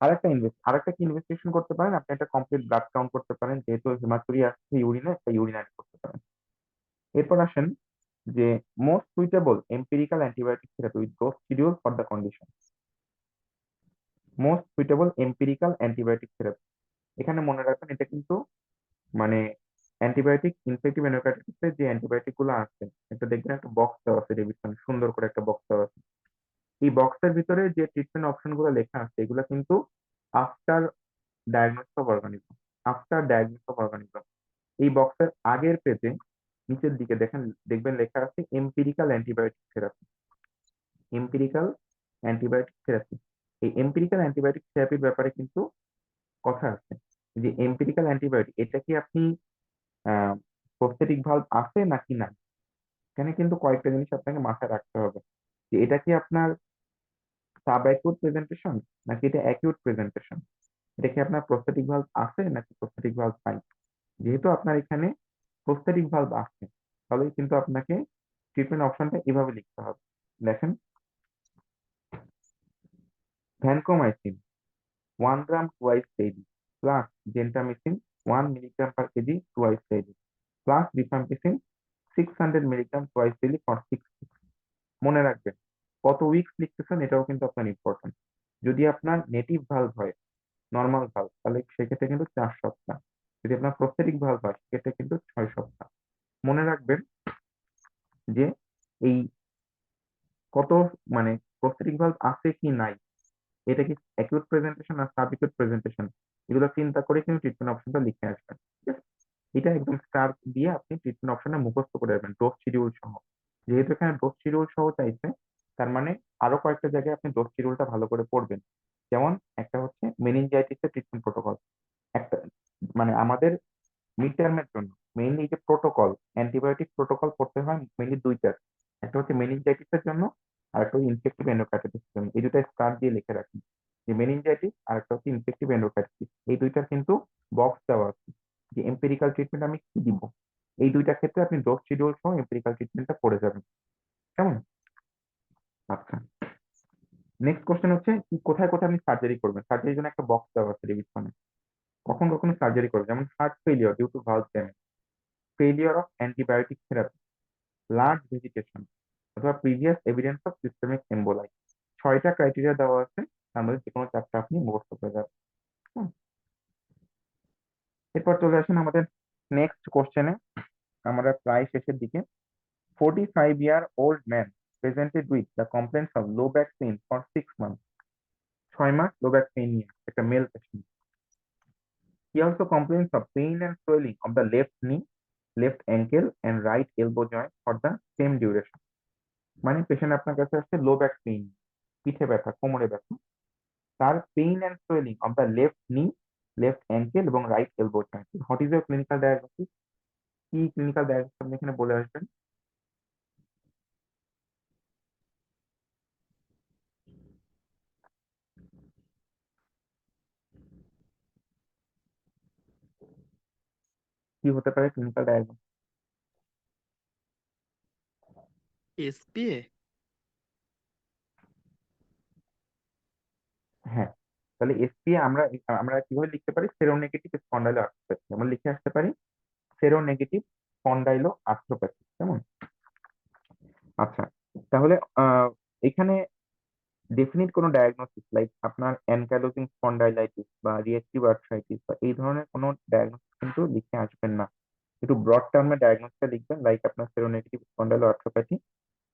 আরেকটা কি ইনভেস্টিগেশন করতে পারেন, আপনি একটা কমপ্লিট ব্লাড কাউন্ট করতে পারেন, যেহেতু হিমাচুরি আসছে ইউরিনে, একটা ইউরিন অ্যাড করতে পারেন। এরপর আসেন যে most suitable empirical antibiotic therapy with dose schedule for the condition. Most suitable empirical antibiotic therapy, এখানে মনে রাখবেন এটা কিন্তু মানে অ্যান্টিবায়োটিক ইনফেক্টিভ এন্ডোকার্ডিটিসের যে অ্যান্টিবায়োটিক গুলো আছে, এটা দেখবেন একটা বক্স দেওয়া আছে রেভিশন, সুন্দর করে একটা বক্স দেওয়া আছে। এই বক্সের ভিতরে যে ট্রিটমেন্ট অপশন গুলো লেখা আছে এগুলো কিন্তু after diagnosis of organism, after diagnosis of organism. এই বক্সের আগের পেজে নিচের দিকে দেখবেন লেখা আছে empirical antibiotic therapy, empirical antibiotic therapy. এই এম্পিরিক্যাল অ্যান্টিবায়োটিক থেরাপির ব্যাপারে কিন্তু কথা আছে যে এম্পিরিক্যাল অ্যান্টিবায়োটিক এটা কি আপনি প্রস্থেটিক ভালভ আছে নাকি না। এখানে কিন্তু কয়েকটা জিনিস আপনাকে মাথায় রাখতে হবে যে এটা কি আপনার সাব অ্যাকিউট প্রেজেন্টেশন নাকি এটা অ্যাকিউট প্রেজেন্টেশন, এটা কি আপনার প্রস্থেটিক ভালভ আছে নাকি প্রস্থেটিক ভালভ নাই। যেহেতু আপনার এখানে প্রস্থেটিক ভালভ আছে তাহলে কিন্তু আপনাকে ট্রিটমেন্ট অপশনটা এভাবে লিখতে হবে। দেখেন, vancomycin 1 gram twice daily plus gentamicin 1 milligram per KG twice daily plus rifampicin 600 milligram twice daily for 6 weeks. মনে রাখবেন কত উইকস লিখতেছেন এটাও কিন্তু আপনার ইম্পর্টেন্ট। যদি আপনার নেটিভ ভালভ হয়, নর্মাল ভালভ, তাহলে সেক্ষেত্রে কিন্তু 4 সপ্তাহ। যদি আপনার প্রস্থেটিক ভালভ হয় সেক্ষেত্রে কিন্তু 6 সপ্তাহ। মনে রাখবেন যে এই কত মানে প্রস্থেটিক ভালভ আছে কি নাই, এটা কি অ্যাকিউট প্রেজেন্টেশন আর সাব অ্যাকিউট প্রেজেন্টেশন, এগুলো চিন্তা করে কিন্তু ট্রিটমেন্ট অপশনটা লিখে আসবেন। ঠিক আছে? এটা একদম স্টার দিয়ে আপনি ট্রিটমেন্ট অপশনটা মুখস্থ করে রাখবেন ডোজ শিডিউল সহ। যেহেতু এখানে ডোজ শিডিউল সহ চাইছে, তার মানে আরো কয়েকটা জায়গায় আপনি ডোজ শিডিউলটা ভালো করে পড়বেন। যেমন একটা হচ্ছে মেনিনজাইটিসের ট্রিটমেন্ট প্রোটোকল, একটা মানে আমাদের মিড টার্মের জন্য মেইনলি যে প্রোটোকল, অ্যান্টিবায়োটিক প্রোটোকল পড়তে হয় মেইনলি দুইটার, একটা হচ্ছে মেনিনজাইটিসের জন্য আর একটা হচ্ছে ইনফেক্টিভ এন্ডোকার্টাইটিসের জন্য। এই দুটা স্টার দিয়ে লিখে রাখুন যে মেনিনজাইটিস আর একটা হচ্ছে ইনফেক্টিভ এন্ডোকার্টাইটিস, এই দুইটার কিন্তু বক্স দেওয়া আছে যে এম্পিরিক্যাল ট্রিটমেন্ট আমি কি দিব। এই দুইটা ক্ষেত্রে আপনি ডোজ শিডিউল সহ এম্পিরিক্যাল ট্রিটমেন্টটা পড়ে যাবেন। কেমন? আচ্ছা, নেক্সট কোশ্চেন হচ্ছে কি কোথায় কোথায় আপনি সার্জারি করবেন। সার্জারির জন্য একটা বক্স দেওয়া আছে রিভিশনে, কখন কখন সার্জারি করবেন, যেমন heart failure due to valve damage, failure of antibiotic therapy, large vegetation অথবা previous evidence of systemic emboli. 6টা ক্রাইটেরিয়া দেওয়া আছে, তার মধ্যে যে কোনো 4টা আপনি মুখস্থ করে যাবেন। হুম। এরপর চলে আসেন আমাদের নেক্সট কোশ্চেনে, আমরা প্রায় শেষের দিকে। 45-year-old man presented with the complaints of low back pain for 6 months. 6 মাস লো ব্যাক পেইন নিয়ে একটা male patient. He also complains of pain and swelling of the left knee, left ankle and right elbow joint for the same duration. মানে patient আপনার কাছে আসছে লো back pain, পিঠে ব্যথা, কোমরে ব্যথা, তার pain and swelling of the left নি, লেফট অ্যাঙ্কেল এবং right elbow joint. What is your clinical diagnosis? কি ক্লিনিক্যাল ডায়াগনোসিস আপনি এখানে বলে আসবেন? কি হতে পারে ক্লিনিক্যাল ডায়াগনোসিস?
এসপিএ।
হ্যাঁ, তাহলে এসপিএ আমরা আমরা কিভাবে লিখতে পারি? সেরোনেগেটিভ স্পন্ডাইলো আর্থ্রোপ্যাথি, আমরা লিখে আসতে পারি সেরোনেগেটিভ স্পন্ডাইলো আর্থ্রোপ্যাথি। কেমন? আচ্ছা, তাহলে এখানে ডেফিনিট কোনো ডায়াগনোসিস লাইক আপনার অ্যানকাইলোজিং স্পন্ডাইলাইটিস বা রিঅ্যাক্টিভ আর্থ্রাইটিস বা এই ধরনের কোনো ডায়াগনোসিস কিন্তু লিখে আসবেন না। একটু ব্রড টার্মে ডায়াগনোসিসটা লিখবেন লাইক আপনার সেরোনেগেটিভ স্পন্ডাইলো আর্থ্রোপ্যাথি।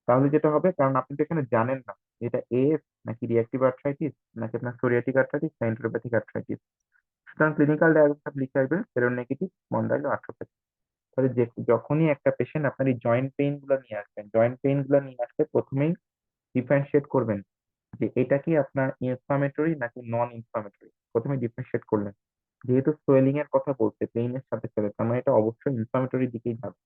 তাহলে যেটা হবে, কারণ আপনি তো এখানে জানেন না এটা এএস নাকি রিঅ্যাক্টিভ আর্থ্রাইটিস নাকি আপনার সোরিয়াটিক আর্থ্রাইটিস না এন্টেরোপ্যাথিক আর্থ্রাইটিস। সুতরাং ক্লিনিক্যাল ডায়াগনোসিস আপনি লিখে আসবেন সেরোনেগেটিভ স্পন্ডাইলো আর্থ্রোপ্যাথি। তাহলে যে যখনই একটা পেশেন্ট আপনার এই জয়েন্ট পেইন গুলো নিয়ে আসবেন, জয়েন্ট পেইন গুলো নিয়ে আসলে প্রথমেই ডিফারেন্সিয়েট করবেন যে এটা কি আপনার ইনফ্লামেটরি নাকি নন ইনফ্লামেটরি, প্রথমে ডিফারেন্সিয়েট করলেন। যেহেতু সোয়েলিং এর কথা বলছে পেইনের সাথে সাথে, তার মানে এটা অবশ্যই ইনফ্লামেটরি দিকেই যাবে।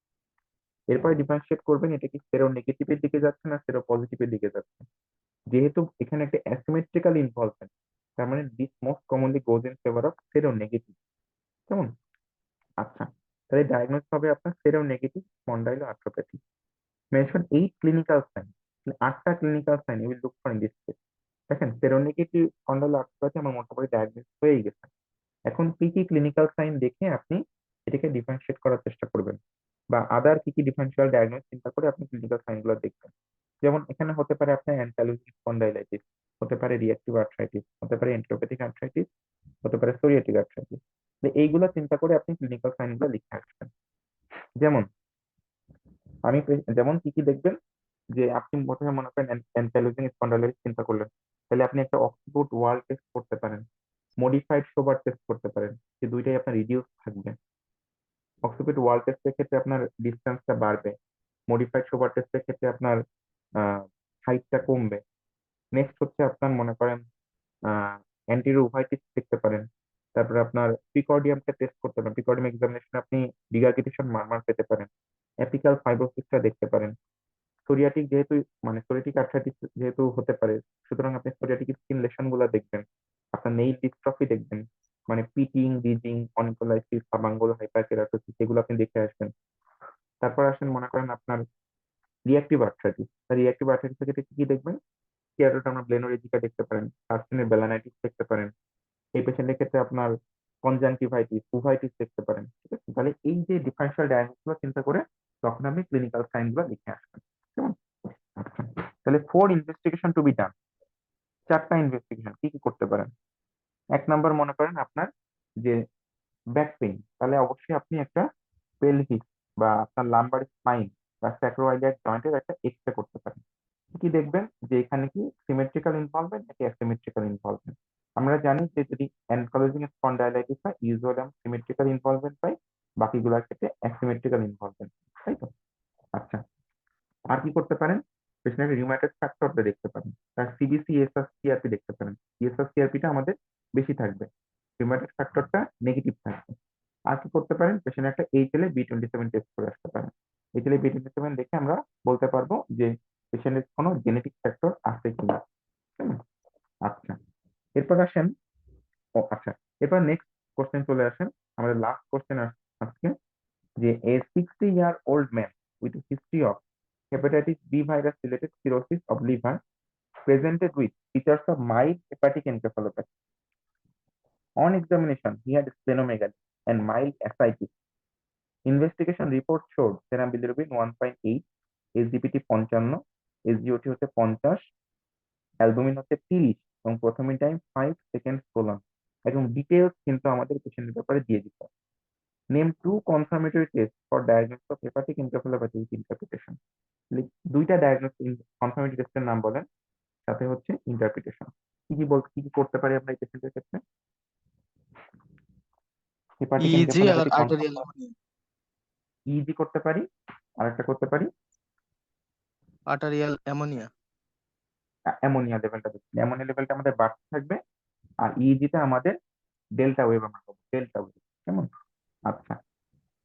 এরপরে ডিফারেন্সিয়েট করবেন এটা কি সেরো নেগেটিভের দিকে যাচ্ছে না সেরো পজিটিভের দিকে যাচ্ছে। যেহেতু এখানে একটা অ্যাসিমেট্রিক্যাল ইনভলভমেন্ট, তার মানে this most commonly goes in favour of sero negative. কেমন? আচ্ছা, তাহলে ডায়াগনোস হবে আপনার sero negative spondyloarthropathy. Mention 8 clinical sign, 8টা clinical sign you will look for in this case. দেখেন সেরোনেগেটিভ স্পন্ডাইলো আর্থ্রোপ্যাথি আমার মোটামুটি ডায়াগনোস হয়েই গেছে। এখন কি কি ক্লিনিক্যাল সাইন দেখে আপনি এটাকে ডিফারেন্সিয়েট করার চেষ্টা করবেন। বা আদার কি কি ডিফারেন্সিয়াল ডায়াগনোস চিন্তা করে আপনি ক্লিনিক্যাল সাইন গুলো দেখবেন। যেমন এখানে হতে পারে আপনার অ্যানকাইলোজিং স্পন্ডাইলাইটিস, হতে পারে রিঅ্যাক্টিভ আর্থ্রাইটিস, হতে পারে এন্টেরোপ্যাথিক আর্থ্রাইটিস, হতে পারে সোরিয়াটিক আর্থ্রাইটিস। এইগুলো চিন্তা করে আপনি ক্লিনিক্যাল সাইন গুলো লিখে আসবেন। যেমন যেমন কি কি দেখবেন, যে আপনি প্রথমে মনে করেন অ্যানকাইলোজিং স্পন্ডাইলাইটিস চিন্তা করলেন, তাহলে আপনি একটা অক্সফোর্ড ওয়াল টেস্ট করতে পারেন, মডিফাইড সোবার টেস্ট করতে পারেন, যে দুইটাই আপনার রিডিউস থাকবে। অক্সফোর্ড ওয়াল টেস্টের ক্ষেত্রে আপনার ডিস্টেন্সটা বাড়বে, মডিফাইড সোবার টেস্টের ক্ষেত্রে আপনার হাইটটা কমবে। নেক্সট হচ্ছে আপনার মনে করেন অ্যান্টিরো উভাইটিস দেখতে পারেন। তারপরে আপনার পিকর্ডিয়ামটা টেস্ট করতে পারেন, পিকর্ডিয়াম এক্সামিনেশন আপনি ডিগার্গিটেশন মারমার পেতে পারেন, অ্যাপিকাল ফাইব্রোসিসটা দেখতে পারেন। সোরিয়াটিক যেহেতু মানে সোরিয়াটিক আর্থ্রাইটিস যেহেতু হতে পারে, সুতরাং আপনি সোরিয়াটিক স্কিন লেশন গুলা দেখবেন, আপনার নেইল ডিস্ট্রফি দেখবেন, মানে পিটিং, রিজিং, অনিকোলাইসিস, সাবাঙ্গল হাইপারকেরাটোসিস, এগুলো আপনি দেখে আসবেন। তারপর আসেন মনে করেন আপনার রিঅ্যাক্টিভ আর্থ্রাইটিস। রিঅ্যাক্টিভ আর্থ্রাইটিস থেকে কি কি দেখবেন, স্কিয়ারোটার্নাল ব্লেনোরেজিকা দেখতে পারেন, সার্সিনের বেলানাইটিস দেখতে পারেন। এই পেশেন্টের ক্ষেত্রে আপনার কনজাংটিভাইটিস, উভাইটিস দেখতে পারেন। ঠিক আছে, তাহলে এই যে ডিফারেন্সিয়াল ডায়াগনোস গুলো চিন্তা করে তখন আপনি ক্লিনিক্যাল সাইন গুলো লিখে আসবেন। কেমন? আচ্ছা, তাহলে 4 ইনভেস্টিগেশন টু বি ডান। 4টা ইনভেস্টিগেশন কি কি করতে পারেন। 1 নম্বর মনে করেন আপনার যে ব্যাক পেইন, তাহলে অবশ্যই আপনি একটা পেলভিক বা আপনার লাম্বার স্পাইন বা স্যাক্রোইলিয়াক জয়েন্টের একটা এক্সরে করতে পারেন। কি দেখবেন যে এখানে কি সিমেট্রিক্যাল ইনভলভমেন্ট নাকি অ্যাসিমেট্রিক্যাল ইনভলভমেন্ট। আমরা জানি যে যদি অ্যানকাইলোজিং স্পন্ডাইলাইটিস হয় ইউজুয়ালি আমরা সিমেট্রিক্যাল ইনভলভমেন্ট পাই, বাকিগুলোর ক্ষেত্রে অ্যাসিমেট্রিক্যাল ইনভলভমেন্ট, তাই তো? আচ্ছা, আর কি করতে পারেন, পেশেন্টের রিউমাটয়েড ফ্যাক্টরটা দেখতে পারেন, তার সিবিসি এসএস সিআরপি দেখতে পারেন। এসএস সিআরপিটা আমাদের বেশি থাকবে, রিউমাটয়েড ফ্যাক্টরটা নেগেটিভ থাকবে। আর কি করতে পারেন, পেশেন্ট একটা এইচএলএ বি27 টেস্ট করে আসতে পারেন। এইচএলএ বি27 দেখে আমরা বলতে পারবো যে পেশেন্টের কোনো জেনেটিক ফ্যাক্টর আছে কিনা। তাই না? আচ্ছা, এরপর আসেন, ও আচ্ছা, এরপর নেক্সট কোশ্চেন চলে আসেন, আমাদের লাস্ট কোশ্চেন আজকে, যে এ 60-year-old man with a history of hepatitis B virus related cirrhosis of liver presented with features of mild hepatic encephalopathy. On examination, he had splenomegaly and mild ascites. Investigation report showed serum bilirubin 1.8, SGPT 55, SGOT হচ্ছে 50, albumin হচ্ছে 30 এবং প্রথমিন time 5 second prolong. এবং details কিন্তু আমাদের পেশেন্টের ব্যাপারে দিয়ে দিতে হবে। Name 2 confirmatory test for diagnosis of hepatic encephalopathy with interpretation. দুইটা ডায়াগনোসিস কনফার্মেটরি টেস্টের নাম বলেন, সাথে হচ্ছে ইন্টারপ্রিটেশন। কি কি করতে পারি আমরা এই পেশেন্টের ক্ষেত্রে। হেপাটিক
ইজি আর
encephalopathy confirm,
arterial ammonia.
EEG করতে পারি, আর একটা করতে পারি
আর্টেরিয়াল অ্যামোনিয়া।
অ্যামোনিয়া লেভেলটা দেখছি, অ্যামোনিয়া লেভেলটা আমাদের বাড়তে থাকবে, আর ইজিতে আমাদের ডেল্টা ওয়েভ আমরা পাবো, ডেল্টা ওয়েভ। কেমন? আচ্ছা,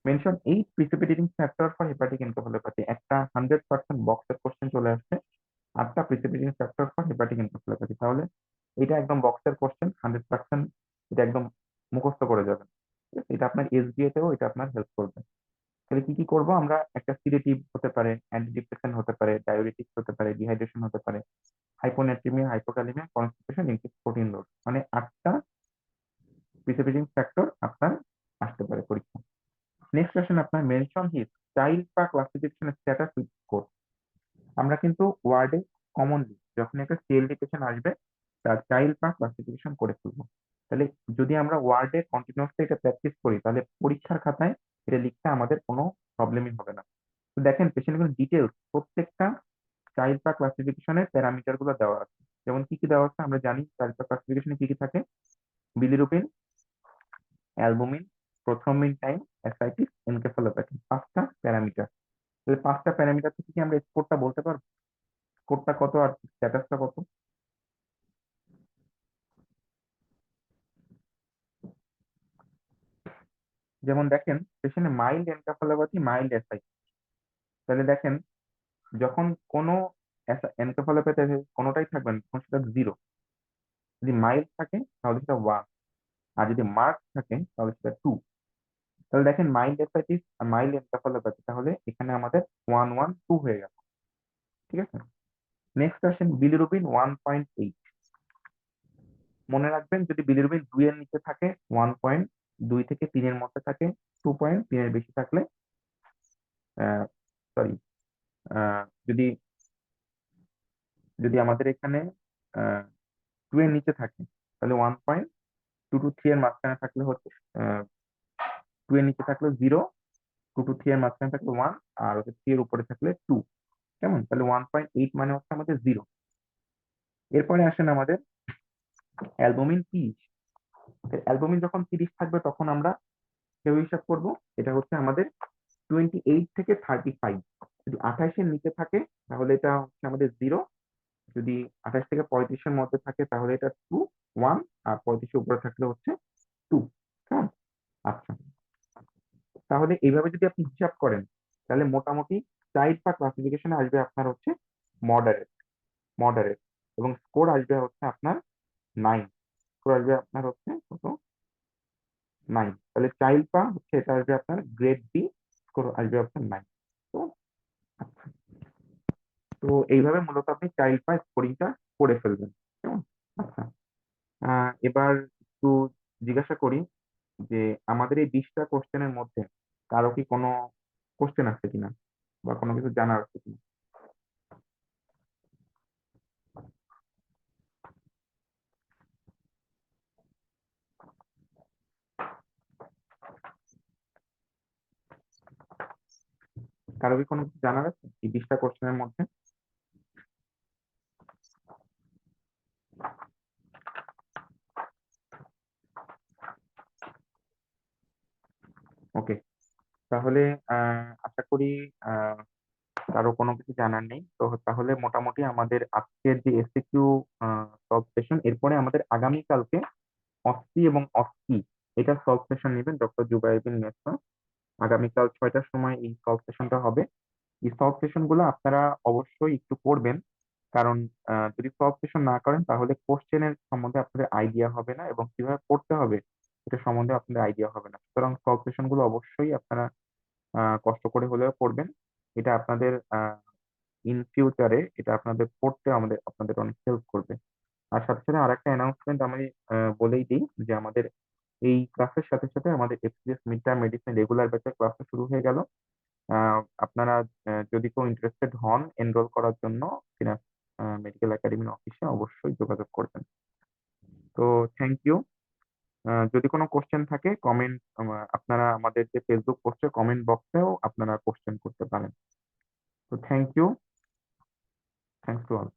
mention 8 precipitating factor for hepatic encephalopathy. একটা 100% বক্সের কোশ্চেন চলে আসছে, 8টা precipitating factor for hepatic encephalopathy. তাহলে এটা একদম বক্সের কোশ্চেন, 100%, এটা একদম মুখস্থ করে যাবেন। ঠিক আছে? এটা আপনার এসবিএ তেও এটা আপনার হেল্প করবে। তাহলে কি কি করবো আমরা, একটা সিডেটিভ হতে পারে, অ্যান্টিডিপ্রেসেন্ট হতে পারে, ডায়োরেটিক্স হতে পারে, ডিহাইড্রেশন হতে পারে, hyponatraemia, hypokalaemia, constipation, increase protein load, মানে 8টা প্রিসিপিটেটিং ফ্যাক্টর আপনার আসতে পারে পরীক্ষা। নেক্সট কোশ্চেন আপনার mention his child Pugh classification status with score. আমরা কিন্তু ওয়ার্ডে কমনলি যখন একটা সিএলডি পেশেন্ট আসবে তার চাইল্ড পা ক্লাসিফিকেশন করে ফেলবো। তাহলে যদি আমরা ওয়ার্ডে কন্টিনিউসলি এটা প্র্যাকটিস করি তাহলে পরীক্ষার খাতায় এটা লিখতে আমাদের কোনো প্রবলেমই হবে না। তো দেখেন পেশেন্টের ডিটেলস প্রত্যেকটা চাইল্ড পা ক্লাসিফিকেশনের প্যারামিটার গুলো দেওয়া আছে। যেমন কি কি দেওয়া আছে আমরা জানি, চাইল্ড পা ক্লাসিফিকেশনে কি কি থাকে, bilirubin, albumin, prothrombin time, ascites, encephalopathy, 5টা প্যারামিটার। তাহলে 5টা প্যারামিটার থেকে কি আমরা স্কোরটা বলতে পারবো, স্কোরটা কত আর স্ট্যাটাসটা কত। যেমন দেখেন পেশেন্টের মাইল্ড এনকেফালোপ্যাথি, মাইল্ড অ্যাসাইটিস, তাহলে দেখেন যখন কোনো এনকেফালোপ্যাথি কোনোটাই থাকবেন তখন সেটা 0, যদি মাইল্ড থাকে তাহলে সেটা 1, আর যদি মার্ক থাকে তাহলে সেটা 2। তাহলে দেখেন মাইল্ড অ্যাসাইটিস আর মাইল্ড এনকেফালোপ্যাথি, তাহলে এখানে আমাদের 1 1 2 হয়ে গেল। ঠিক আছে, নেক্সট আসেন বিলিরুবিন 1.8। মনে রাখবেন যদি বিলিরুবিন 2 এর নিচে থাকে, 1.2 থেকে 3 এর মধ্যে থাকে, 2.3 এর বেশি থাকলে সরি, যদি যদি আমাদের এখানে 2 এর নিচে থাকে তাহলে 1.2 to 3 এর মাঝখানে থাকলে হচ্ছে 2 এর নিচে থাকলে 0, 2 to 3 এর মাঝখানে থাকলে 1, আর হচ্ছে 3 এর উপরে থাকলে 2। কেমন? তাহলে 1.8 মানে হচ্ছে আমাদের 0। এরপরে আসেন আমাদের অ্যালবুমিন 30। অ্যালবুমিন যখন 30 থাকবে তখন আমরা কেউ হিসাব করব, এটা হচ্ছে আমাদের 28 থেকে 35। যদি 28 এর নিচে থাকে তাহলে এটা হচ্ছে আমাদের 0, যদি 28 থেকে 35 এর মধ্যে থাকে তাহলে এটা 2, 1, আর 35 এর উপরে থাকলে হচ্ছে 2। কেমন? আচ্ছা, তাহলে এইভাবে যদি আপনি হিসাব করেন তাহলে মোটামুটি টাইপ বা ক্লাসিফিকেশনে আসবে আপনার হচ্ছে মডারেট, মডারেট, এবং স্কোর আসবে হচ্ছে আপনার 9। স্কোর আসবে আপনার হচ্ছে কত? 9। তাহলে চাইল্ড পা হচ্ছে এটা আসবে আপনার গ্রেড বি, স্কোর আসবে আপনার 9। তো আচ্ছা, তো এইভাবে মূলত আপনি চাইল্ড পা স্কোরিংটা করে ফেলবেন। কেমন? আচ্ছা, এবার একটু জিজ্ঞাসা করি যে আমাদের এই 20টা কোশ্চেনের মধ্যে কারো কি কোনো কোশ্চেন আছে কিনা বা কোনো কিছু জানার আছে কিনা? কারো কি কোনো কিছু জানার আছে এই 20টা কোশ্চেনের মধ্যে? ওকে, তাহলে আশা করি আহ কারো কোনো কিছু জানার নেই। তো তাহলে মোটামুটি আমাদের আজকের যে এসিকিউ সলভ সেশন, এরপরে আমাদের আগামীকালকে অস্কি এবং অস্কি এটা সলভ সেশন নেবেন ডক্টর জুবাইর মেসা। আগামীকাল 6টার সময় এই সলভ সেশনটা হবে। এই সলভ সেশন গুলো আপনারা অবশ্যই একটু করবেন, কারণ যদি সলভ সেশন না করেন তাহলে কোশ্চেনের সম্বন্ধে আপনাদের আইডিয়া হবে না এবং কিভাবে পড়তে হবে এটা সম্বন্ধে আপনাদের আইডিয়া হবে না। সুতরাং সলভ সেশন গুলো অবশ্যই আপনারা কষ্ট করে হলেও পড়বেন। এটা আপনাদের ইন ফিউচারে এটা আপনাদের পড়তে আপনাদের অনেক হেল্প করবে। আর সাথে সাথে আরেকটা অ্যানাউন্সমেন্ট আমি বলেই দিই যে আমাদের এই ক্লাসের সাথে সাথে আমাদের FCS mid term medicine regular ব্যাচের ক্লাসও শুরু হয়ে গেল। আপনারা যদি কেউ ইন্টারেস্টেড হন এনরোল করার জন্য সিনাপ মেডিকেল একাডেমির অফিসে অবশ্যই যোগাযোগ করবেন। তো থ্যাংক ইউ। যদি কোনো কোশ্চেন থাকে কমেন্ট, আপনারা আমাদের যে ফেসবুক পোস্টে কমেন্ট বক্সেও আপনারা কোশ্চেন করতে পারেন। তো thank you, thanks to all.